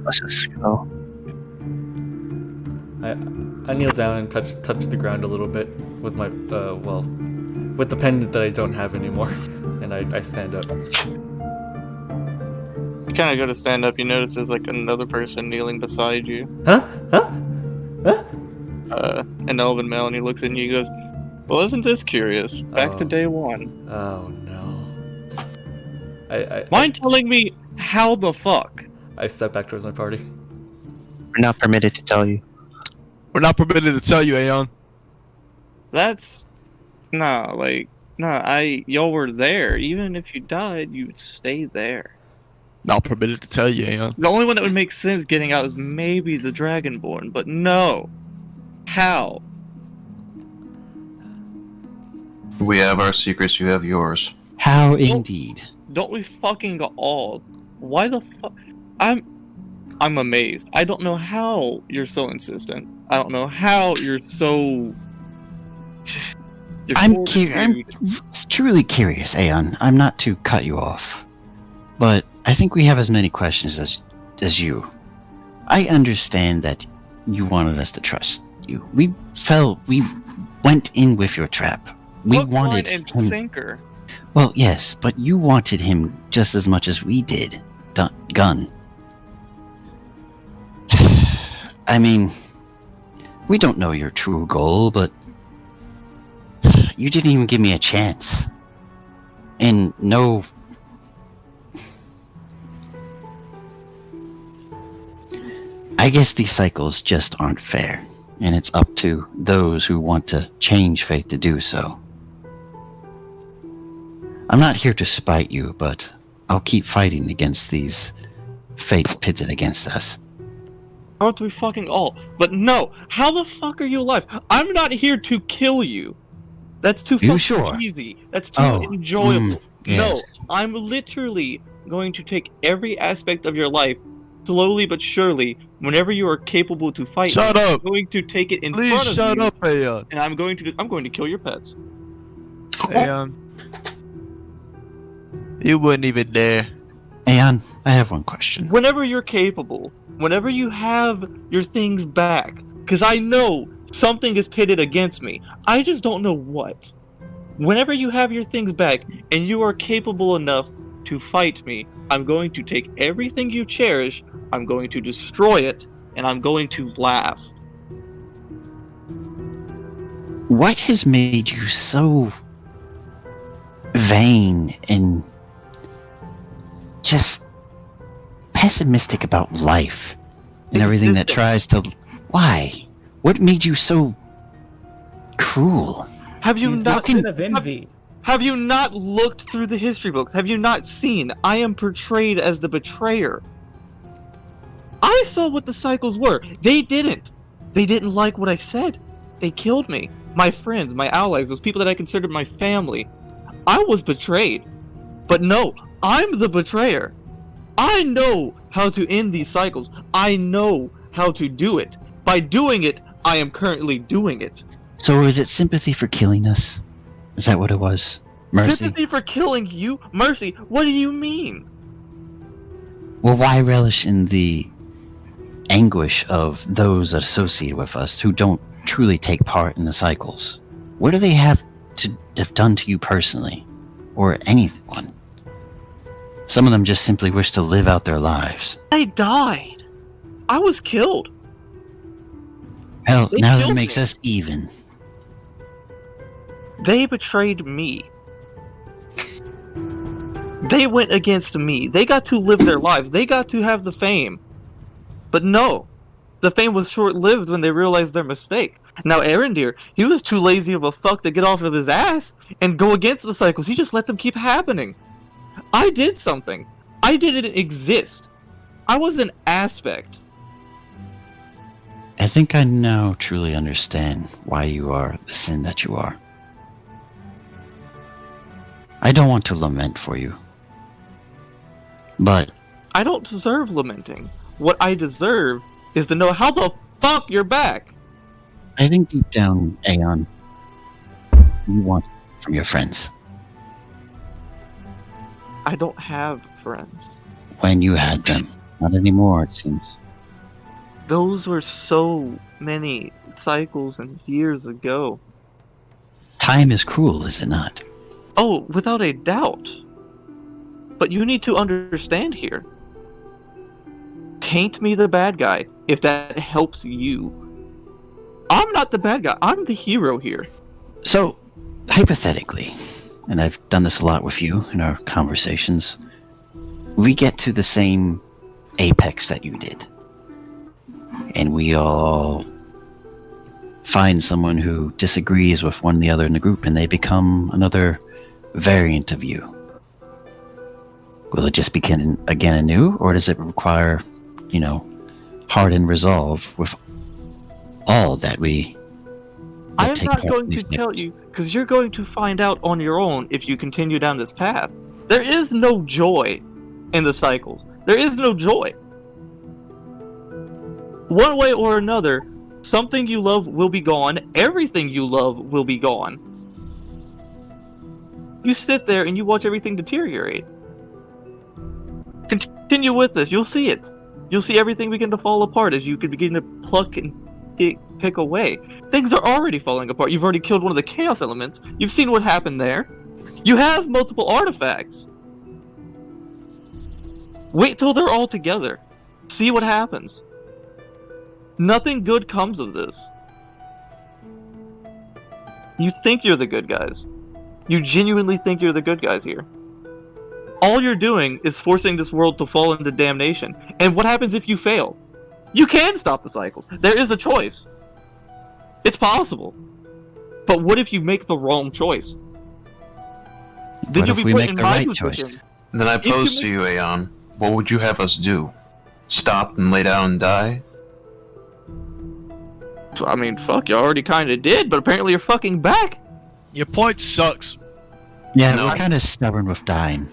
Let's just go. I kneel down and touch the ground a little bit with my with the pendant that I don't have anymore, and I stand up. You kind of go to stand up. You notice there's like another person kneeling beside you. Huh? An elven male, and he looks at you. And he goes, "Well, isn't this curious? Back to day one." Oh no. Mind telling me how the fuck? I step back towards my party. We're not permitted to tell you. We're not permitted to tell you, Aeon. That's y'all were there. Even if you died, you would stay there. Not permitted to tell you, Aeon. The only one that would make sense getting out is maybe the Dragonborn, but no. How? We have our secrets, you have yours. How indeed. Don't we fucking all? Why the fuck? I'm amazed. I don't know how you're so insistent. I don't know how you're so. I'm truly curious, Aeon. I'm not to cut you off, but I think we have as many questions as you. I understand that you wanted us to trust you. We went in with your trap. We Hook, wanted line, and him. sinker. Well, yes, but you wanted him just as much as we did. Gun. I mean, we don't know your true goal, but you didn't even give me a chance. And no... I guess these cycles just aren't fair, and it's up to those who want to change fate to do so. I'm not here to spite you, but I'll keep fighting against these fates pitted against us. Aren't we fucking all? But no, how the fuck are you alive? I'm not here to kill you. That's too fucking sure? easy. That's too enjoyable. Yes. No, I'm literally going to take every aspect of your life, slowly but surely, whenever you are capable to fight. Shut me, up! I'm going to take it in Please front of shut you, up, Aeon. and I'm going to kill your pets. Aeon. You wouldn't even dare. Aeon, I have one question. Whenever you're capable, whenever you have your things back, because I know something is pitted against me. I just don't know what. Whenever you have your things back and you are capable enough to fight me, I'm going to take everything you cherish, I'm going to destroy it, and I'm going to laugh. What has made you so vain and just pessimistic about life and everything that tries to... Why? What made you so cruel? Have you He's the not sin of envy. Have you not looked through the history books? Have you not seen I am portrayed as the betrayer? I saw what the cycles were. They didn't. They didn't like what I said. They killed me. My friends, my allies, those people that I considered my family. I was betrayed. But no, I'm the betrayer. I know how to end these cycles. I know how to do it. By doing it, I am currently doing it. So is it sympathy for killing us? Is that what it was? Mercy? Sympathy for killing you? Mercy? What do you mean? Well, why relish in the anguish of those associated with us who don't truly take part in the cycles? What do they have done to you personally? Or anyone? Some of them just simply wish to live out their lives. I died. I was killed. Hell, They now that killed makes me. us even. They betrayed me. They went against me. They got to live their lives. They got to have the fame. But no. The fame was short-lived when they realized their mistake. Now, Arendir, he was too lazy of a fuck to get off of his ass and go against the cycles. He just let them keep happening. I did something. I didn't exist. I was an aspect. I think I now truly understand why you are the sin that you are. I don't want to lament for you. But I don't deserve lamenting. What I deserve is to know how the fuck you're back. I think deep down, Aeon, you want it from your friends. I don't have friends. When you had them. Not anymore, it seems. Those were so many cycles and years ago. Time is cruel, is it not? Oh, without a doubt. But you need to understand here. Paint me the bad guy, if that helps you. I'm not the bad guy. I'm the hero here. So, hypothetically, and I've done this a lot with you in our conversations, we get to the same apex that you did. And we all find someone who disagrees with one or the other in the group, and they become another variant of you. Will it just begin again anew, or does it require, hardened resolve with all that we I am take not part going in to these tell things? you, because you're going to find out on your own if you continue down this path. There is no joy in the cycles. There is no joy. One way or another, something you love will be gone. Everything you love will be gone. You sit there and you watch everything deteriorate. Continue with this. You'll see it. You'll see everything begin to fall apart as you can begin to pluck and pick away. Things are already falling apart. You've already killed one of the chaos elements. You've seen what happened there. You have multiple artifacts. Wait till they're all together. See what happens. Nothing good comes of this. You think you're the good guys. You genuinely think you're the good guys here. All you're doing is forcing this world to fall into damnation. And what happens if you fail? You can stop the cycles. There is a choice. It's possible. But what if you make the wrong choice? Then What you'll if be we put make in the my right position. choice? Then I If you pose to make- you, Aeon, what would you have us do? Stop and lay down and die? I mean, fuck, you already kind of did, but apparently you're fucking back. Your point sucks. Yeah, No. we're kind of stubborn with dying.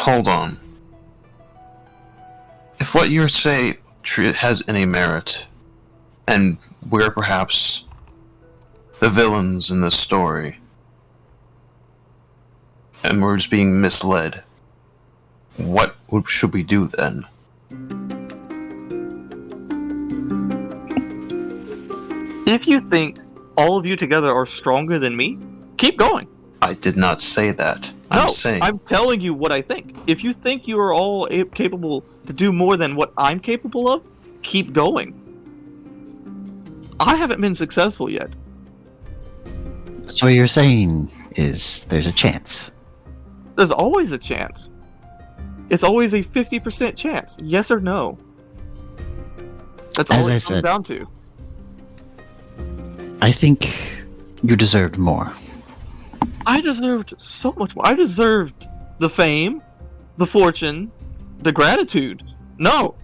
Hold on. If what you say has any merit, and we're perhaps the villains in this story, and we're just being misled, what should we do then? If you think all of you together are stronger than me, keep going. I did not say that. No, I'm saying I'm telling you what I think. If you think you are all capable to do more than what I'm capable of, keep going. I haven't been successful yet. So what you're saying is there's a chance. There's always a chance. It's always a 50% chance. Yes or no. That's all As I it comes said. down to. I think you deserved more. I deserved so much more. I deserved the fame, the fortune, the gratitude. No.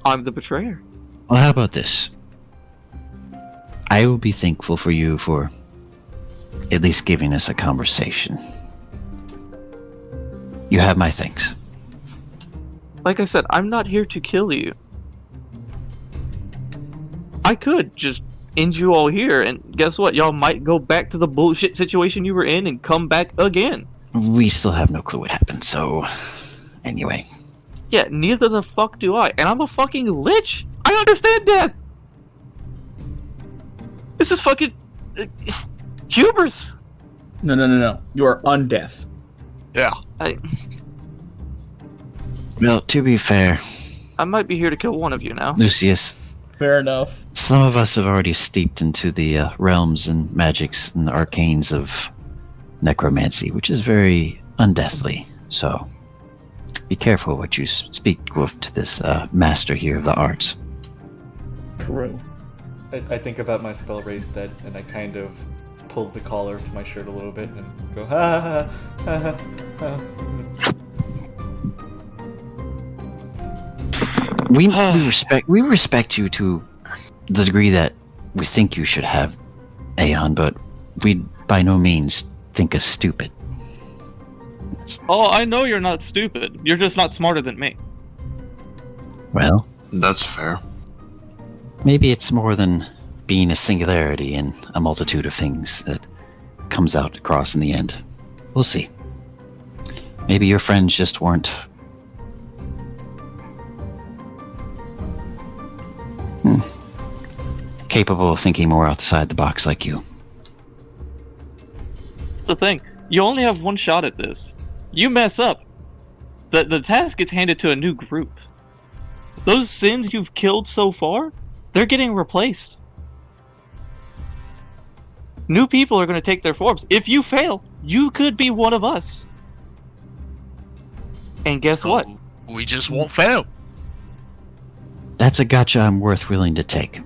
I'm the betrayer. Well, how about this? I will be thankful for you for at least giving us a conversation. You have my thanks. Like I said, I'm not here to kill you. I could just end you all here, and guess what? Y'all might go back to the bullshit situation you were in and come back again. We still have no clue what happened, so anyway. Yeah, neither the fuck do I. And I'm a fucking lich. I understand death. This is fucking hubris. No. You are undeath. Well, to be fair, I might be here to kill one of you now. Lucius, Fair enough. Some of us have already steeped into the realms and magics and the arcanes of necromancy, which is very undeathly. So, be careful what you speak with to this master here of the arts. True. I think about my spell raised dead, and I kind of pull the collar to my shirt a little bit and go ha ha ha ha ha. We respect you to the degree that we think you should have, Aeon, but we by no means think us stupid. Oh, I know you're not stupid. You're just not smarter than me. Well, That's fair. maybe it's more than being a singularity in a multitude of things that comes out across in the end. We'll see. Maybe your friends just weren't capable of thinking more outside the box like you. That's the thing. You only have one shot at this. You mess up, the task gets handed to a new group. Those sins you've killed so far, they're getting replaced. New people are going to take their forms. If you fail, you could be one of us. And guess what? We just won't fail. That's a gotcha I'm willing to take.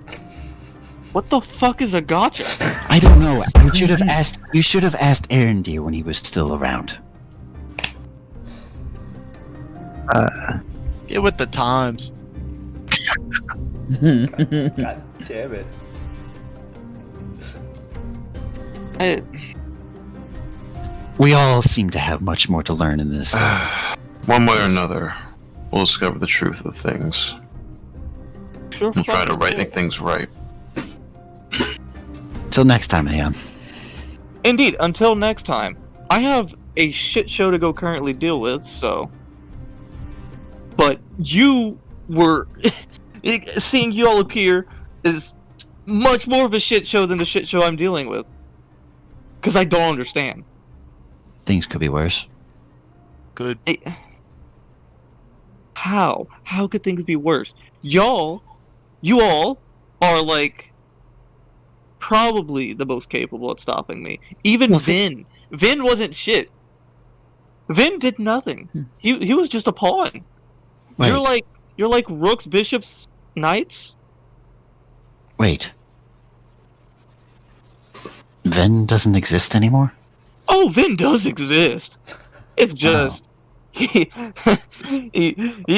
What the fuck is a gotcha? I don't know. You should have asked Aaron Deer when he was still around. Get with the times. God damn it. We all seem to have much more to learn in this. One way or another, we'll discover the truth of things Sure and try to fucking make will. things right. Till next time, Aeon. Indeed, until next time. I have a shit show to go currently deal with, so. But you were. Seeing you all appear is much more of a shit show than the shit show I'm dealing with. Because I don't understand. Things could be worse. Good. How? How could things be worse? You all are like probably the most capable at stopping me. Even Well, Vin. Vin wasn't shit. Vin did nothing. He was just a pawn. Wait. You're like rooks, bishops, knights. Wait. Ven doesn't exist anymore? Oh, Vin does exist. It's just he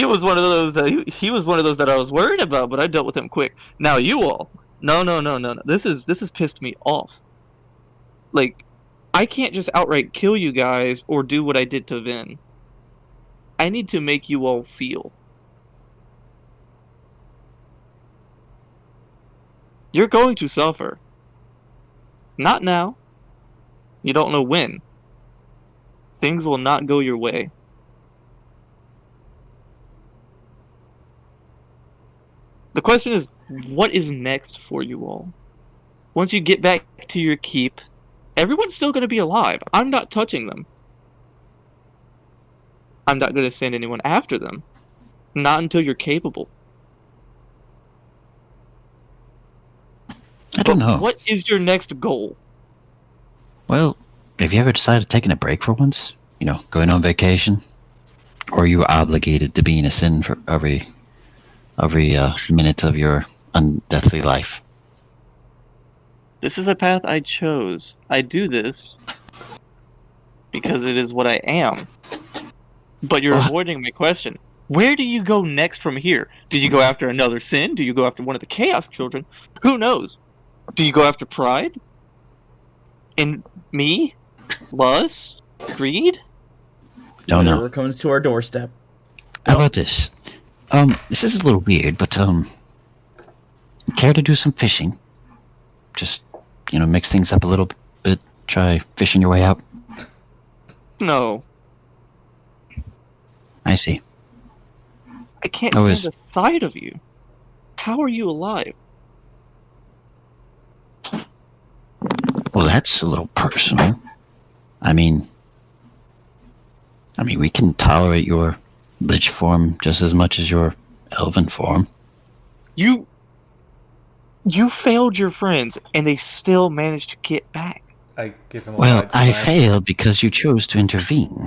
was one of those he was one of those that I was worried about, but I dealt with him quick. Now you all, no. This has pissed me off. Like, I can't just outright kill you guys or do what I did to Vin. I need to make you all feel. You're going to suffer. Not now. You don't know when. Things will not go your way. The question is, what is next for you all? Once you get back to your keep, everyone's still going to be alive. I'm not touching them. I'm not going to send anyone after them. Not until you're capable. I don't know. What is your next goal? Well, have you ever decided taking a break for once? You know, going on vacation? Or are you obligated to be in a sin for every minute of your undeathly life? This is a path I chose. I do this because it is what I am. But you're avoiding my question. Where do you go next from here? Do you go after another sin? Do you go after one of the Chaos Children? Who knows? Do you go after pride? In me? Lust? Greed? Don't know. Whatever comes to our doorstep. How about this? This is a little weird, but care to do some fishing? Just, mix things up a little bit. Try fishing your way out. No. I see. I can't How stand is- the sight of you. How are you alive? Well, that's a little personal. I mean, we can tolerate your lich form just as much as your elven form. You You failed your friends, and they still managed to get back. I give him a Well, wide I smile. failed because you chose to intervene.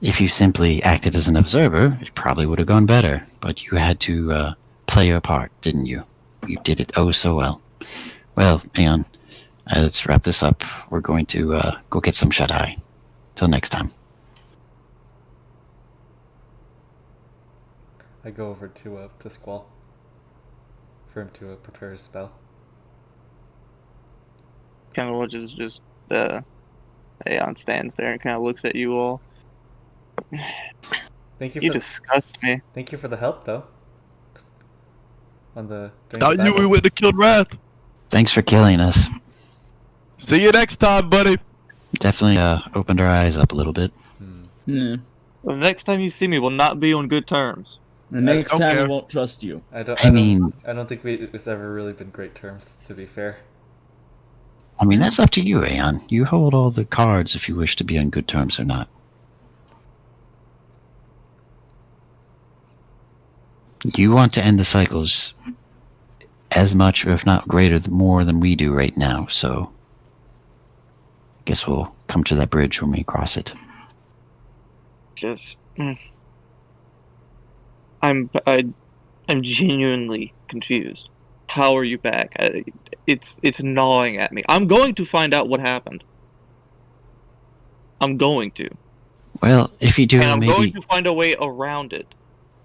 If you simply acted as an observer, it probably would have gone better. But you had to play your part, didn't you? You did it oh so well. Well, Aeon, let's wrap this up. We're going to go get some shut-eye. Till next time. I go over to Squall for him to prepare his spell. Kind of watches just Aeon stands there and kind of looks at you all. Thank you. You For disgust me. Thank you for the help, though. On the during Not the you, battle. we went to kill Wrath. Thanks for killing us. See you next time, buddy. Definitely opened our eyes up a little bit. Nah. The next time you see me, we'll not be on good terms. The next don't time care. I won't trust you. I don't think it's ever really been great terms, to be fair. I mean, that's up to you, Aeon. You hold all the cards if you wish to be on good terms or not. You want to end the cycles as much, or if not greater, more than we do right now, so I guess we'll come to that bridge when we cross it. Just, I'm genuinely confused. How are you back? It's gnawing at me. I'm going to find out what happened. I'm going to, Well, if you do, and I'm maybe going to find a way around it.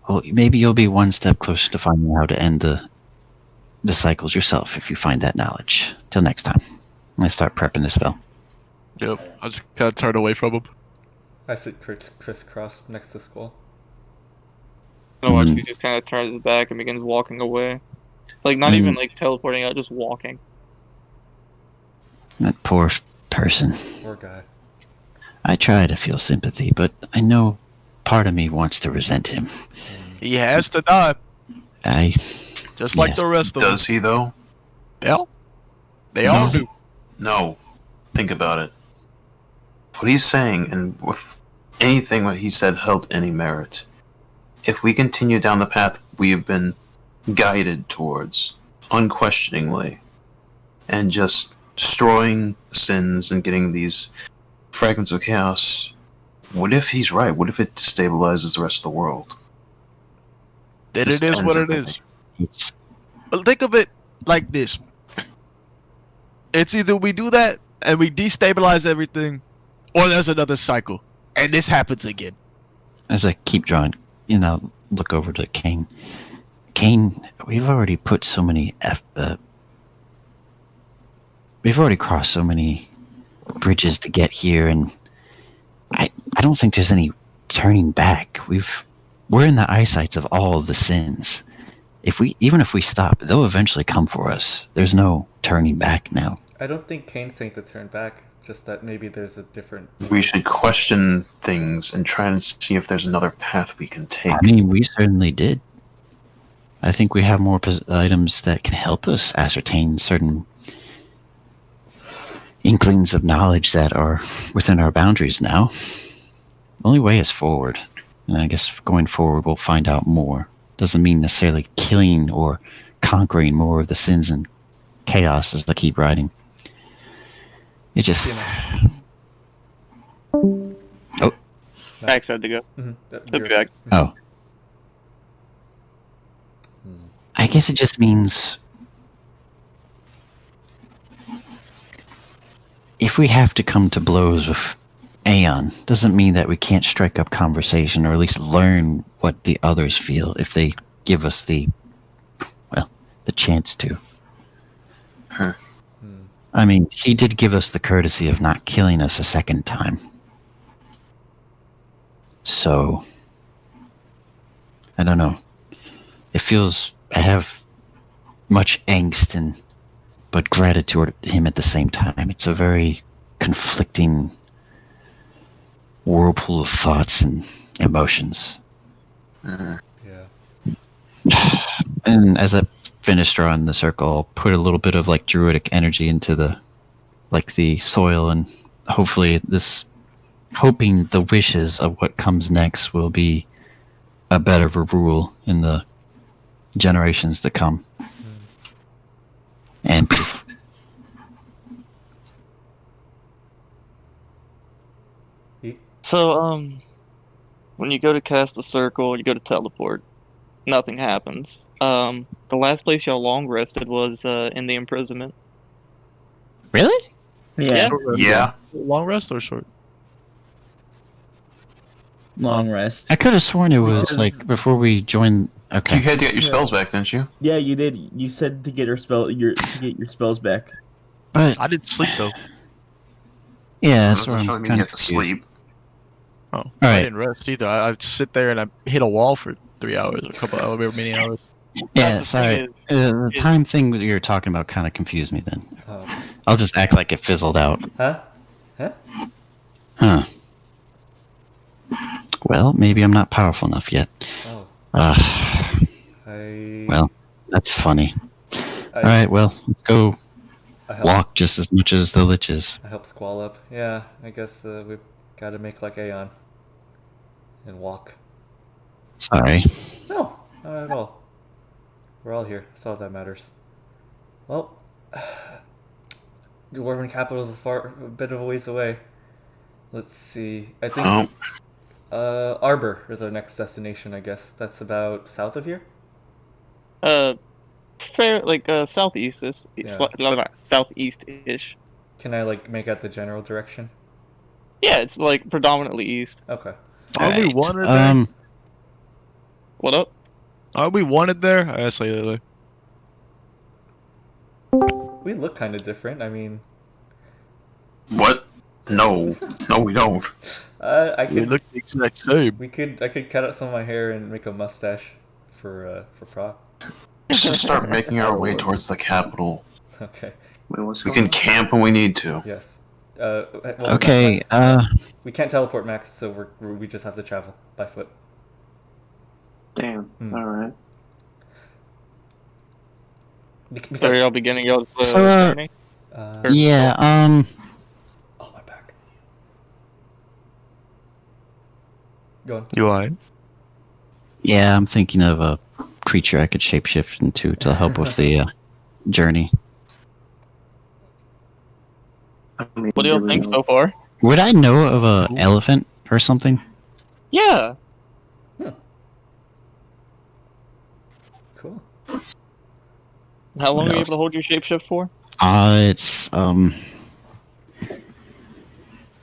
well, maybe you'll be one step closer to finding out how to end the cycles yourself if you find that knowledge. Till next time. I'm gonna start prepping this spell. Yep, I just kind of turn away from him. I sit crisscross next to Squall. And I watch he just kind of turns his back and begins walking away. Like, not even like teleporting out, just walking. That poor person. Poor guy. I try to feel sympathy, but I know part of me wants to resent him. He has to die, just like Yes. the rest of them. Does he, though? Well, they all do. No. Think about it. What he's saying, and if anything what he said held any merit, if we continue down the path we have been guided towards, unquestioningly, and just destroying sins and getting these fragments of chaos, what if he's right? What if it destabilizes the rest of the world? Then Just it is what ends it everything. is. It's But think of it like this. It's either we do that and we destabilize everything, or there's another cycle. And this happens again. as I keep drawing, look over to Kain. Kain, we've already put so many we've already crossed so many bridges to get here, and I don't think there's any turning back. We're in the eyesights of all of the sins. Even if we stop, they'll eventually come for us. There's no turning back now. I don't think Kane's saying to turn back, just that maybe there's a different... We should question things and try and see if there's another path we can take. I mean, we certainly did. I think we have more items that can help us ascertain certain inklings of knowledge that are within our boundaries now. The only way is forward. And I guess going forward, we'll find out more. Doesn't mean necessarily killing or conquering more of the sins and chaos as I keep writing. It just... Oh, Max had to go. He'll be back. oh. I guess it just means if we have to come to blows with Aeon, doesn't mean that we can't strike up conversation or at least learn what the others feel if they give us the chance to. Huh. I mean, he did give us the courtesy of not killing us a second time. So, I don't know. It feels I have much angst but gratitude toward him at the same time. It's a very conflicting whirlpool of thoughts and emotions. Uh, Yeah. And as I finish drawing the circle, I'll put a little bit of druidic energy into the soil, and hopefully hoping the wishes of what comes next will be a better rule in the generations to come. And poof. So, when you go to cast a circle, you go to teleport, nothing happens. The last place y'all long rested was in the imprisonment. Really? Yeah. Short rest. Yeah. Long rest or short? Long rest. I could have sworn it was Because- like before we joined. Okay. You had to get your spells back, didn't you? Yeah, you did. You said to get your spells back. But I didn't sleep though. yeah, That that's where doesn't I'm show me you kind have of to sleep. Oh, All I right. didn't rest either. I'd sit there and I hit a wall for 3 hours, a couple however many hours. Yeah, the sorry. thing The time thing that you were talking about kind of confused me then. Oh. I'll just act like it fizzled out. Huh? Huh? Huh. Well, maybe I'm not powerful enough yet. Oh. Well, that's funny. I, Alright, well, let's go I helped, walk just as much as the liches. I helped Squall up. Yeah, I guess we've got to make like Aeon and walk. Sorry. No, not at all. We're all here. That's all that matters. Well, the Dwarven capital is a bit of a ways away. Let's see. I think Oh, Arbor is our next destination. I guess that's about south of here. Southeast is Yeah. southeast-ish. Can I like make out the general direction? Yeah, it's like predominantly east. Okay. Are we Alright, wanted there? What up? Are we wanted there? I asked Lelelele. We look kind of different. I mean, what? No. No, we don't. I We could. look the exact same. I could cut out some of my hair and make a mustache for Prok. We should start making our way towards the capital. Okay. Wait, what's We going can camp when we need to. Yes. okay, we can't teleport, Max, so we just have to travel by foot. Damn. Alright. Because, So y'all beginning y'all's So, journey? yeah, Oh, my back. Go on. You lying? yeah, I'm thinking of a creature I could shapeshift into to help with the journey. I mean, What do y'all really think no- so far? Would I know of a elephant or something? Yeah. Cool. How long What are you else? able to hold your shapeshift for?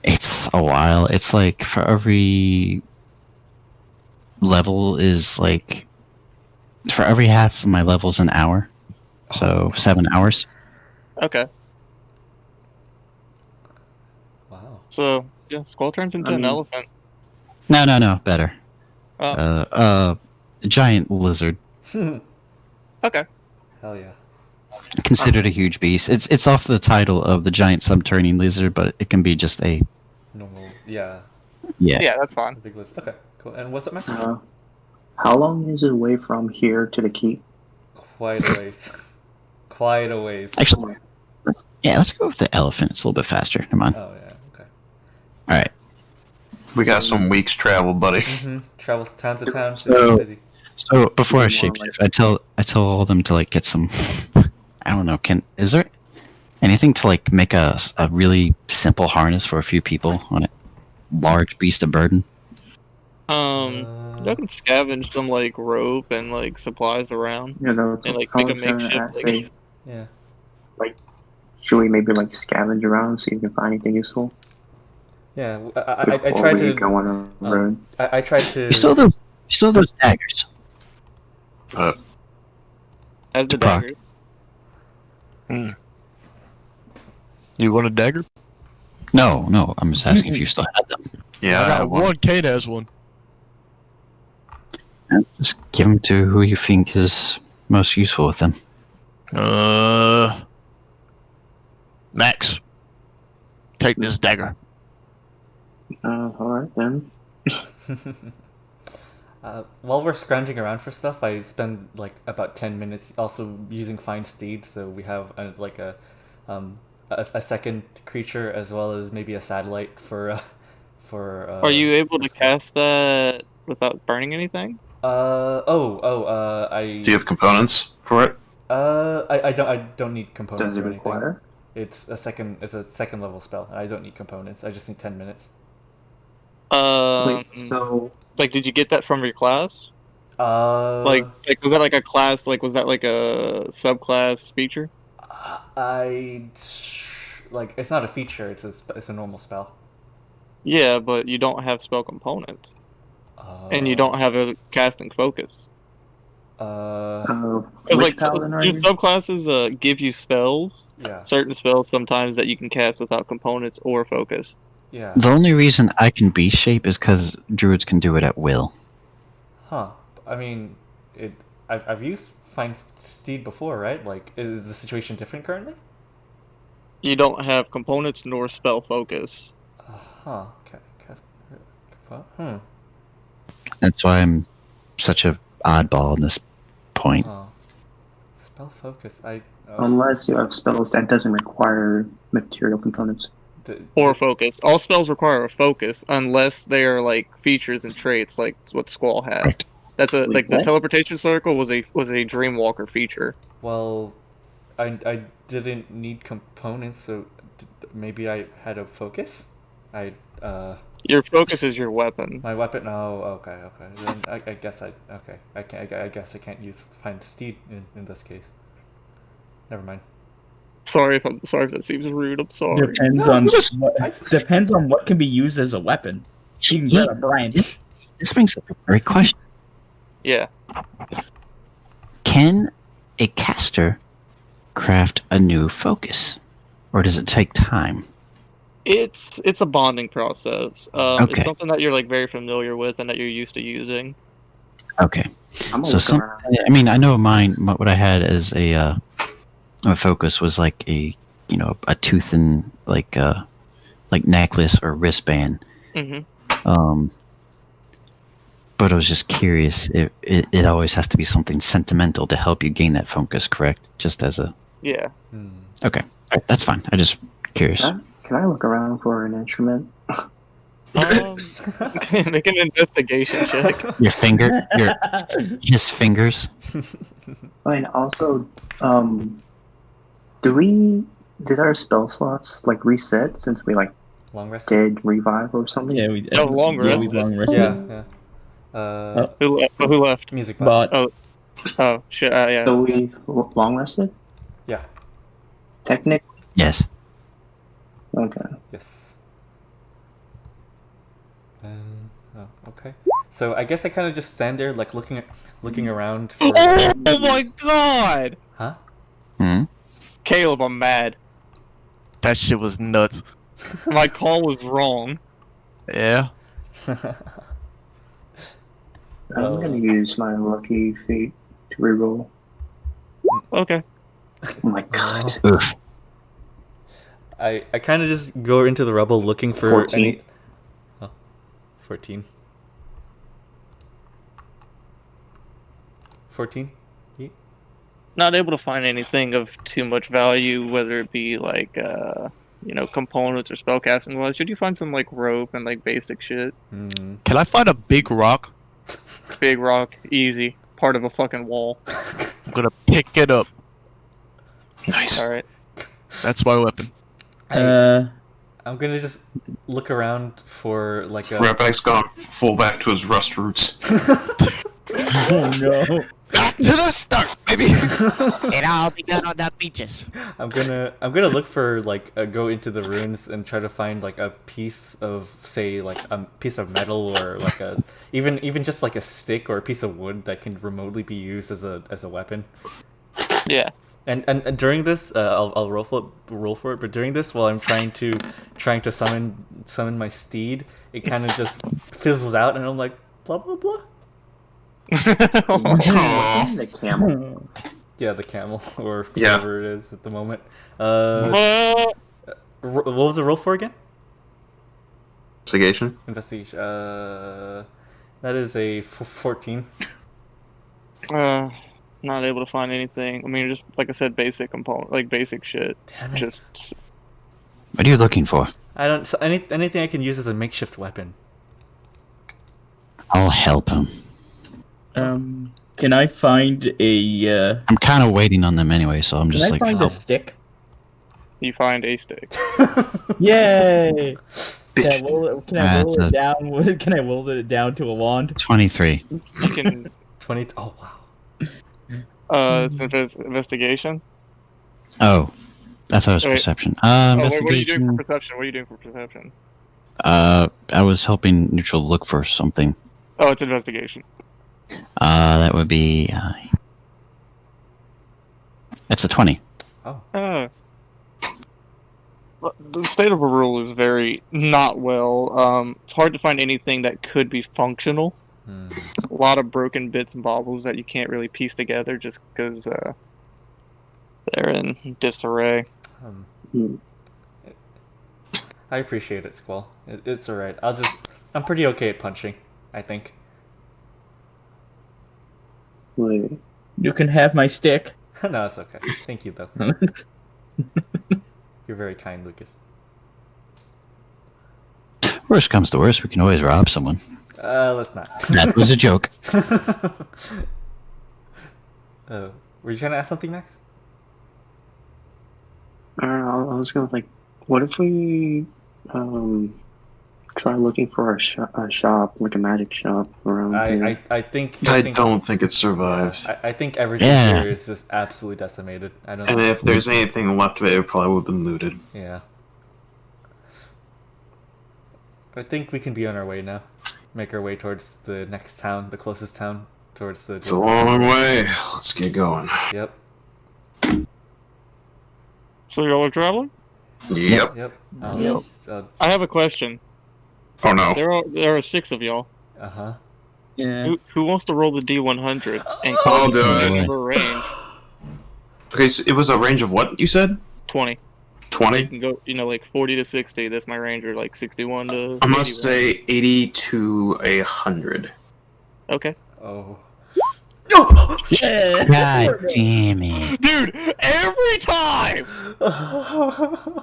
It's a while. It's like for every level is like for every half of my level's an hour. So 7 hours. Okay. Wow. So yeah, Squall turns into I an mean- elephant. No, better. Oh. A giant lizard. Okay. Hell yeah. Considered a huge beast. It's off the title of the giant subterranean lizard, but it can be just a Normal. Yeah. yeah. Yeah, that's fine. The big list. Okay. Cool. And what's up, Max? How long is it away from here to the keep? Quite a ways. Quite a ways. Actually, let's go with the elephant. It's a little bit faster. Come on. Oh yeah. Okay. All right. We got some weeks travel, buddy. Travels town to town, city So- to city. So before I More shapeshift, like- I tell all of them to like get some. I don't know. Is there anything to like make a really simple harness for a few people on a large beast of burden? You can scavenge some like rope and like supplies around. Yeah, that's And, like, what I make a was gonna makeshift, ask, like- say, Yeah. should we maybe like scavenge around, see if we can find anything useful? Yeah. I Before tried we to. go on a road. I tried to. You still those daggers. As the Prok. dagger. You want a dagger? No. I'm just asking if you still had them. Yeah, I I got have one. one. Kate has one. Just give them to who you think is most useful with them. Max. Take this dagger. Alright then. While we're scrounging around for stuff, I spend like about 10 minutes also using Find Steed, so we have a second creature as well as maybe a satellite for. Are you able to cast that without burning anything? I. Do you have components for it? I don't need components Does it or anything. require? It's a second level spell. I don't need components. I just need 10 minutes. Wait, so Like, did you get that from your class? Like Was that like a class? Like, was that like a subclass feature? it's not a feature. It's a normal spell. Yeah, but you don't have spell components, and you don't have a casting focus. Because which like paladin are your you? subclasses give you spells, Yeah. certain spells sometimes that you can cast without components or focus. Yeah. The only reason I can beast shape is because druids can do it at will. Huh. I mean, I've used Find Steed before, right? Like, is the situation different currently? You don't have components nor spell focus. Huh. Okay. That's why I'm such a oddball in this point. Huh. Spell focus. Unless you have spells that doesn't require material components. Or focus. All spells require a focus unless they are like features and traits, like what Squall had. Right. That's Wait, like the what? teleportation circle was a Dreamwalker feature. Well, I didn't need components, so maybe I had a focus. Your focus is your weapon. My weapon. Oh, okay. Then I guess I guess I can't use Find Steed in this case. Never mind. Sorry if that seems rude. I'm sorry. Depends on what can be used as a weapon. You can get a branch. This brings up a great question. Yeah. Can a caster craft a new focus? Or does it take time? It's a bonding process. Okay. It's something that you're like very familiar with and that you're used to using. Okay. I'm So I mean, I know mine. What I had as a focus was like a tooth and like necklace or wristband. Mm-hmm. But I was just curious. It always has to be something sentimental to help you gain that focus, correct? Just as a Yeah. okay, alright, that's fine. I just curious. Can I look around for an instrument? Make an investigation check. Your his fingers. And also, did our spell slots like reset since we like Long rest. did revive or something? Yeah, we No, long Yeah, rest. we long rested. Yeah. Who left? Music box. But Oh shit. Yeah. So we long rested? Yeah. Technically? Yes. Okay. Yes. Okay. So I guess I kind of just stand there, like looking around for. Oh my god! Huh? Hmm. Caleb, I'm mad. That shit was nuts. My call was wrong. Yeah. I'm gonna use my lucky feat to reroll. Okay. Oh my god. Oof. I kind of just go into the rubble looking for 14. any. Oh, 14. 14? Not able to find anything of too much value, whether it be like components or spellcasting wise. Should you find some like rope and like basic shit? Can I find a big rock? Big rock, easy. Part of a fucking wall. I'm gonna pick it up. Nice. Alright. That's my weapon. I'm gonna just look around for like a. Ratbag's gone full back to his rust roots. oh no. Back to the start, baby. It all began on the beaches. I'm gonna look for like go into the ruins and try to find like a piece of say like a piece of metal or like a even just like a stick or a piece of wood that can remotely be used as a weapon. Yeah. And during this, I'll roll for it. But during this, while I'm trying to summon my steed, it kind of just fizzles out, and I'm like blah blah blah. The camel. Yeah, the camel or Yeah. whatever it is at the moment. What was the roll for again? Investigation. Investigation. That is a 14. Not able to find anything. I mean, just like I said, basic component, like basic shit. Damn it. Just What are you looking for? I don't. So anything I can use as a makeshift weapon. I'll help him. Can I find a? I'm kind of waiting on them anyway, so I'm Can just I like, find oh, a stick? You find a stick. Yay! Can I Bitch. roll it? Can I That's roll it a- down? Can I roll it down to a wand? 23. You can. 20. Oh wow. It's investigation. Oh, I thought it was Wait. perception. Oh, what are you doing Investigation. for perception? What are you doing for perception? I was helping neutral look for something. Oh, it's investigation. That would be. It's a 20. The state of a rule is very not well. It's hard to find anything that could be functional. A lot of broken bits and baubles that you can't really piece together just because they're in disarray. I appreciate it, Squall. It's alright. I'm pretty okay at punching, I think. Wait. You can have my stick. No, it's okay. Thank you, though. You're very kind, Lucas. Worst comes to worst, we can always rob someone. Let's not. That was a joke. Were you trying to ask something, Max? I don't know. I was gonna like, what if we try looking for a shop, like a magic shop around here? I think. I don't think it survives. I think everything Yeah. here is just absolutely decimated. I don't. And if there's anything left of it, it probably would have been looted. Yeah. I think we can be on our way now. Make our way towards the next town, the closest town, towards the. It's a long way. Let's get going. Yep. So y'all are traveling? Yep. Yep. I have a question. Oh no. There are 6 of y'all. Uh huh. Yeah. Who wants to roll the D100 and I'll do concentrate it. over range? Okay, so it was a range of what you said? 20. You 20? can go, like 40 to 60. That's my range, or like 61 to. I must 81. say 80 to 100. Okay. Oh. Yeah. God damn it. Dude, every time!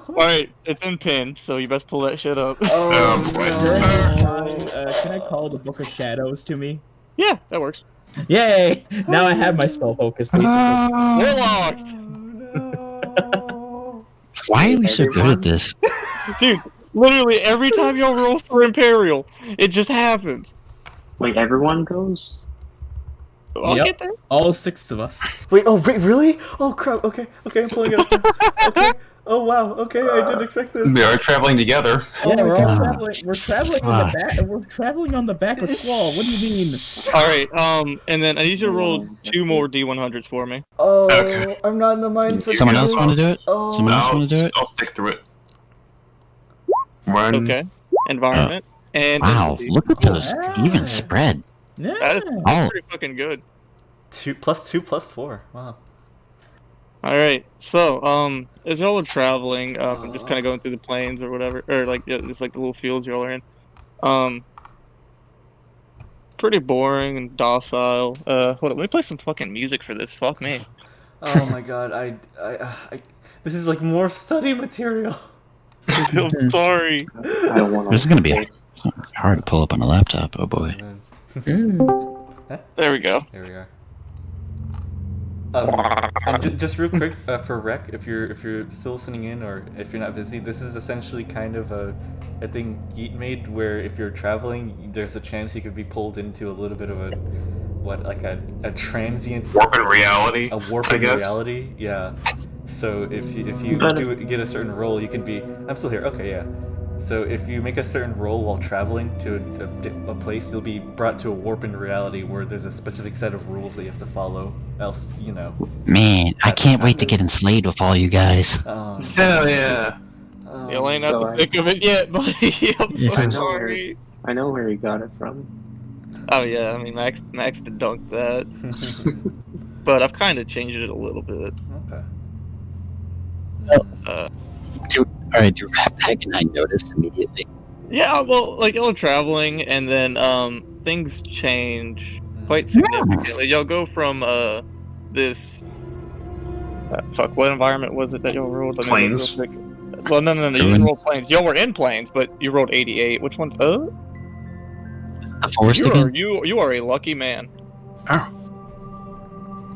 Alright, it's in pin, so you best pull that shit up. Oh, boy. Can I call the Book of Shadows to me? Yeah, that works. Yay! Now I have my spell focus, basically. Warlocks! Why are we so good at this? Dude, literally every time y'all roll for Imperial, it just happens. Wait, everyone goes? I'll Yep. get there. All 6 of us. Wait. Oh, wait, really? Oh crap. Okay. I'm pulling it up. Okay. Oh wow. Okay. I didn't expect this. We are traveling together. Yeah, we're all God. traveling. We're traveling on the back. We're traveling on the back of Squall. What do you mean? Alright, and then I need you to roll 2 more D100s for me. Oh, Okay. I'm not in the mindset. Someone else want to do it? Oh. Someone else want to do it? I'll stick through it. One. Okay. Environment. And Wow, entity. look at those even spread. Yeah. That's Oh. pretty fucking good. 2 plus 2 plus 4. Wow. Alright, so, as y'all are traveling, just kind of going through the plains or whatever, or like, yeah, just like the little fields y'all are in, pretty boring and docile. Hold on, let me play some fucking music for this, fuck me. Oh my god. I this is like more study material. I'm sorry. I don't want This is gonna be hard to pull up on a laptop, oh boy. There we go. There we are. And just real quick for Rec, if you're still listening in or if you're not busy, this is essentially kind of a thing Yeet made where if you're traveling, there's a chance you could be pulled into a little bit of a transient Warp in reality. a warp I in guess. reality. Yeah. So if you get a certain roll, you can be. I'm still here. Okay, yeah. So if you make a certain roll while traveling to a place, you'll be brought to a warp in reality where there's a specific set of rules that you have to follow. Else, you know. Man, I can't wait to get enslaved with all you guys. Hell yeah. Y'all ain't at so the I- thick of it yet, buddy. I'm so I know. sorry. I know where he got it from. Oh yeah, I mean, Max dedunked that, but I've kind of changed it a little bit. Okay. Alright, do Ratbag and I notice immediately? Yeah, well, like y'all are traveling, and then things change quite significantly. Y'all go from this fuck, what environment was it that y'all rolled? Let me look Plains. real quick. Well, no, you didn't roll plains. Y'all were in plains, but you rolled 88. Which one's The forest again? you are a lucky man. Oh.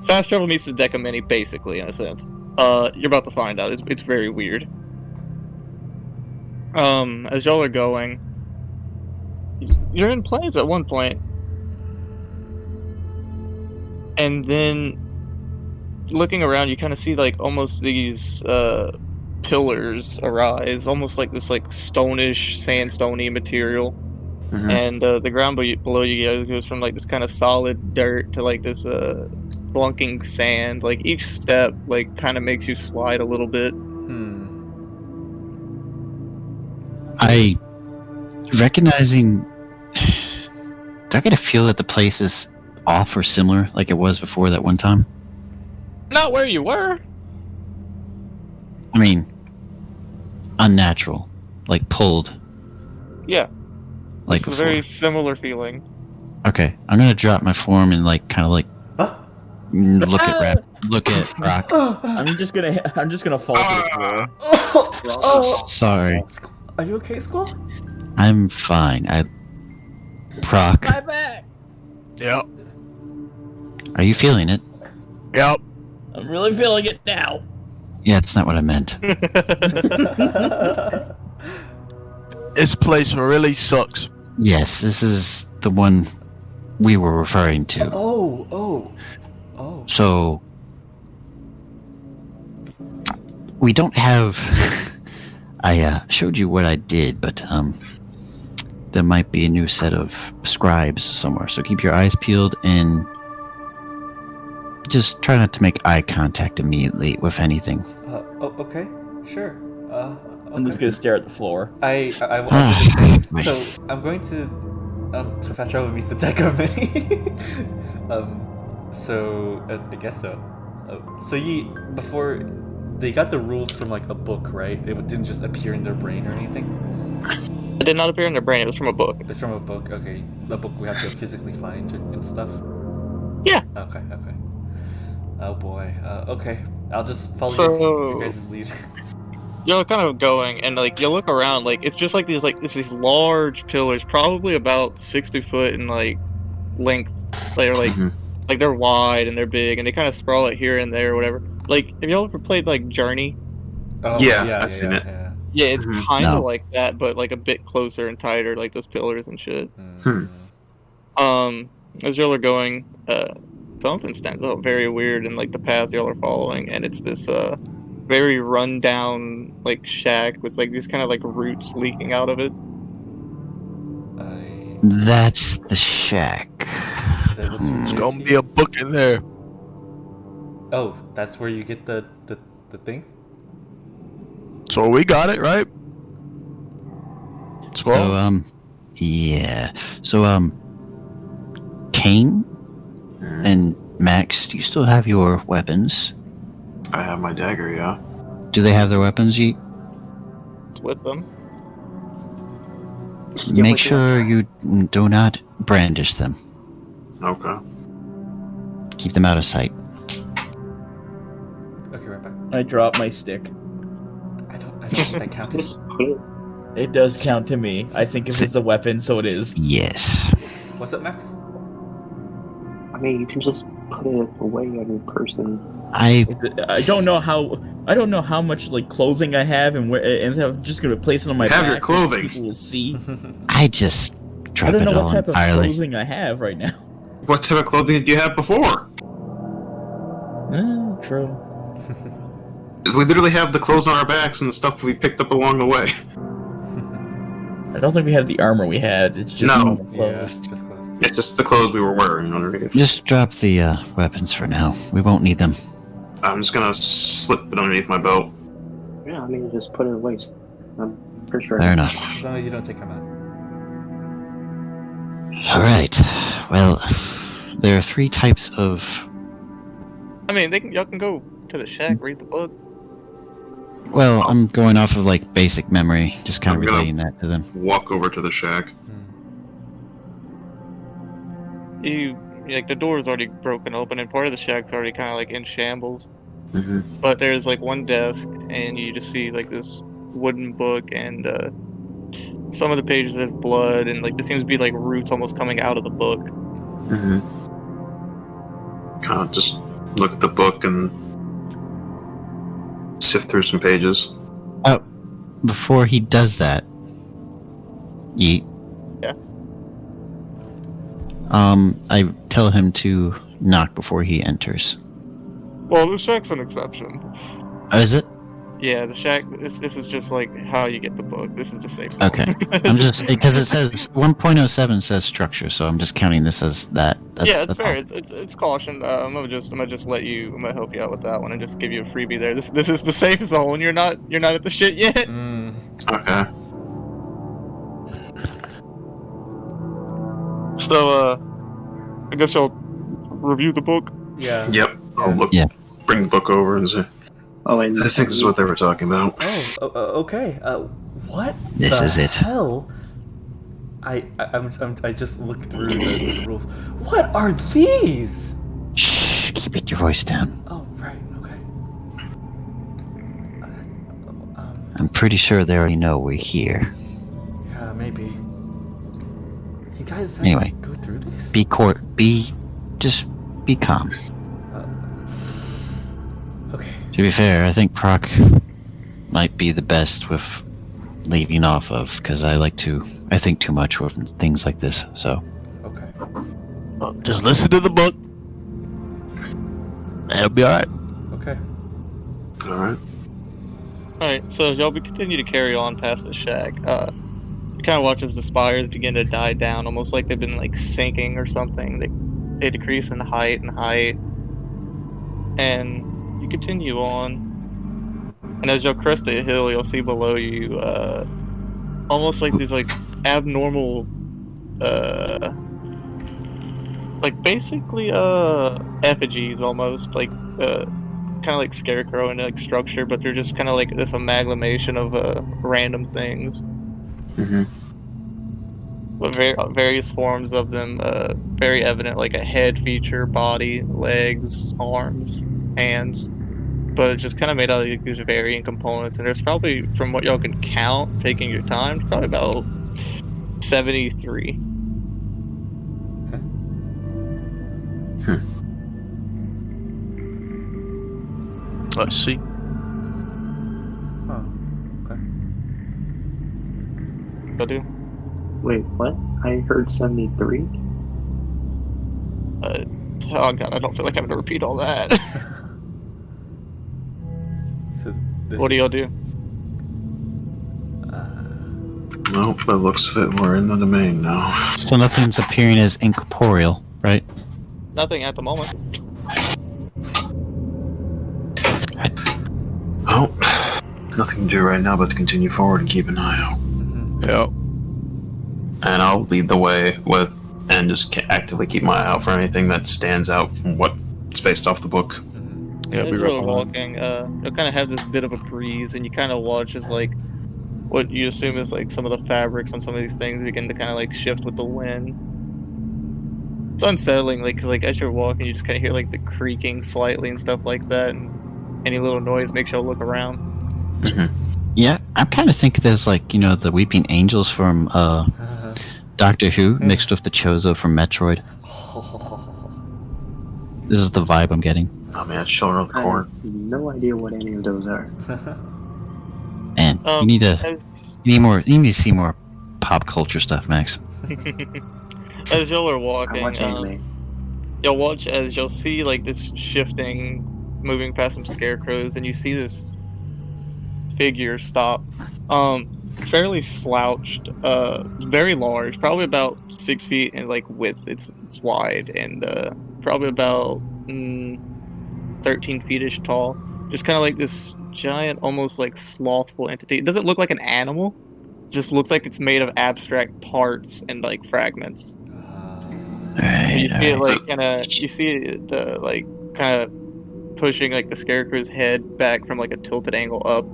fast travel meets the deck of many, basically, in a sense. You're about to find out. It's very weird. As y'all are going, you're in plains at one point, and then looking around, you kind of see like almost these pillars arise, almost like this like stonish, sandstony material. And the ground below you guys goes from like this kind of solid dirt to like this blunking sand. Like each step like kind of makes you slide a little bit. I recognizing. Do I get a feel that the place is off or similar, like it was before that one time? Not where you were. I mean, unnatural, like pulled. Yeah. Like It's a before. very similar feeling. Okay, I'm gonna drop my form and like kind of like look at Prok. I'm just gonna fall to the floor. Sorry, Are you okay, Squall? I'm fine. Prok, My back. Yep. are you feeling it? Yep. I'm really feeling it now. Yeah, that's not what I meant. This place really sucks. Yes, this is the one we were referring to. Oh. So we don't have. I showed you what I did, but there might be a new set of scribes somewhere. So keep your eyes peeled and just try not to make eye contact immediately with anything. Okay, sure. I'm just gonna stare at the floor. I wanted to say, so I'm going to fast travel meet the deck of many. I guess so. So Yeet, before they got the rules from like a book, right? It didn't just appear in their brain or anything. It did not appear in their brain. It was from a book. It's from a book. Okay, a book we have to physically find and stuff. Yeah. Okay. Oh boy. Okay, I'll just follow So- your guys' lead. You're kind of going, and like you look around, like it's just like these large pillars, probably about 60 foot in like length. They're like like they're wide and they're big, and they kind of sprawl it here and there, or whatever. Like, have y'all ever played like Journey? Oh, Yeah, I've seen it. Yeah. Yeah, it's kind of No. like that, but like a bit closer and tighter, like those pillars and shit. Mm. As y'all are going, something stands out very weird in like the path y'all are following, and it's this very run down like shack with like these kind of like roots leaking out of it. That's the shack. There's gonna be a book in there. Oh, that's where you get the thing? So we got it, right? Squall? So yeah. So Kain and Max, do you still have your weapons? I have my dagger, yeah. Do they have their weapons, Yeet? It's with them. Make sure you do not brandish them. Okay. Keep them out of sight. Okay, right back. I drop my stick. I don't think that counts. Just put it. It does count to me. I think if it's the weapon, so it is. Yes. What's up, Max? I mean, you can just put it away on your person. I I don't know how much like clothing I have, and where, and I'm just gonna place it on my Have back. your clothing. People will see. just I drop don't it know all what type of entirely. clothing I have right now. What type of clothing did you have before? True. We literally have the clothes on our backs and the stuff we picked up along the way. I don't think we have the armor we had. It's just No. normal Yeah, clothes. just close. It's just the clothes we were wearing underneath. Just drop the weapons for now. We won't need them. I'm just gonna slip it underneath my belt. Yeah, I mean, just put it away. I'm pretty sure. Fair enough. As long as you don't take them out. All right. Well, there are 3 types of. I mean, y'all can go to the shack, read the book. Well, I'm going off of like basic memory, just kind of I'm gonna- relating that to them. Walk over to the shack. Like the door's already broken open, and part of the shack's already kind of like in shambles. Mm-hmm. But there's like one desk, and you just see like this wooden book, and some of the pages there's blood, and like there seems to be like roots almost coming out of the book. Mm-hmm. Kind of just look at the book and sift through some pages. Oh, before he does that, Yeet. Yeah. I tell him to knock before he enters. Well, the shack's an exception. Oh, is it? Yeah, the shack. This is just like how you get the book. This is the safe zone. Okay. I'm just because it says 1.07 says structure, so I'm just counting this as that. Yeah, it's fair. all. It's caution. I'm gonna just let you. I'm gonna help you out with that one and just give you a freebie there. This is the safe zone. You're not at the shit yet. Okay. So I guess I'll review the book. Yeah. Yep. I'll look. Yeah. Bring the book over and say, Oh, and I think this is what they were talking about. Okay. What? This the is it. Hell? I just looked through the rules. What are these? Shh, keep your voice down. Oh, right. Okay. I'm pretty sure they already know we're here. Yeah, maybe. You guys have Anyway, to go through this? just be calm. Okay. To be fair, I think Prok might be the best with leading off of, because I think too much with things like this, so. Okay. Just listen to the book. It'll be alright. Okay. Alright. Alright, so y'all continue to carry on past the shack. You kind of watch as the spires begin to die down, almost like they've been like sinking or something. They decrease in height, and you continue on. And as y'all crest a hill, you'll see below you, almost like these like abnormal, like basically effigies almost, like kind of like scarecrow and like structure, but they're just kind of like this amalgamation of random things. Mm-hmm. But various forms of them, very evident, like a head feature, body, legs, arms, hands. But it's just kind of made out of like, these varying components, and there's probably, from what y'all can count, taking your time, probably about 73. Let's see. Oh, okay. Y'all do? Wait, what? I heard 73? Oh god, I don't feel like I'm gonna repeat all that. So this, What do y'all do? Nope, by the looks of it, we're in the domain now. So nothing's appearing as incorporeal, right? Nothing at the moment. Oh, nothing to do right now but to continue forward and keep an eye out. Yep. And I'll lead the way with, and just actively keep my eye out for anything that stands out from what's based off the book. Yeah, As be you're right behind. walking, you'll kind of have this bit of a breeze, and you kind of watch as like what you assume is like some of the fabrics on some of these things begin to kind of like shift with the wind. It's unsettling, like, 'cause like as you're walking, you just kind of hear like the creaking slightly and stuff like that, and any little noise makes you look around. Yeah, I'm kind of thinking there's like, the Weeping Angels from Doctor Who mixed with the Chozo from Metroid. This is the vibe I'm getting. Oh man, it's children of the I corn. have no idea what any of those are. And you need to see more pop culture stuff, Max. As y'all are I walking, watch anime. you'll watch as you'll see like this shifting, moving past some scarecrows, and you see this figure stop, fairly slouched, very large, probably about 6 feet in like width. It's wide, and probably about 13 feet-ish tall. Just kind of like this giant, almost like slothful entity. It doesn't look like an animal. It just looks like it's made of abstract parts and like fragments. And you see it like you see the like kind of pushing like the scarecrow's head back from like a tilted angle up.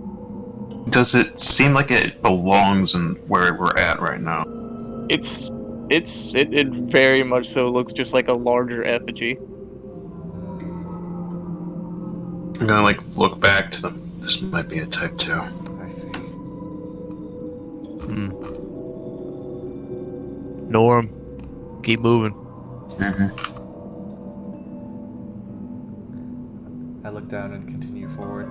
Does it seem like it belongs in where we're at right now? It very much so looks just like a larger effigy. I'm gonna like look back to them. This might be a type 2. I see. Norm. Keep moving. Mm-hmm. look down and continue forward.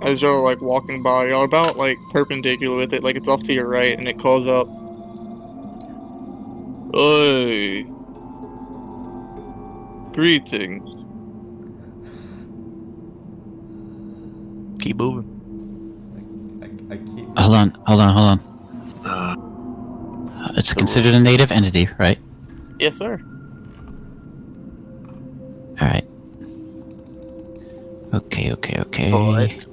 As y'all are like walking by, y'all are about like perpendicular with it, like it's off to your right, and it calls up. Hey. Greetings. Keep moving. I keep. Hold on. Uh, It's considered a native entity, right? Yes, sir. Alright. Okay. But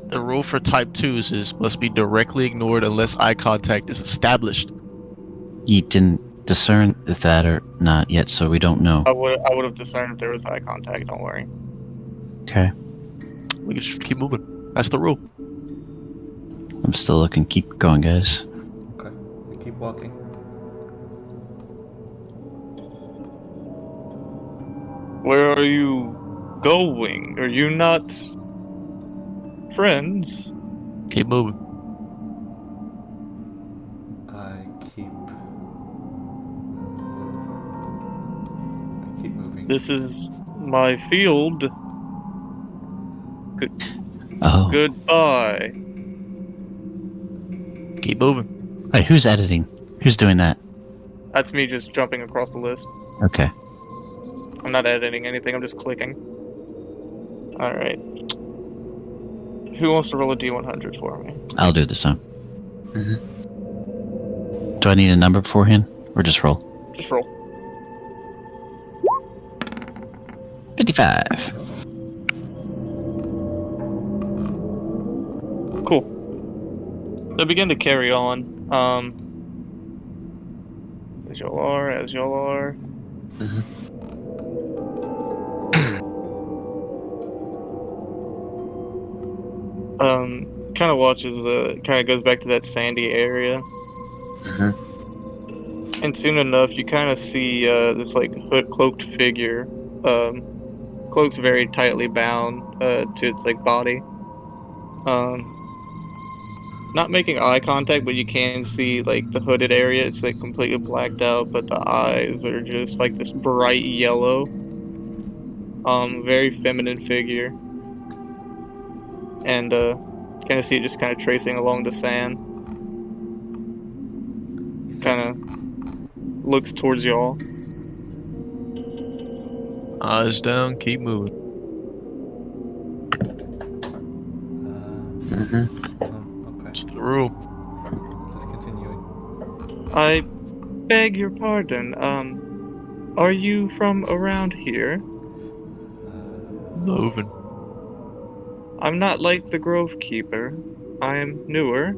the rule for type 2s is must be directly ignored unless eye contact is established. You didn't discern that or not yet, so we don't know. I would have discerned if there was eye contact. Don't worry. Okay. We can just keep moving. That's the rule. I'm still looking. Keep going, guys. Okay, I keep walking. Where are you going? Are you not friends? Keep moving. I keep moving. This is my field. Oh. Goodbye. Keep moving. Wait, who's editing? Who's doing that? That's me just jumping across the list. Okay. I'm not editing anything, I'm just clicking. Alright. Who wants to roll a D100 for me? I'll do this time. Do I need a number beforehand? Or just roll? Just roll. 55. Cool. They begin to carry on. As y'all are. Kind of watches kind of goes back to that sandy area. And soon enough, you kind of see this like cloaked figure. Cloak's very tightly bound to its like body. Not making eye contact, but you can see like the hooded area. It's like completely blacked out, but the eyes are just like this bright yellow. Very feminine figure. And kind of see it just kind of tracing along the sand. Kind of looks towards y'all. Eyes down. Keep moving. Okay. It's the rule. Just continuing. I beg your pardon. Are you from around here? Moving. I'm not like the Grove Keeper. I am newer.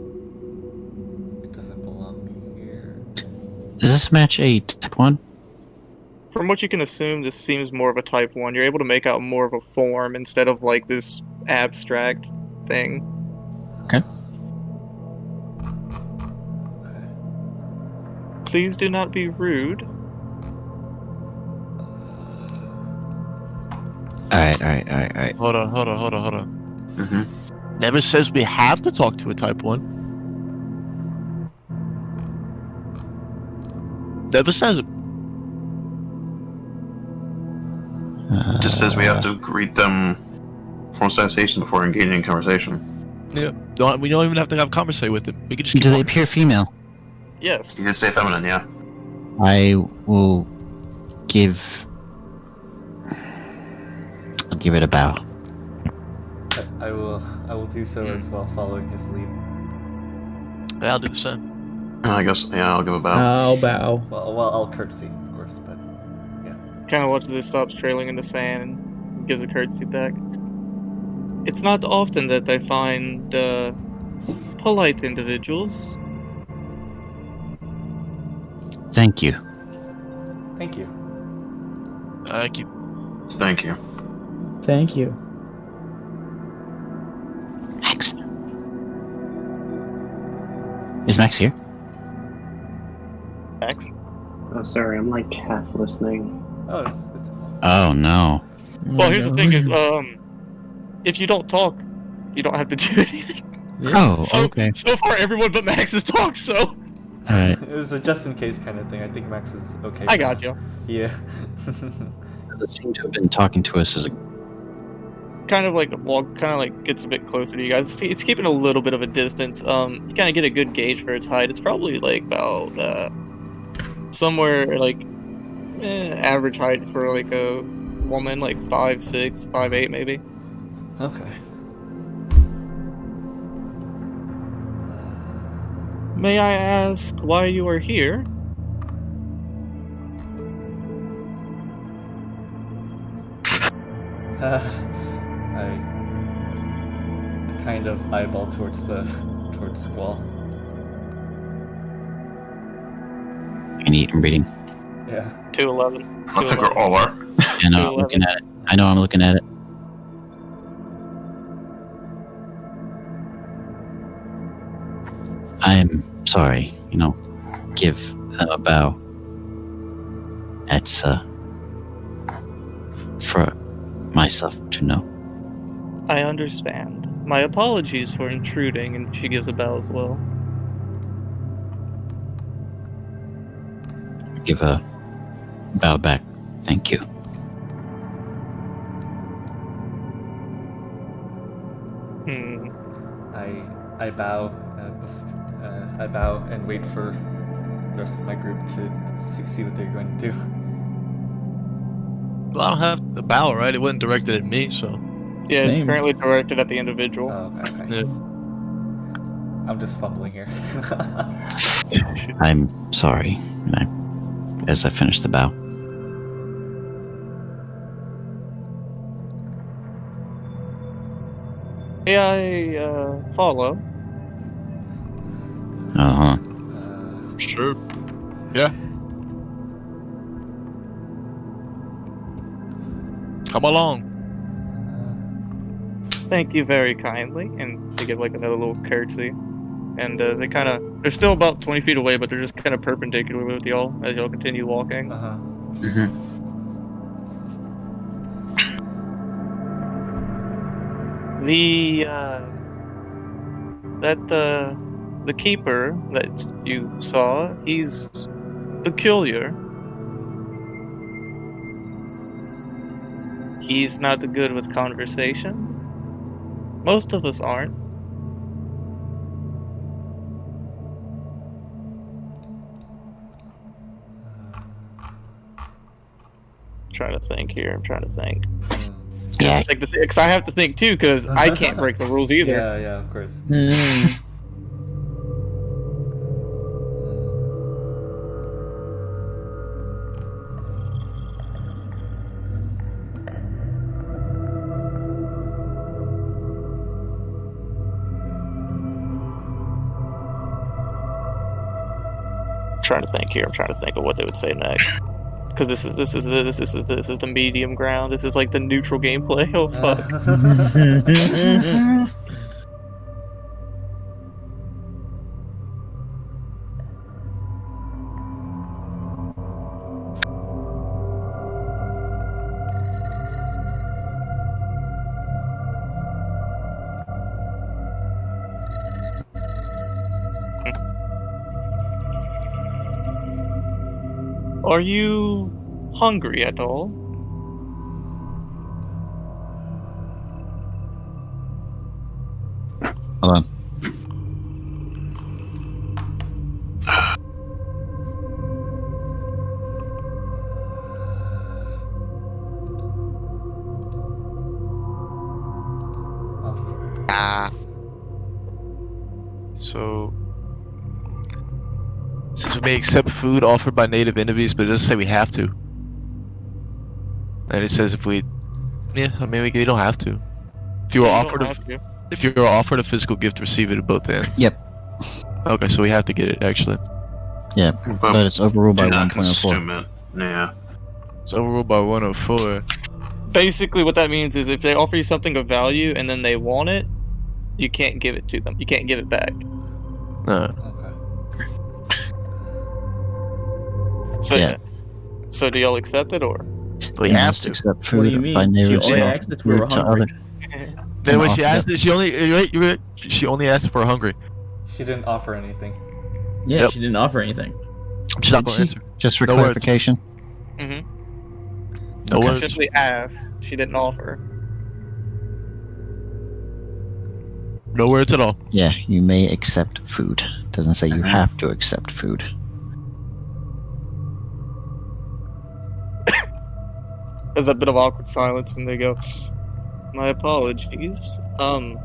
It doesn't belong here. Is this match a type 1? From what you can assume, this seems more of a type 1. You're able to make out more of a form instead of like this abstract thing. Okay. Okay. Please do not be rude. Alright. Hold on. Never says we have to talk to a type 1. Never says it. just says we have to greet them from salutation before engaging in conversation. Yeah. We don't even have to have a conversation with them. We can just keep Do they walking. appear female? Yes. You did say feminine, yeah. I will give... I'll give it a bow. I will do so as well, following his lead. Yeah, I'll do the same. I guess, yeah, I'll give a bow. I'll bow. Well, I'll curtsy, of course, but yeah. Kind of watches it stops trailing in the sand and gives a curtsy back. It's not often that I find polite individuals. Thank you. Thank you. Thank you. Thank you. Thank you. Max. Is Max here? Max? Oh, sorry, I'm like half listening. Oh, it's Oh no. Well, here's the thing: is if you don't talk, you don't have to do anything. Oh, So, okay. So far, everyone but Max has talked. So Alright. It was a just in case kind of thing. I think Max is okay. I for got now. you. Yeah. Does it seem to have been talking to us as a Kind of like gets a bit closer to you guys. It's keeping a little bit of a distance. You kind of get a good gauge for its height. It's probably like about somewhere like average height for like a woman, like 5'6", 5'8", maybe. Okay. May I ask why you are here? I kind of eyeball towards Squall. an eat and reading? Yeah. 211. I think we're all are. Yeah, no, I'm looking at it. I know I'm looking at it. I'm sorry, give them a bow. It's, for myself to know. I understand. My apologies for intruding, and she gives a bow as well. Give a bow back. Thank you. I bow. I bow and wait for the rest of my group to see what they're going to do. Well, I don't have the bow, right? It wasn't directed at me, so. Yeah, it's Same. currently directed at the individual. Oh, okay. Yeah. I'm just fumbling here. I'm sorry. As I finish the bow. May I follow? Uh-huh. Sure. Yeah. Come along. Thank you very kindly, and they give like another little curtsy. And they're still about 20 feet away, but they're just kind of perpendicular with y'all as y'all continue walking. Uh-huh. The keeper that you saw, he's peculiar. He's not good with conversation. Most of us aren't. I'm trying to think here. Yeah. Because I have to think too, because I can't break the rules either. Yeah, of course. I'm trying to think of what they would say next. Because this is the medium ground. This is like the neutral gameplay. Oh fuck. Are you hungry at all? Hold on. So, since we may accept food offered by native enemies, but it doesn't say we have to. And it says if we, we don't have to. If you were if you were offered a physical gift, receive it at both ends. Yep. Okay, so we have to get it actually. Yeah, but it's overruled by do not 1.04. consume it. Yeah. It's overruled by 104. Basically, what that means is if they offer you something of value and then they want it, you can't give it to them. You can't give it back. Okay. So, Yeah. So do y'all accept it or? We You have must to. accept What do you food mean? by She native only self, asked if we were food to hungry. other. Then when off she the- asked, she only, you're right, she only asked if we're hungry. She didn't offer anything. Yeah, Yep. she didn't offer anything. She's not Did going to she? answer. Just for No words. clarification. No I words. simply asked. She didn't offer. No words at all. Yeah, you may accept food. Doesn't say you Mhm. have to accept food. There's a bit of awkward silence when they go, "My apologies. I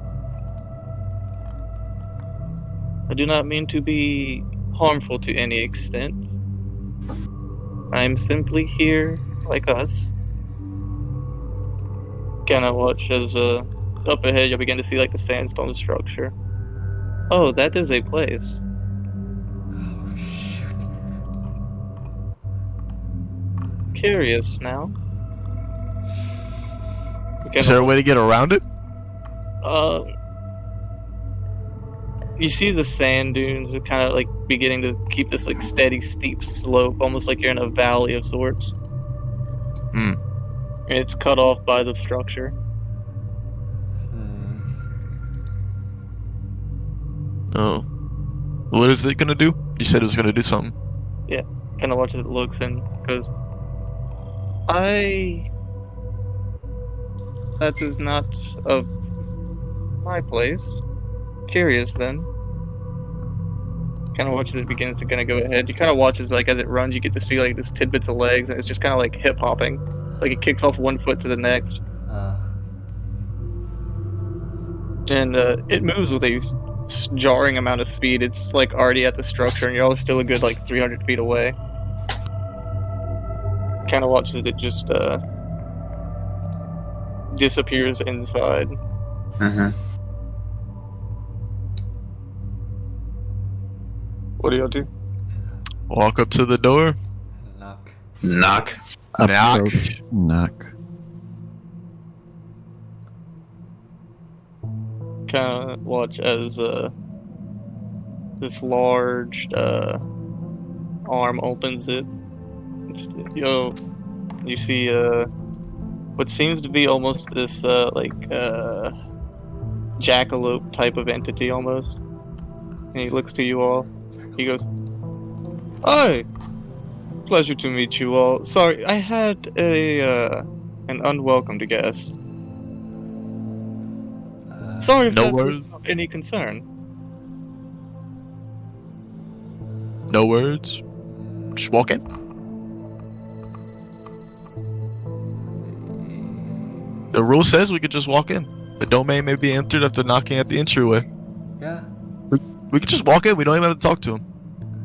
do not mean to be harmful to any extent. I'm simply here, like us." Kinda watch as, up ahead you'll begin to see, like, the sandstone structure. Oh, that is a place. Oh, shoot. Curious now. Is there a way to get around it? You see the sand dunes are kind of like beginning to keep this like steady, steep slope, almost like you're in a valley of sorts. Hmm. And it's cut off by the structure. Hmm. Oh. What is it going to do? You said it was going to do something. Kind of watches it looks and goes, that is not of my place. Curious then. Kind of watches it begins to kind of go ahead. You kind of watch as like as it runs, you get to see like this tidbits of legs, and it's just kind of like hip hopping, like it kicks off one foot to the next, and it moves with a jarring amount of speed. It's like already at the structure, and you're all still a good like 300 feet away. Kind of watches it just disappears inside. Mm-hmm. What do y'all do? Walk up to the door. Knock. Knock. Knock. Approach. Knock. Kind of watch as this large arm opens it. You see what seems to be almost this jackalope type of entity almost. And he looks to you all. He goes, "Hi, pleasure to meet you all. Sorry, I had an unwelcomed guest. Sorry if No that worries. was of any concern." No words. Just walk in. The rule says we could just walk in. The domain may be entered after knocking at the entryway. Yeah. We could just walk in. We don't even have to talk to him.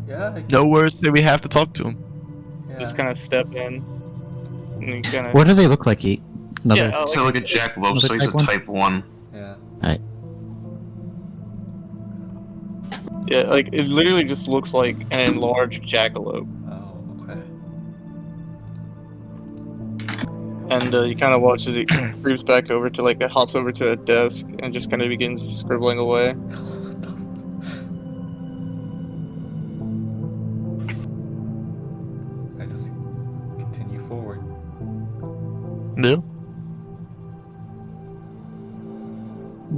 Yeah. No words say we have to talk to him. Yeah. Just kind of step in. And you kind of. What do they look like, Yeet? Another. Yeah, So like a jackalope, so he's a type 1. Yeah. Yeah, like it literally just looks like an enlarged jackalope, Oh, okay. and you kind of watch as it creeps back over to like it hops over to a desk and just kind of begins scribbling away. I just continue forward. Yeah.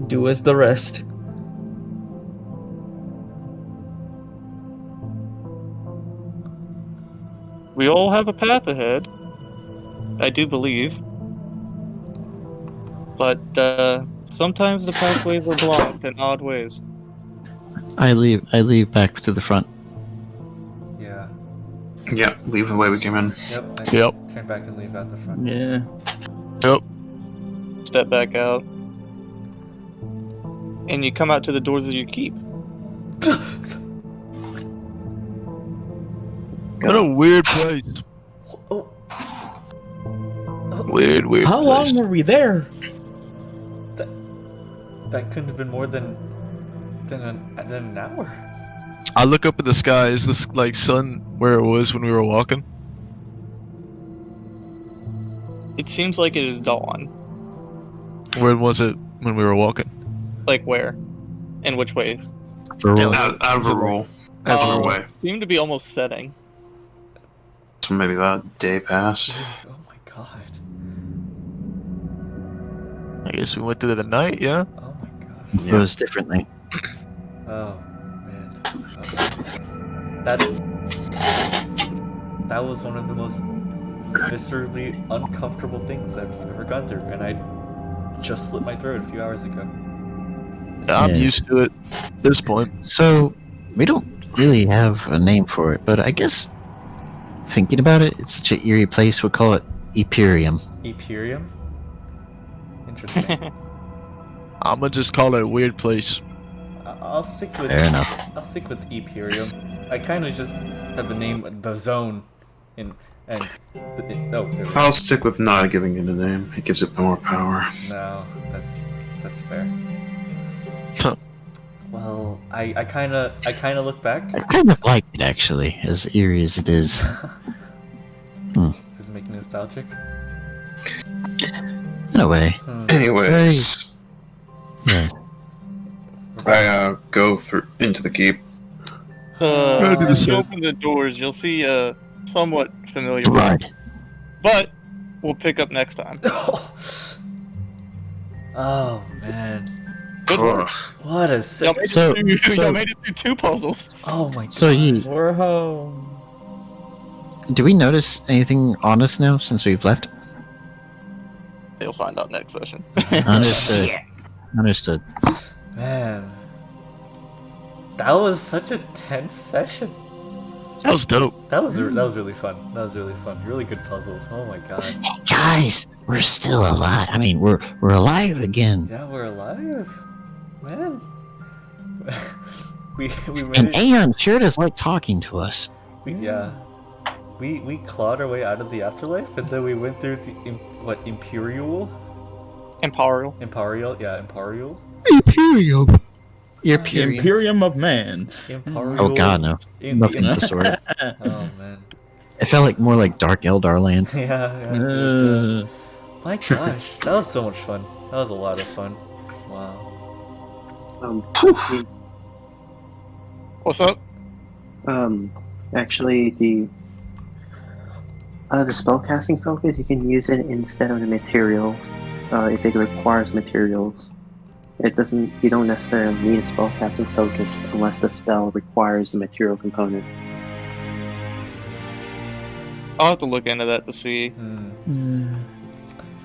Do as the rest. We all have a path ahead, I do believe, but sometimes the pathways are blocked in odd ways. I leave back to the front. Yeah. Yeah, leave the way we came in. Yep. I Yep. turn back and leave out the front. Yeah. Yep. Step back out, and you come out to the doors of your keep. What a weird place. Oh. Weird How place. long were we there? That couldn't have been more than an hour. I look up at the sky. Is this like sun where it was when we were walking? It seems like it is dawn. Where was it when we were walking? Like where? In which ways? For real. Out of a roll. Out of the way. Seem to be almost setting. So maybe about a day passed. Oh my god. I guess we went through the night, yeah? Oh my god. It was differently. Oh man. Oh. that was one of the most viscerally uncomfortable things I've ever gone through, and I just slit my throat a few hours ago. I'm Yes. used to it at this point. So, we don't really have a name for it, but I guess thinking about it, it's such an eerie place, we'll call it Imperium. Imperium? Interesting. I'm gonna just call it a weird place. I'll stick with Fair enough. I'll stick with Imperium. I kind of just had the name the zone in oh there we go. I'll stick with not giving it a name. It gives it more power. No, that's fair. Huh. Well, I kind of look back. I kind of like it, actually, as eerie as it is. Does it make me nostalgic? In a way. Anyways, Yeah. I go through into the keep. Gotta do the If you same. open the doors, you'll see a somewhat familiar Blood. but we'll pick up next time. Oh man, Good work. Ugh. what a Y'all sick. made, So- it through, so- y'all made it through 2 puzzles. Oh my god. So, Yeet, We're home. do we notice anything on us now since we've left? You'll find out next session. Understood. Understood. Man, that was such a tense session. That was dope. That was really fun. That was really fun. Really good puzzles. Oh my god. Guys, we're still alive. I mean, we're alive again. Yeah, we're alive, man. we made And it. Aeon sure does like talking to us. We clawed our way out of the afterlife, and then we went through the Imperial. Imperial. Yeah, Imperial. Imperium. The Imperium. Imperium of Man. Imperial. Oh god, no. In Nothing of the sort. Oh man. It felt like more like Dark Eldar land. Yeah. Uh, My gosh, that was so much fun. That was a lot of fun. Wow. What's up? Actually, the spellcasting focus, you can use it instead of the material, if it requires materials. It doesn't. You don't necessarily need a spellcasting focus unless the spell requires the material component. I'll have to look into that to see.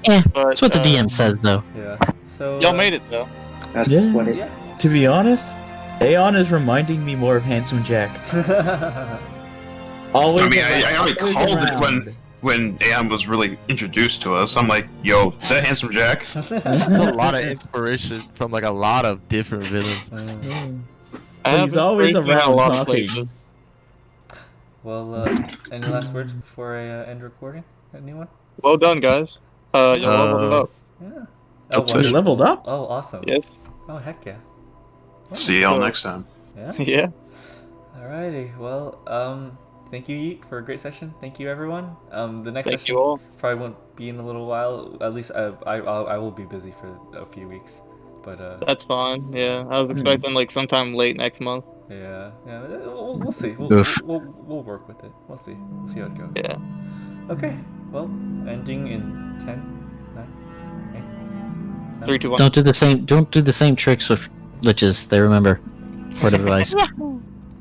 Yeah, But that's what the DM says, though. Yeah. So Y'all made it though. That's Yeah. what it. Yeah. to be honest, Aeon is reminding me more of Handsome Jack. Always. I mean, I already always called it around. when Aeon was really introduced to us. I'm like, yo, is that Handsome Jack? There's a lot of inspiration from like a lot of different villains. I He's haven't always breakdown around a lot of talking. places. Well, any last words before I end recording? Anyone? Well done, guys. Y'all leveled up. Yeah. Hope You so. leveled up? Oh, awesome. Yes. Oh, heck yeah. See y'all next time. Yeah. Yeah. Alrighty. Well, thank you, Yeet, for a great session. Thank you, everyone. The next Thank session you all. probably won't be in a little while. At least I will be busy for a few weeks. But That's fine. Yeah. I was expecting like sometime late next month. yeah, we'll see. Oof. We'll work with it. We'll see. We'll see how it goes. Yeah. Okay. Well, ending in 10, 9, 8, 3, 2, 1. Don't do the same tricks with liches. They remember. Word of advice.